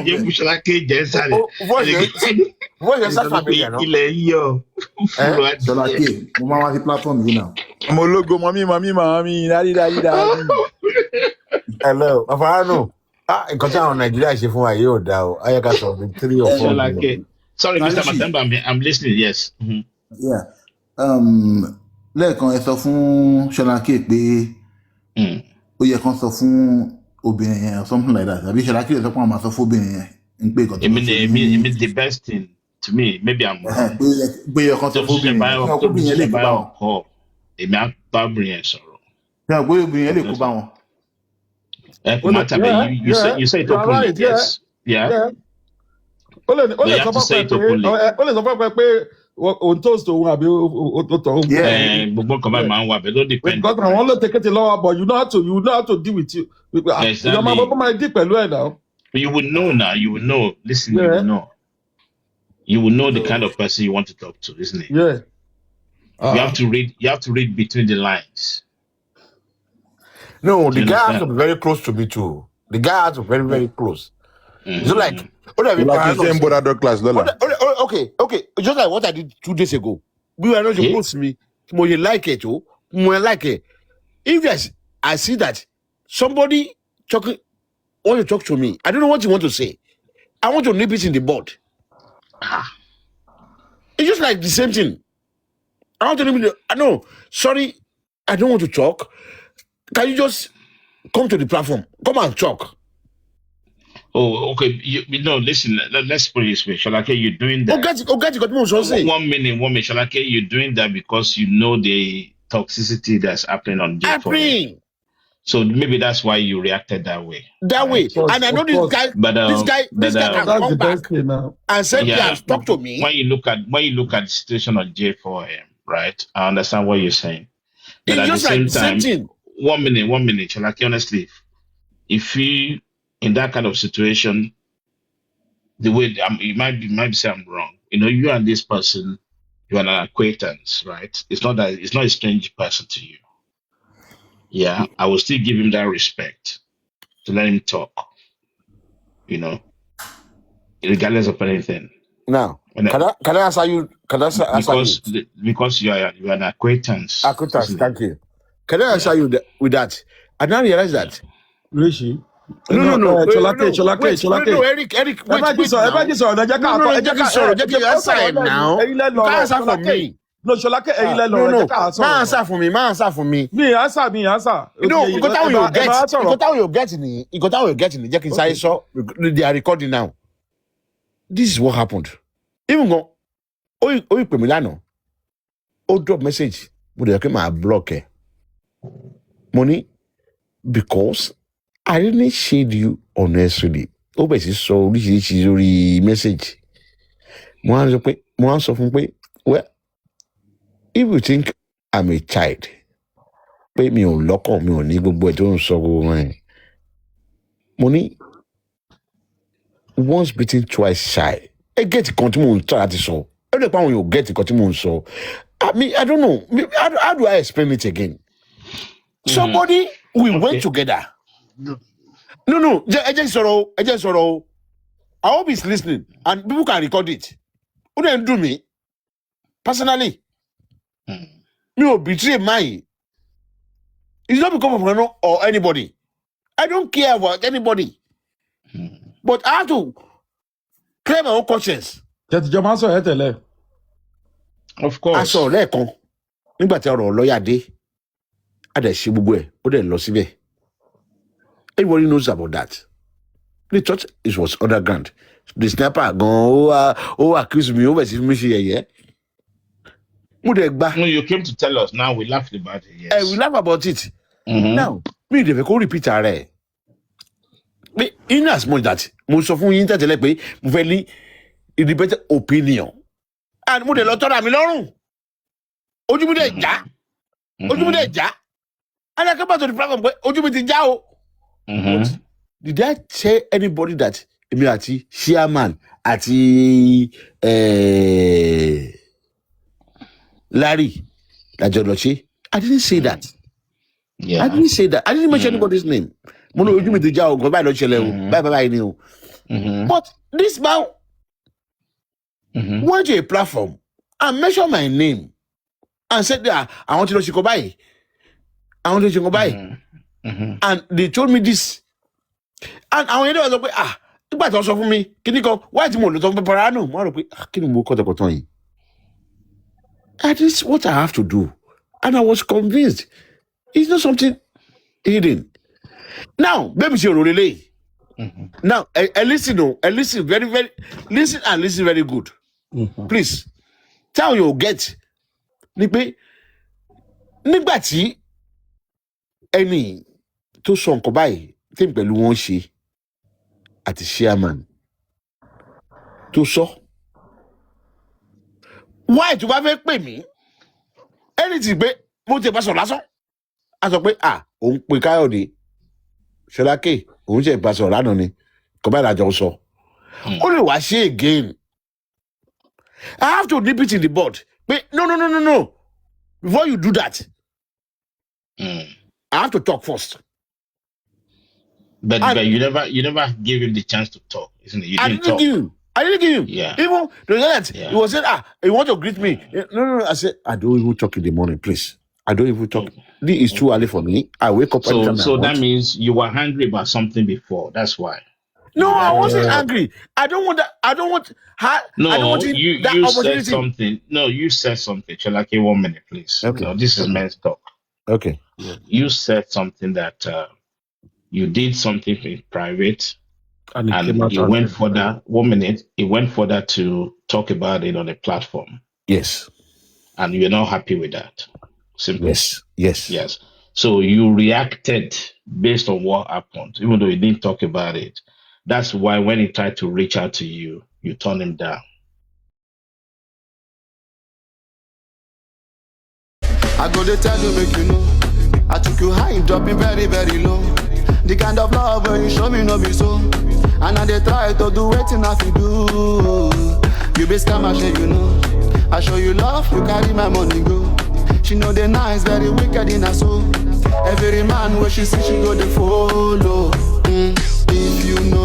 jẹ́ Bùsọ̀láké jẹ́ sáré. Wọ́n yẹ sáfà mi yẹn náà. Ilẹ̀ yíyọ. Bùsọ̀láké, mo máa wá sí platform yìí náà. Ọmọ ológo mọ̀mí, dáadáa. Hello, Afáránù. Nǹkan tí àwọn Nàìjíríà ṣe fún wa yìí ò dáa o. Ayẹ́ká sọ bí 3 or 4. Bùsọ̀láké. Sorry, Mr. Matamba, I'm listening, yes. Yeah. Lẹ́ẹ̀kan ẹ sọ fún Ṣọláké pé ó yẹ kán sọ fún obìnrin yẹn or something like that. Àbí Ṣọláké lè sọ pé àwọn máa sọ fún obìnrin yẹn ń pé ìkọ̀tún. It means the best thing to me. Maybe I'm wrong. Pé yẹ kán sọ fún obìnrin yẹn. Tó bí ṣe bá wọn kọ́, èmi á bá obìnrin yẹn sọ̀rọ̀. Ṣé àgbé obìnrin yẹn lè kó bá wọn? Kò má tàbí you say it openly, yes. Yeah. But you have to say it openly. Ó lè sọ fún ẹ pé on toast òun àbí o tọ̀ òun. Gbogbo nǹkan báyìí máa ń wà bẹ́ẹ̀ ló depend. Because àwọn ló take it lọ́wọ́ but you know how to deal with you. Ìjọba máa bọ́ máa dí pẹ̀lú ẹ̀ náà. You will know now. You will know. Listen, you will know. You will know the kind of person you want to talk to, isn't it? Yeah. You have to read. You have to read between the lines. No, the guy has to be very close to me too. The guy has to be very, very close. It's like Okay. Just like what I did 2 days ago. We were not supposed to me. More like it, more like it. If I see that somebody want to talk to me, I don't know what you want to say. I want to nip it in the bud. It's just like the same thing. I want to nip it. No, sorry, I don't want to talk. Can you just come to the platform? Come and talk. Oh, okay. Listen, let's put it this way. Shalake, you're doing that. 1 minute. Shalake, you're doing that because you know the toxicity that's happening on J4. So maybe that's why you reacted that way. And I know this guy. This guy can come back and say, "Yeah, talk to me." When you look at the situation on J4M, right? I understand what you're saying. But at the same time, 1 minute. Shalake, honestly, if you in that kind of situation, the way you might say I'm wrong. You and this person, you are an acquaintance, right? It's not a strange person to you. Yeah, I will still give him that respect to let him talk. Regardless of anything. Now, can I answer you? Because you are an acquaintance. Thank you. Can I answer you with that? I now realize that. Rishi. No. Cholake. No, Eric, wait. No, answer for me. No, Sholake, no. Ma answer for me. Me answer. You know, you got how you get in it. Jack inside so they are recording now. This is what happened. Even go, oh, Milano. Oh, drop message. Would you come and block money? Because I didn't shade you unnecessarily. Oh, but it's so this is your message. Well, if you think I'm a child, pay me on lock on me on nigga boy don't so money once beaten twice shy. I get to continue on try to so. Every time you get to continue on so. I mean, I don't know. How do I explain it again? Somebody we went together. No. I just sorrow. I hope he's listening and people can record it. Who didn't do me personally? Me will betray my. It's not because of Renault or anybody. I don't care about anybody. But I have to clear my own conscience. Of I course. saw lẹ́ẹ̀kan nígbà tí ọ̀rọ̀ lọ́ọ̀yà dé. A dẹ̀ ṣe gbogbo ẹ̀, ó dẹ̀ lọ síbẹ̀. Everybody knows about that. They thought it was underground. The sniper gone, accuse me, over me, yeah. No, you came to tell us. Now we laughed about it. Yes. We laugh about it. Now, me they go repeat it. But in as much that most of you tell me, very independent opinion. And mo de lo tora mi lorun. Ojú mi de ja. And I come back to the platform, ojú mi ti ja o. Did I tell anybody that Emi ati chairman ati Larry Lajoloche? I didn't say that. Yeah. I didn't say that. I didn't mention anybody's name. Mono ojú mi ti ja o, go bye lo chele o. Bye ni o. But this man went to a platform and mentioned my name and said that I want to know Shikobai. And they told me this. And I went to but also for me, can you go? Why do you want to talk about Parano? That is what I have to do. And I was convinced it's not something hidden. Now, baby, you're relay. Now, I listen very, very, listen very good. Please, tell you get. Nígbà tí ẹni tó sọ nǹkan báyìí tí pẹ̀lú wọn ṣe àti chairman tó sọ. Why tó bá fẹ́ pè mí? Ẹni tí pé mo ti bá sọ lásán. A sọ pé òun pe Káyọ̀dé. Ṣọlákè òun ṣe bá sọ lánàá ni. Kò bá ìlàjọ sọ. Ó lè wá ṣe again. I have to nip it in the bud. But no. Before you do that, I have to talk first. But you never gave him the chance to talk, isn't it? I didn't give him. Yeah. Even he was saying, he want to greet me. No. I said, I don't even talk in the morning, please. I don't even talk. This is too early for me. I wake up. So that means you were angry about something before. That's why. No, I wasn't angry. I don't want that. I don't want that you opportunity. Said something. No, you said something. Cholake, 1 minute, please. Okay. No, this is men's talk. Okay. You said something that you did something in private, and you went further. 1 minute. It went further to talk about it on a platform. Yes. And you're not happy with that. Simple. Yes. So you reacted based on what happened, even though you didn't talk about it. That's why when he tried to reach out to you, you turned him down. I go to tell you, make you know. I took you high, dropping very, very low. The kind of love when you show me no be so. And I they try to do it enough you do. You be scam, I show you know. I show you love, you carry my money go. She know the nice, very wicked in her soul. Every man where she see, she go to follow. If you know